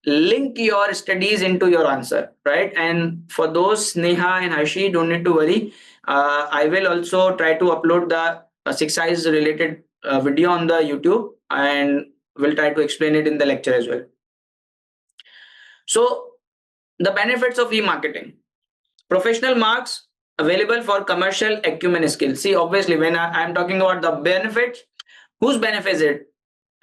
link your studies into your answer, right? And for those Sneha and Harshi, don't need to worry. I will also try to upload the 6 I's related video on the YouTube, and we'll try to explain it in the lecture as well. So the benefits of e-marketing: professional marks available for commercial acumen skills. See, obviously, when I'm talking about the benefits, whose benefit is it?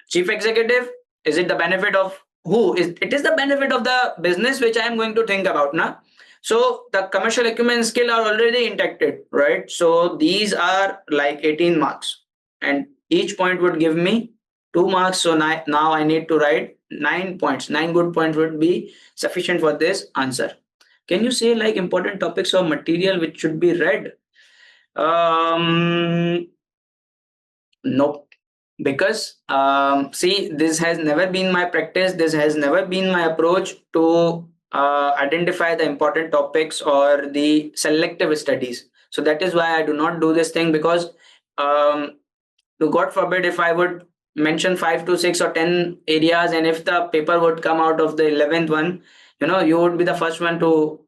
Chief executive? Is it the benefit of who? It is the benefit of the business which I am going to think about now. So the commercial acumen skill are already injected, right? So these are like 18 marks, and each point would give me 2 marks. So now I need to write 9 points. 9 good points would be sufficient for this answer. Can you say like important topics or material which should be read? Nope. Because see, this has never been my practice. This has never been my approach to identify the important topics or the selective studies. So that is why I do not do this thing, because um, to God forbid if I would mention 5 to 6 or 10 areas, and if the paper would come out of the 11th one, you would be the first one to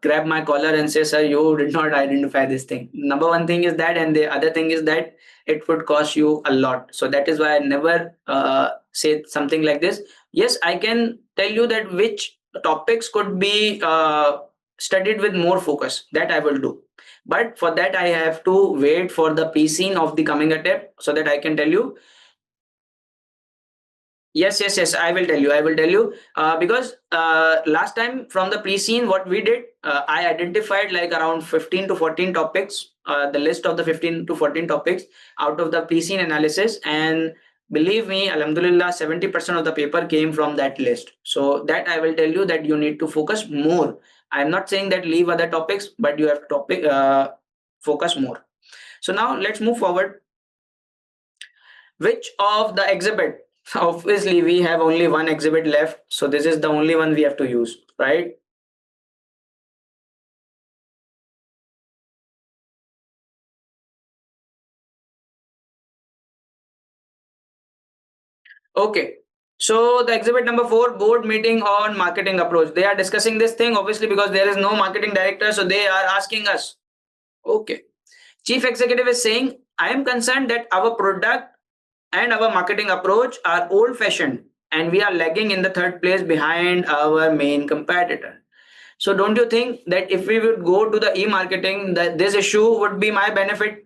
grab my collar and say, sir, you did not identify this thing. Number one thing is that, and the other thing is that it would cost you a lot. So that is why I never say something like this. Yes, I can tell you that which topics could be studied with more focus. That I will do. But for that, I have to wait for the pre-scene of the coming attempt so that I can tell you. Yes. I will tell you. Because last time from the pre-scene, what we did, I identified like around 15 to 14 topics, the list of the 15 to 14 topics out of the pre-scene analysis. And believe me, Alhamdulillah, 70% of the paper came from that list. So that I will tell you that you need to focus more. I'm not saying that leave other topics, but you have to focus more. So now let's move forward. Which of the exhibit? Obviously, we have only one exhibit left. So this is the only one we have to use, right? Okay. So the exhibit number 4, board meeting on marketing approach. They are discussing this thing, obviously, because there is no marketing director. So they are asking us. Okay. Chief executive is saying, I am concerned that our product and our marketing approach are old fashioned and we are lagging in the third place behind our main competitor. So don't you think that if we would go to the e-marketing, that this issue would be my benefit?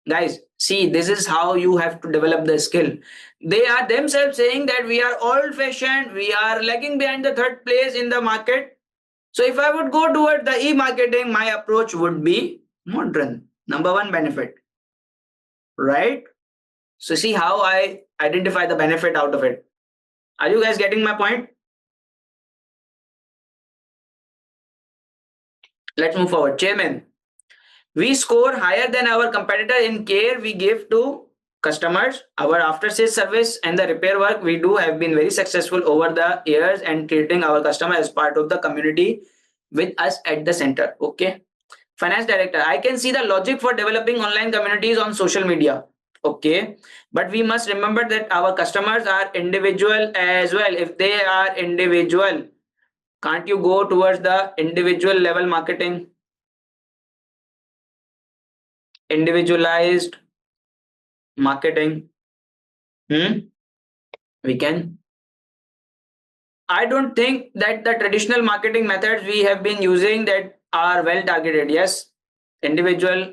Guys, see, this is how you have to develop the skill. They are themselves saying that we are old fashioned, we are lagging behind the third place in the market. So if I would go toward the e-marketing, my approach would be modern. Number one benefit, right? So see how I identify the benefit out of it. Are you guys getting my point? Let's move forward. Chairman, we score higher than our competitor in care we give to customers. Our after sales service and the repair work we do have been very successful over the years and treating our customer as part of the community with us at the center. Okay. Finance director, I can see the logic for developing online communities on social media. Okay. But we must remember that our customers are individual as well. If they are individual, can't you go towards the individual level marketing? Individualized marketing. We can. I don't think that the traditional marketing methods we have been using that are well targeted. Yes, individual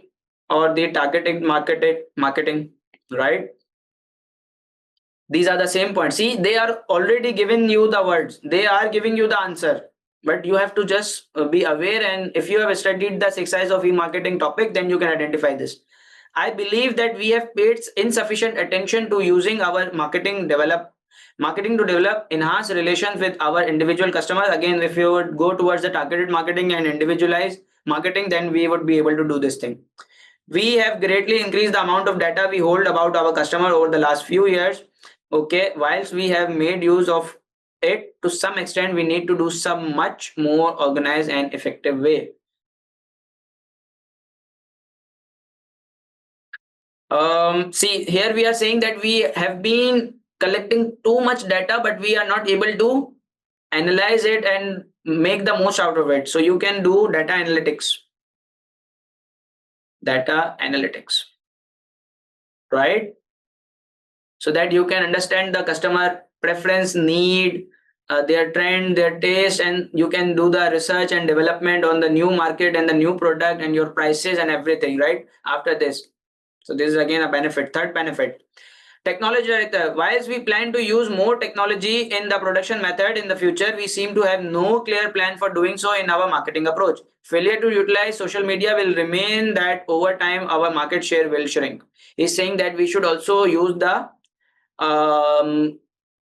or the targeted marketing, right? These are the same points. See, they are already giving you the words. They are giving you the answer. But you have to just be aware, and if you have studied the 6 eyes of e-marketing topic, then you can identify this. I believe that we have paid insufficient attention to using our marketing to develop enhanced relations with our individual customers. Again, if you would go towards the targeted marketing and individualized marketing, then we would be able to do this thing. We have greatly increased the amount of data we hold about our customer over the last few years. Okay, whilst we have made use of it to some extent, we need to do some much more organized and effective way. See, here we are saying that we have been collecting too much data, but we are not able to analyze it and make the most out of it. So you can do data analytics. Data analytics, right? So that you can understand the customer preference, need, their trend, their taste, and you can do the research and development on the new market and the new product and your prices and everything, right? After this. So this is again a benefit. Third benefit. Technology director. Whilst we plan to use more technology in the production method in the future, we seem to have no clear plan for doing so in our marketing approach. Failure to utilize social media will remain that over time our market share will shrink. He's saying that we should also use the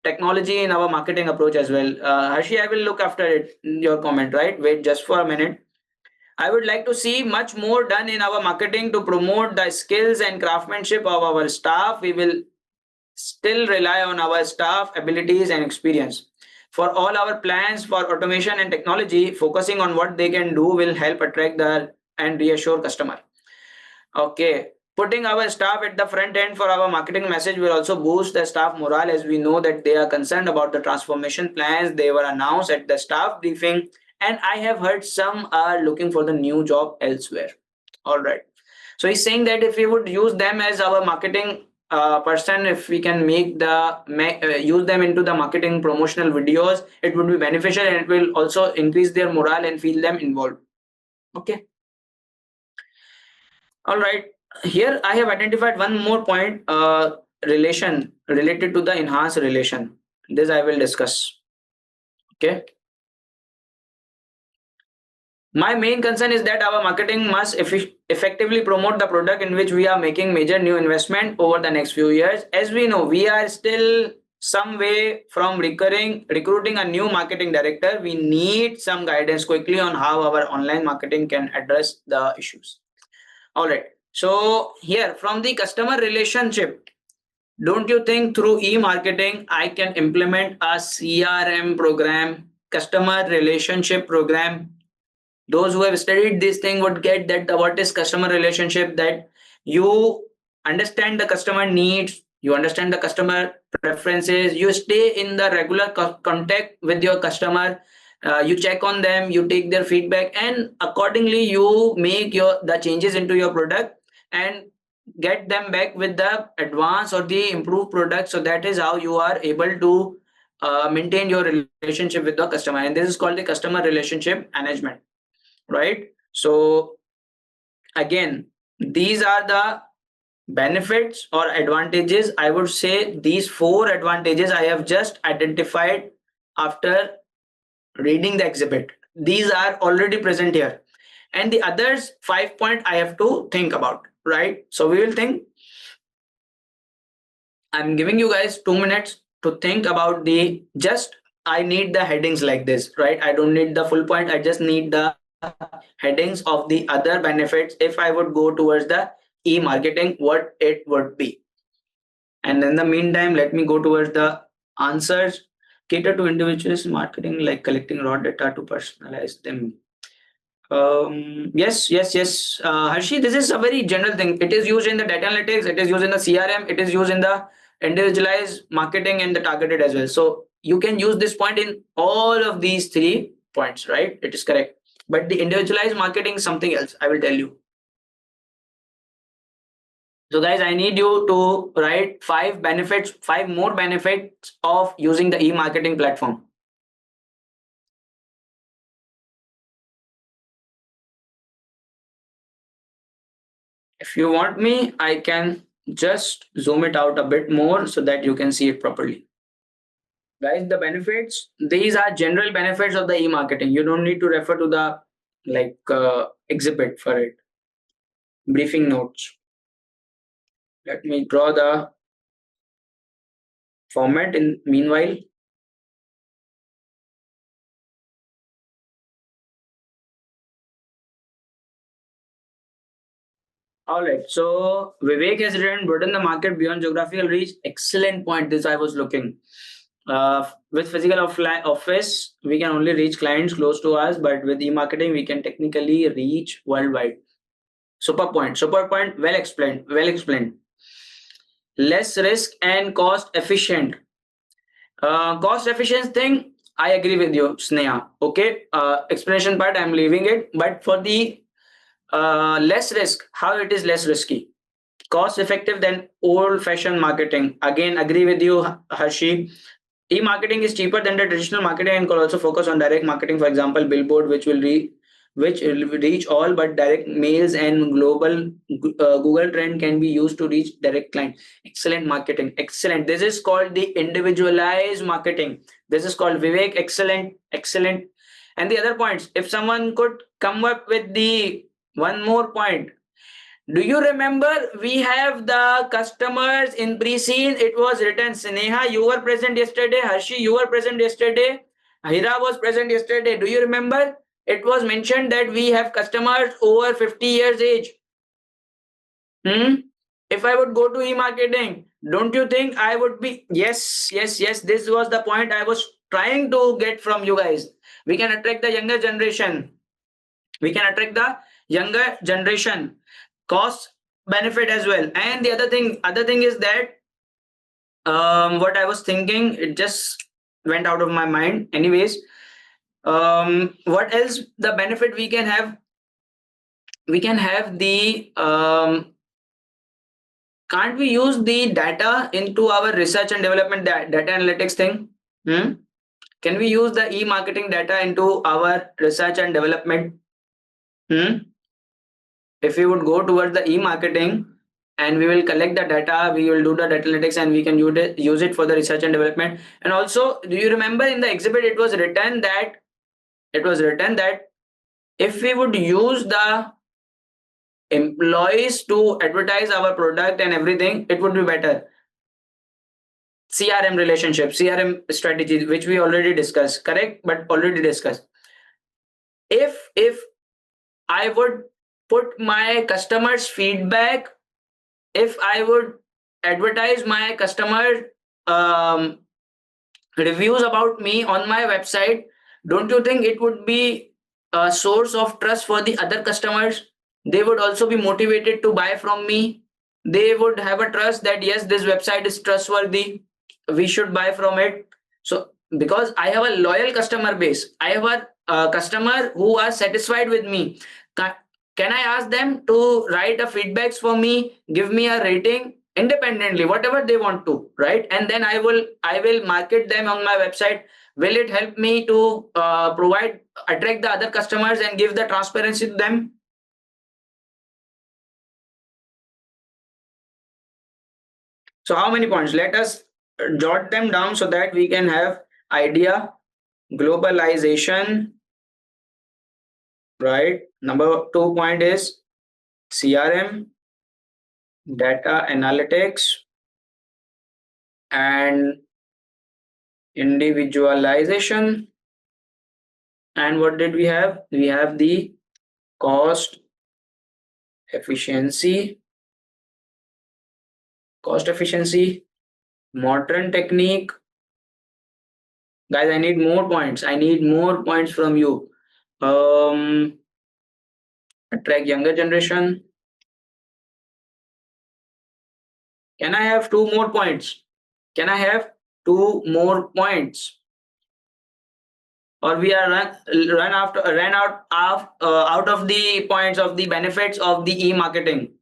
technology in our marketing approach as well. Harshi, I will look after it. Your comment, right? Wait just for a minute. I would like to see much more done in our marketing to promote the skills and craftsmanship of our staff. We will still rely on our staff abilities and experience. For all our plans for automation and technology, focusing on what they can do will help attract the and reassure customer. Okay. Putting our staff at the front end for our marketing message will also boost the staff morale, as we know that they are concerned about the transformation plans. They were announced at the staff briefing, and I have heard some are looking for the new job elsewhere. All right. So he's saying that if we would use them as our marketing person, if we can use them into the marketing promotional videos, it would be beneficial and it will also increase their morale and feel them involved. Okay. All right. Here I have identified one more point, relation related to the enhanced relation. This I will discuss. Okay. My main concern is that our marketing must effectively promote the product in which we are making major new investment over the next few years. As we know, we are still some way from recruiting a new marketing director. We need some guidance quickly on how our online marketing can address the issues. All right. So here from the customer relationship, don't you think through e-marketing I can implement a CRM program, customer relationship program? Those who have studied this thing would get that what is customer relationship, that you understand the customer needs, you understand the customer preferences, you stay in the regular contact with your customer, you check on them, you take their feedback, and accordingly you make the changes into your product and get them back with the advanced or the improved product. So that is how you are able to maintain your relationship with the customer, and this is called the customer relationship management, right? So again, these are the benefits or advantages. I would say these 4 advantages I have just identified after reading the exhibit. These are already present here, and the others 5 point I have to think about, right? So we will think. I'm giving you guys 2 minutes to think about the just I need the headings like this, right? I don't need the full point. I just need the headings of the other benefits if I would go towards the e-marketing, what it would be. And in the meantime, let me go towards the answers. Cater to individuals marketing, like collecting raw data to personalize them. Yes. Harshi, this is a very general thing. It is used in the data analytics, it is used in the CRM, it is used in the individualized marketing and the targeted as well. So you can use this point in all of these 3 points, right? It is correct. But the individualized marketing is something else, I will tell you. So guys, I need you to write 5 more benefits of using the e-marketing platform. If you want me, I can just zoom it out a bit more so that you can see it properly. Guys, the benefits, these are general benefits of the e-marketing. You don't need to refer to the exhibit for it. Briefing notes. Let me draw the format in meanwhile. All right. So Vivek has written broaden the market beyond geographical reach. Excellent point. This I was looking. With physical office, we can only reach clients close to us, but with e-marketing, we can technically reach worldwide. Super point. Super point. Well explained. Well explained. Less risk and cost efficient. Cost efficient thing, I agree with you, Sneha. Okay. Explanation part, I'm leaving it. But for the less risk, how it is less risky? Cost effective than old fashioned marketing. Again, agree with you, Harshi. E-marketing is cheaper than the traditional marketing and can also focus on direct marketing. For example, billboard, which will reach all, but direct mails and global Google trend can be used to reach direct client. Excellent marketing. Excellent. This is called the individualized marketing. This is called Vivek. Excellent. Excellent. And the other points, if someone could come up with the one more point. Do you remember we have the customers in pre-scene? It was written, Sneha, you were present yesterday. Harshi, you were present yesterday. Hira was present yesterday. Do you remember? It was mentioned that we have customers over 50 years age. If I would go to e-marketing, don't you think I would be? Yes, yes, yes. This was the point I was trying to get from you guys. We can attract the younger generation. We can attract the younger generation. Cost benefit as well. And the other thing is that what I was thinking, it just went out of my mind. Anyways, what else? The benefit we can have? We can have the can't we use the data into our research and development data analytics thing? Can we use the e-marketing data into our research and development? If we would go towards the e-marketing and we will collect the data, we will do the data analytics and we can use it for the research and development. And also, do you remember in the exhibit it was written that if we would use the employees to advertise our product and everything, it would be better. CRM relationship, CRM strategy, which we already discussed, correct? But already discussed. If I would put my customers' feedback, if I would advertise my customer reviews about me on my website, don't you think it would be a source of trust for the other customers? They would also be motivated to buy from me. They would have a trust that yes, this website is trustworthy. We should buy from it. So because I have a loyal customer base, I have a customer who are satisfied with me. Can I ask them to write a feedbacks for me, give me a rating independently, whatever they want to, right? And then I will market them on my website. Will it help me to attract the other customers and give the transparency to them? So how many points? Let us jot them down so that we can have idea. Globalization, right? Number 2 point is CRM, data analytics, and individualization. And what did we have? We have the cost efficiency, modern technique. Guys, I need more points. I need more points from you. Attract younger generation. Can I have 2 more points? Can I have 2 more points? Or we are out of the points of the benefits of the e-marketing.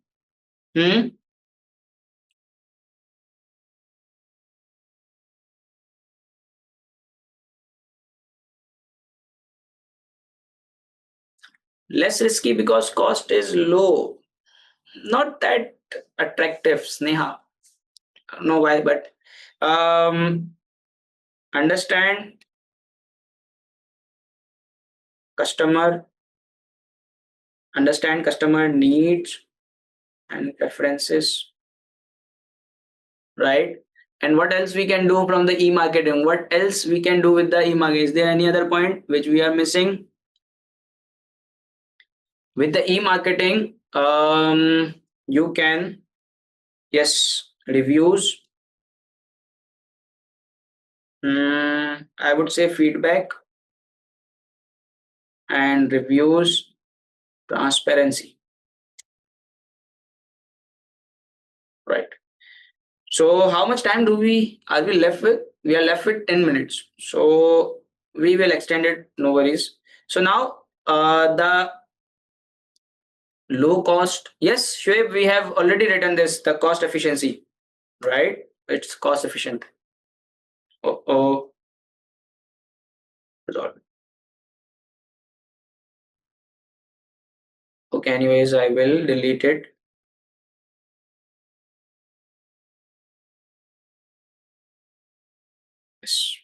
Less risky because cost is low. Not that attractive, Sneha. I don't know why, but understand customer, understand customer needs and preferences, right? And what else we can do from the e-marketing? What else we can do with the e-marketing? Is there any other point which we are missing? With the e-marketing, you can, yes, reviews. I would say feedback and reviews, transparency, right? So how much time are we left with? We are left with 10 minutes. So we will extend it, no worries. So now the low cost. Yes, Shoaib, we have already written this, the cost efficiency, right? It's cost efficient. Oh, resolve. Okay, anyways, I will delete it. Yes.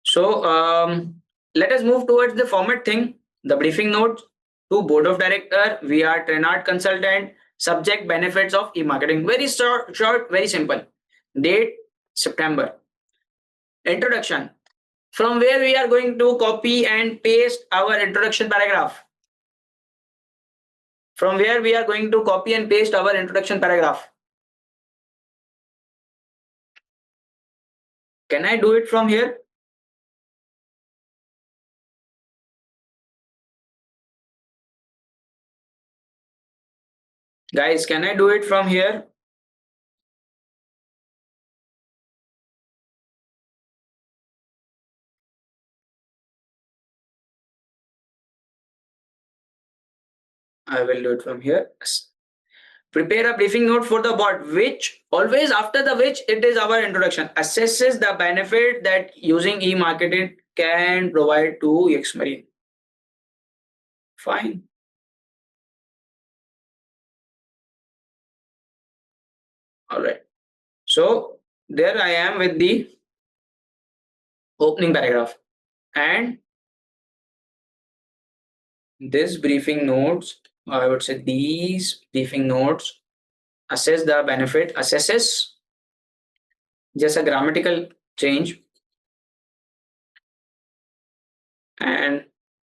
So let us move towards the format thing, the briefing notes to board of director. We are Trenard consultant. Subject benefits of e-marketing. Very short, very simple. Date September. Introduction. From where we are going to copy and paste our introduction paragraph. From where we are going to copy and paste our introduction paragraph. Can I do it from here? Guys, can I do it from here? I will do it from here. Prepare a briefing note for the board, which always after the which it is our introduction. Assesses the benefit that using e-marketing can provide to Yexmarine. Fine. All right. So there I am with the opening paragraph. And this briefing notes, I would say these briefing notes assess the benefit, assesses just a grammatical change, and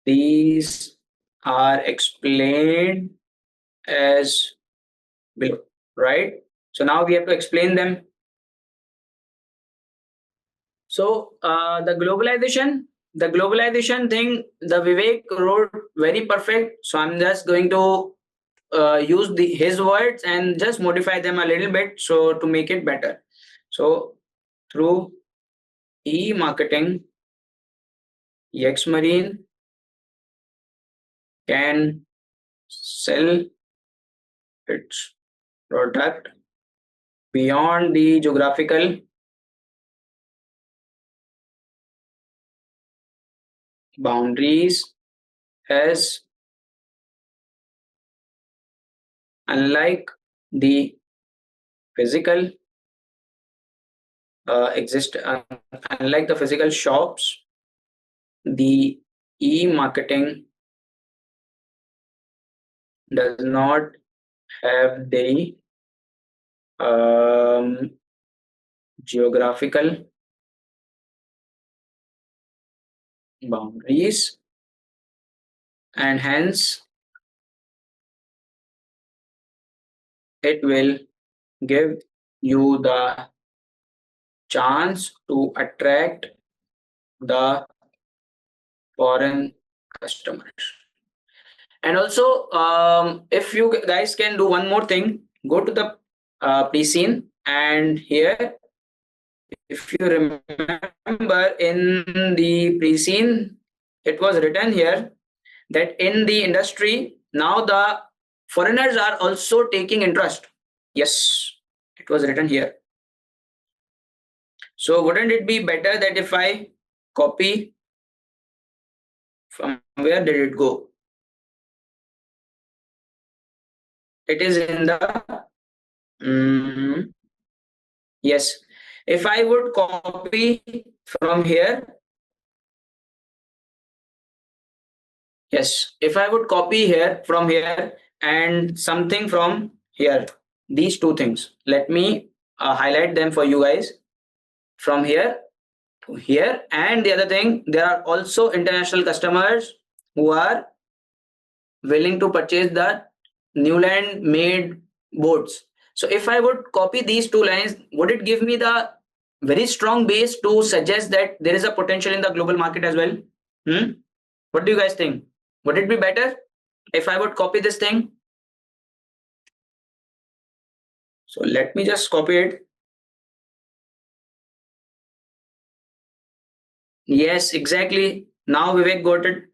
these are explained as below, right? So now we have to explain them. So the globalization thing, the Vivek wrote very perfect. So I'm just going to use his words and just modify them a little bit so to make it better. So through e-marketing, Yexmarine can sell its product beyond the geographical boundaries, as unlike the physical unlike the physical shops, the e-marketing does not have the geographical boundaries, and hence it will give you the chance to attract the foreign customers. And also, if you guys can do one more thing, go to the pre-scene, and here, if you remember in the pre-scene, it was written here that in the industry, now the foreigners are also taking interest. Yes, it was written here. So wouldn't it be better that if I copy, from where did it go? it is in the yes. If I would copy from here, yes, if I would copy here from here and something from here, these two things, let me highlight them for you guys. From here to here, and the other thing, there are also international customers who are willing to purchase the Newland made boats. So if I would copy these two lines, would it give me the very strong base to suggest that there is a potential in the global market as well? What do you guys think? Would it be better if I would copy this thing? So let me just copy it. Yes, exactly. Now Vivek got it.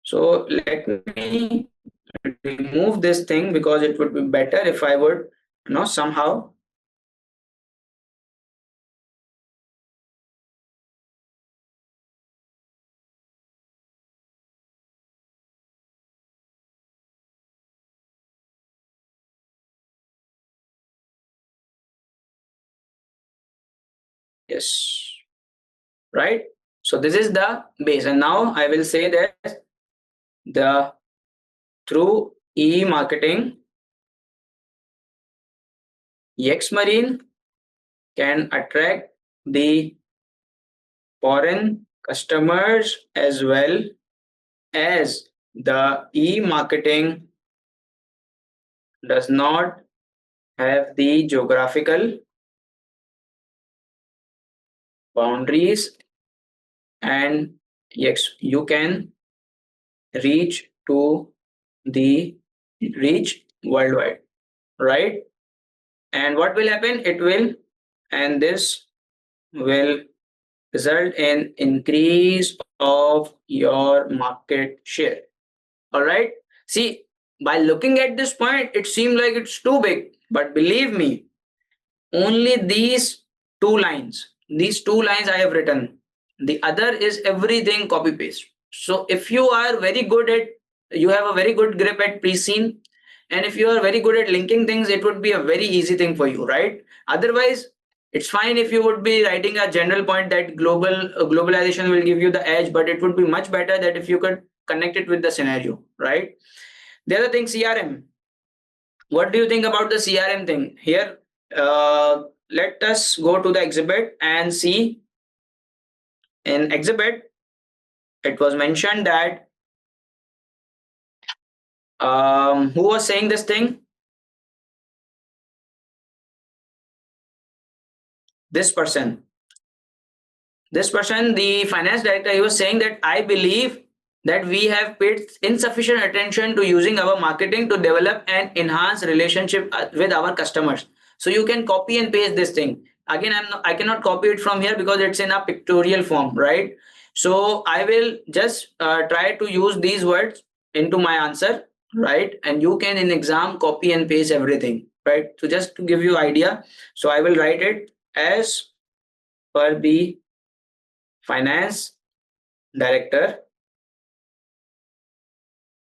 So let me remove this thing because it would be better if I would, somehow. Yes, right. So this is the base, and now I will say that the through e-marketing, Yexmarine can attract the foreign customers as well as the e-marketing does not have the geographical boundaries, and yes, you can reach to the reach worldwide, right? And what will happen? It will, and this will result in increase of your market share. All right. See, by looking at this point, it seemed like it's too big, but believe me, only these two lines I have written. The other is everything copy paste. So if you are very good at, you have a very good grip at pre-scene, and if you are very good at linking things, it would be a very easy thing for you, right? Otherwise, it's fine if you would be writing a general point that globalization will give you the edge, but it would be much better that if you could connect it with the scenario, right? The other thing, CRM. What do you think about the CRM thing? Here, let us go to the exhibit and see. In exhibit, it was mentioned that who was saying this thing? This person. This person, the finance director, he was saying that I believe that we have paid insufficient attention to using our marketing to develop and enhance relationship with our customers. So you can copy and paste this thing. Again, I cannot copy it from here because it's in a pictorial form, right? So I will just try to use these words into my answer, right? And you can in exam copy and paste everything, right? So just to give you idea, so I will write it as per the finance director,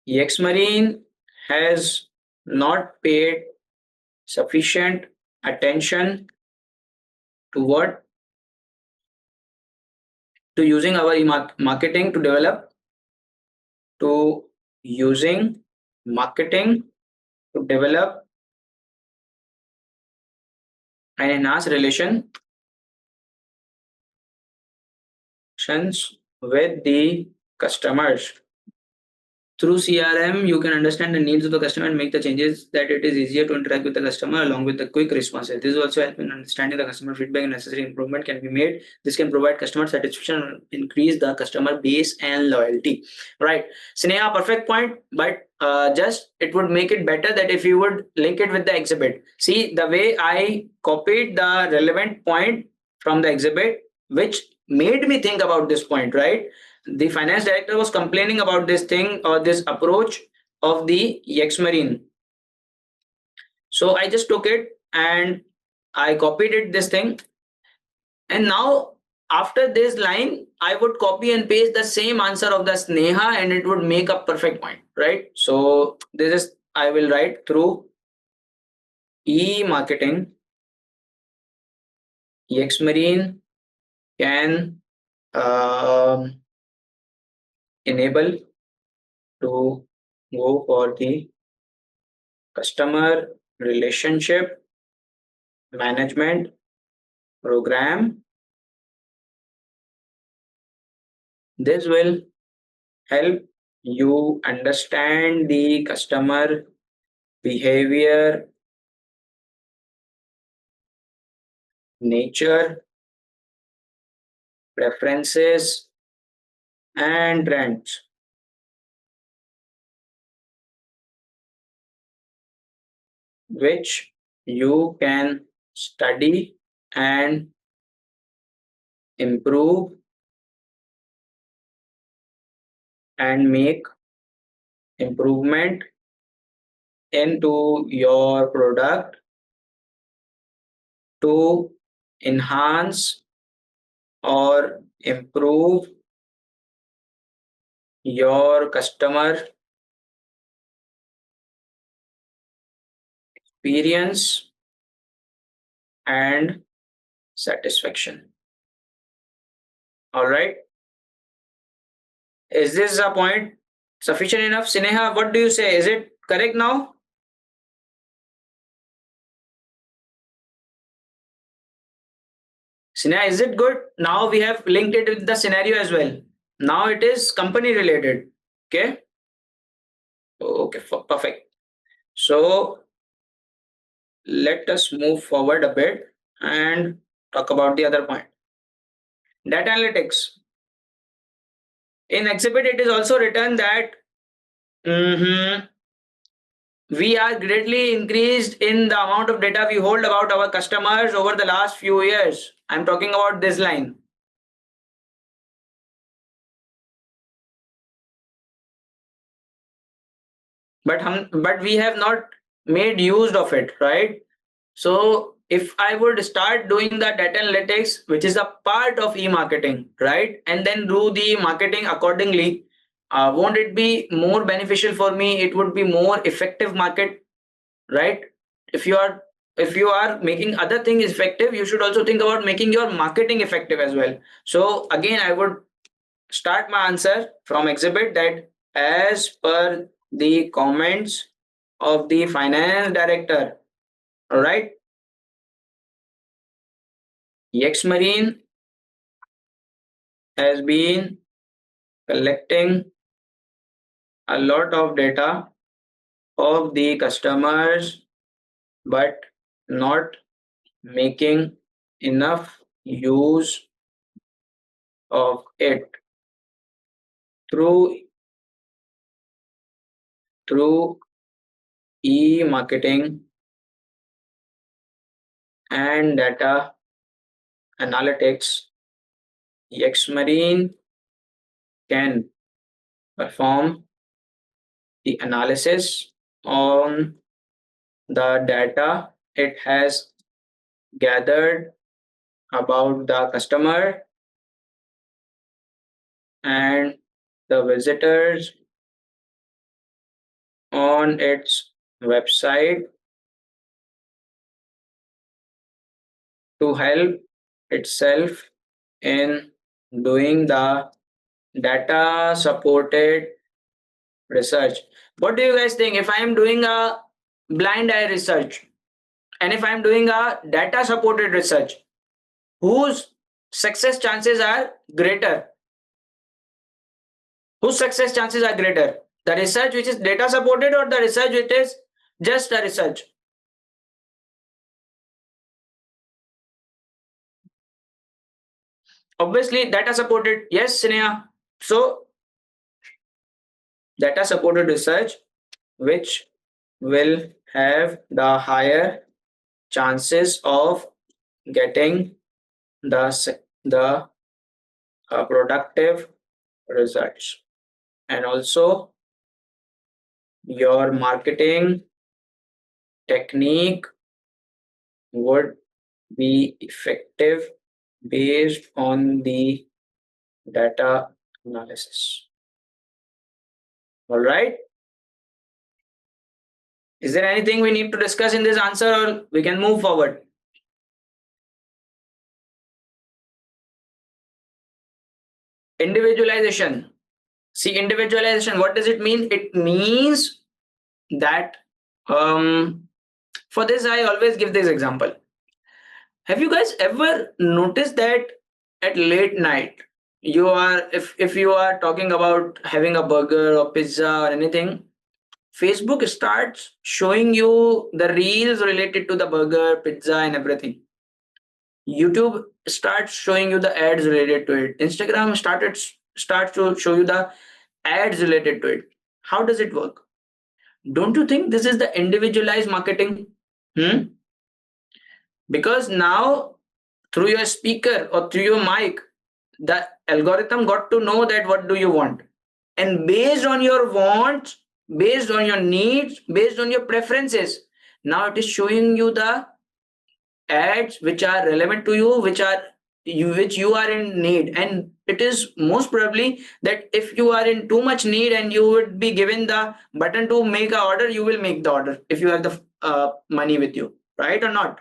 Yexmarine has not paid sufficient attention to what, to using our marketing to develop, to using marketing to develop and enhance relations with the customers. Through CRM, you can understand the needs of the customer and make the changes that it is easier to interact with the customer along with the quick responses. This also helps in understanding the customer feedback and necessary improvement can be made. This can provide customer satisfaction and increase the customer base and loyalty. Right. Sneha, perfect point, but just it would make it better that if you would link it with the exhibit. See, the way I copied the relevant point from the exhibit, which made me think about this point, right? The finance director was complaining about this thing or this approach of the Yexmarine. So I just took it and I copied it this thing, and now after this line, I would copy and paste the same answer of the Sneha and it would make a perfect point, right? So this is, I will write through e-marketing, Yexmarine can enable to go for the customer relationship management program. This will help you understand the customer behavior, nature, preferences, and trends, which you can study and improve and make improvement into your product to enhance or improve your customer experience and satisfaction. All right. Is this a point sufficient enough? Sineha, what do you say? Is it correct now? Sineha, is it good? Now we have linked it with the scenario as well. Now it is company related. Okay. Okay, perfect. So let us move forward a bit and talk about the other point. Data analytics. In exhibit, it is also written that mhm, we are greatly increased in the amount of data we hold about our customers over the last few years. I'm talking about this line. But we have not made use of it, right? So if I would start doing the data analytics, which is a part of e-marketing, right, and then do the marketing accordingly, won't it be more beneficial for me? It would be more effective market, right? If you are making other things effective, you should also think about making your marketing effective as well. So again, I would start my answer from exhibit that as per the comments of the finance director, all right, Yexmarine has been collecting a lot of data of the customers but not making enough use of it through e-marketing and data analytics. Yexmarine can perform the analysis on the data it has gathered about the customer and the visitors on its website to help itself in doing the data supported research. What do you guys think? If I am doing a blind eye research and if I am doing a data supported research, whose success chances are greater? Whose success chances are greater? The research which is data supported or the research which is just a research? Obviously, data supported. Yes, Sneha. So, data supported research which will have the higher chances of getting the productive results, and also your marketing technique would be effective based on the data analysis. All right. Is there anything we need to discuss in this answer, or we can move forward? Individualization. See, individualization, what does it mean? It means that for this, I always give this example. Have you guys ever noticed that at late night, you are if you are talking about having a burger or pizza or anything, Facebook starts showing you the reels related to the burger, pizza, and everything. YouTube starts showing you the ads related to it. Instagram starts to show you the ads related to it. How does it work? Don't you think this is the individualized marketing? Hmm? Because now through your speaker or through your mic, the algorithm got to know that what do you want, and based on your wants, based on your needs, based on your preferences, now it is showing you the ads which are relevant to you, which you are in need. And it is most probably that if you are in too much need and you would be given the button to make a order, you will make the order if you have the money with you, right or not?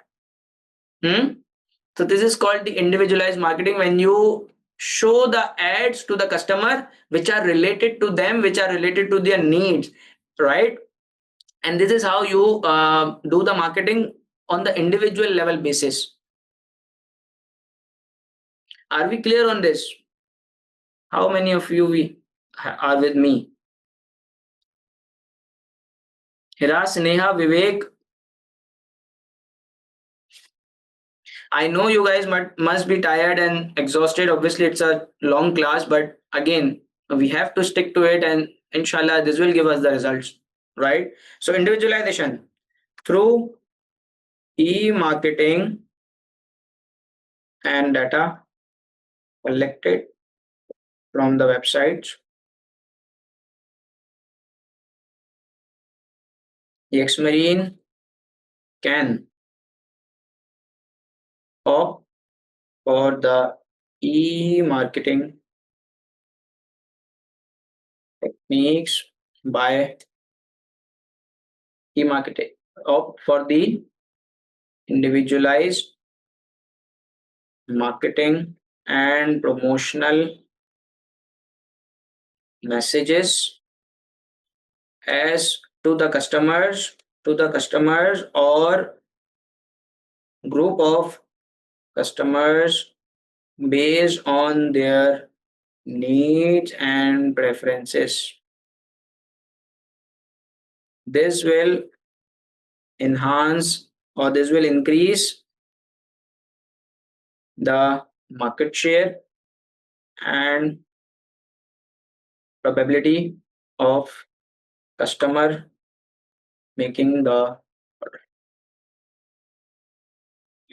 So this is called the individualized marketing, when you show the ads to the customer which are related to them, which are related to their needs, right? And this is how you do the marketing on the individual level basis. Are we clear on this? How many of you are with me? Hira, Sneha, Vivek. I know you guys must be tired and exhausted. Obviously, it's a long class, but again, we have to stick to it, and inshallah, this will give us the results, right? So, individualization through e-marketing and data collected from the websites. Yexmarine can opt for the e-marketing techniques by e-marketing, opt for the individualized marketing and promotional messages as to the customers or group of customers based on their needs and preferences. This will enhance, or this will increase the market share and probability of customer making the order.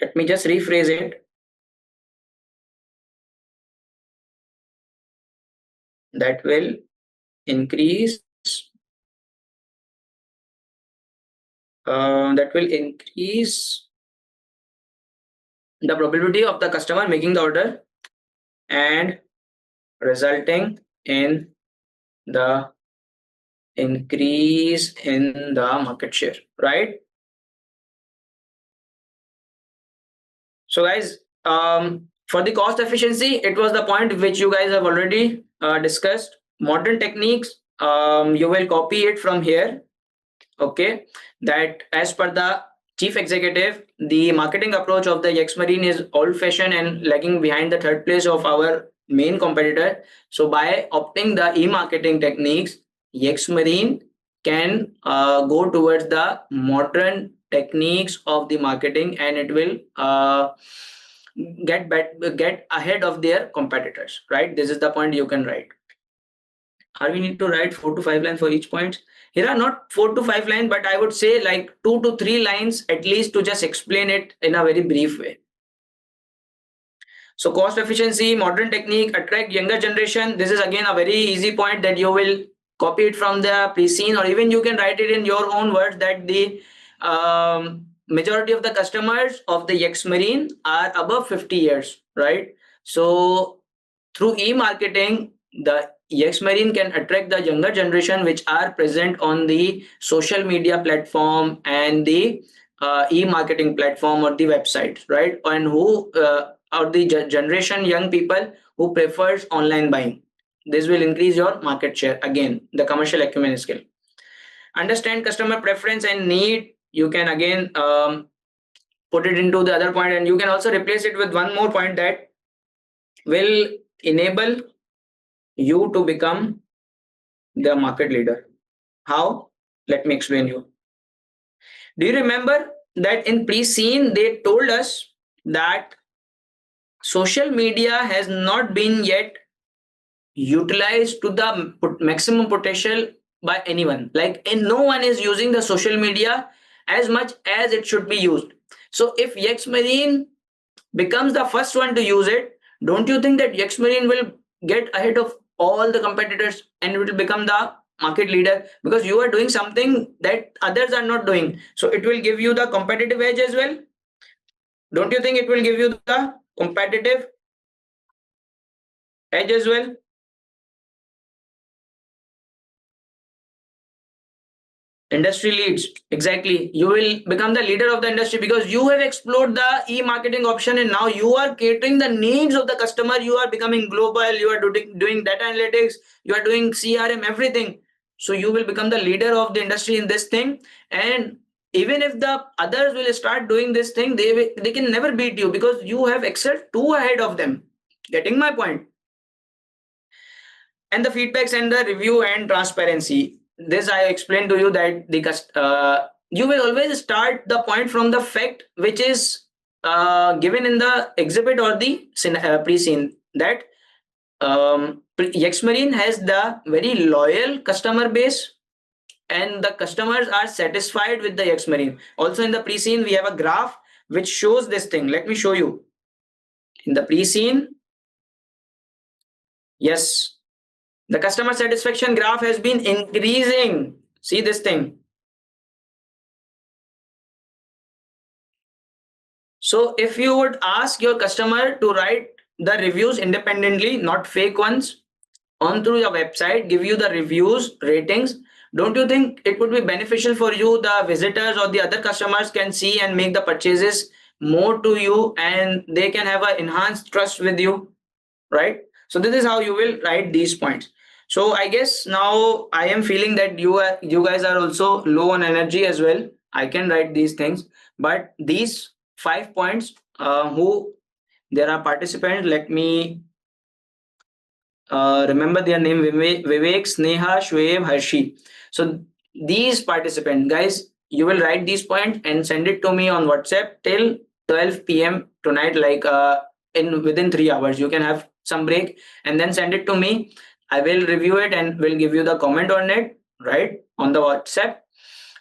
Let me just rephrase it. That will increase the probability of the customer making the order and resulting in the increase in the market share, right? So guys, for the cost efficiency, it was the point which you guys have already discussed. Modern techniques, you will copy it from here. Okay, that as per the chief executive, the marketing approach of the Yexmarine is old-fashioned and lagging behind the third place of our main competitor. So by opting the e-marketing techniques, Yexmarine can go towards the modern techniques of the marketing, and it will get ahead of their competitors, right? This is the point you can write. Or we need to write 4 to 5 lines for each point? Here are not 4 to 5 lines, but I would say like 2 to 3 lines at least to just explain it in a very brief way. So cost efficiency, modern technique, attract younger generation. This is again a very easy point that you will copy it from the pre-scene, or even you can write it in your own words that the majority of the customers of the Yexmarine are above 50 years, right? So through e-marketing, the Yexmarine can attract the younger generation which are present on the social media platform and the e-marketing platform or the website, right? And who are the generation young people who prefers online buying. This will increase your market share. Again, the commercial acumen skill. Understand customer preference and need. You can again put it into the other point, and you can also replace it with one more point that will enable you to become the market leader. How? Let me explain you. Do you remember that in pre-scene they told us that social media has not been yet utilized to the maximum potential by anyone? Like, and no one is using the social media as much as it should be used. So if Yexmarine becomes the first one to use it, don't you think that Yexmarine will get ahead of all the competitors and it will become the market leader? Because you are doing something that others are not doing. So it will give you the competitive edge as well. Don't you think it will give you the competitive edge as well? Industry leads, exactly. You will become the leader of the industry because you have explored the e-marketing option and now you are catering the needs of the customer. You are becoming global. You are doing data analytics. You are doing CRM, everything. So you will become the leader of the industry in this thing. And even if the others will start doing this thing, they can never beat you because you have excelled too ahead of them. Getting my point? And the feedbacks and the review and transparency. This I explained to you that you will always start the point from the fact which is given in the exhibit or the pre-scene, that Yexmarine has the very loyal customer base and the customers are satisfied with the Yexmarine. Also in the pre-scene we have a graph which shows this thing. Let me show you. In the pre-scene, yes, the customer satisfaction graph has been increasing. See this thing. So if you would ask your customer to write the reviews independently, not fake ones, on through your website, give you the reviews, ratings, don't you think it would be beneficial for you? The visitors or the other customers can see and make the purchases more to you and they can have an enhanced trust with you, right? So this is how you will write these points. So I guess now I am feeling that you guys are also low on energy as well. I can write these things, but these 5 points, who there are participants, let me remember their name: Vivek, Sneha, Shweb, Harshi. So these participants, guys, you will write these points and send it to me on WhatsApp till 12 p.m. tonight, like in within 3 hours. You can have some break and then send it to me. I will review it and will give you the comment on it, right, on the WhatsApp.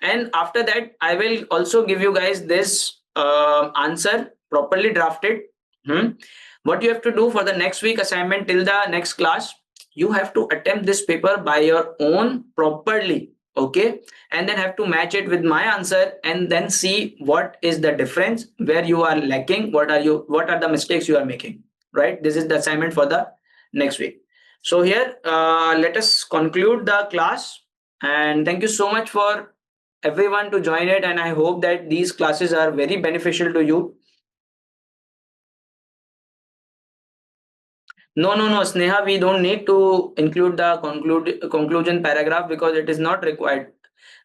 And after that, I will also give you guys this answer properly drafted. Hmm. What you have to do for the next week assignment till the next class, you have to attempt this paper by your own properly, okay, and then have to match it with my answer and then see what is the difference, where you are lacking, what are the mistakes you are making, right? This is the assignment for the next week. So here, let us conclude the class, and thank you so much for everyone to join it, and I hope that these classes are very beneficial to you. No, Sneha, we don't need to include the conclusion paragraph because it is not required.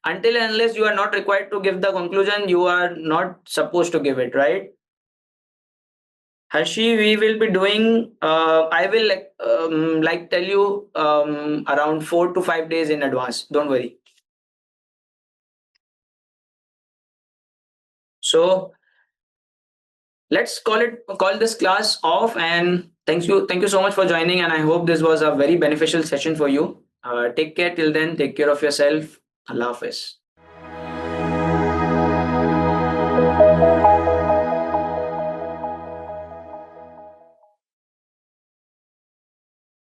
Until and unless you are not required to give the conclusion, you are not supposed to give it, right? Harshi, we will be doing, I will like tell you around 4 to 5 days in advance. Don't worry. So let's call this class off, and thank you so much for joining, and I hope this was a very beneficial session for you. Take care till then. Take care of yourself. Allah Hafiz.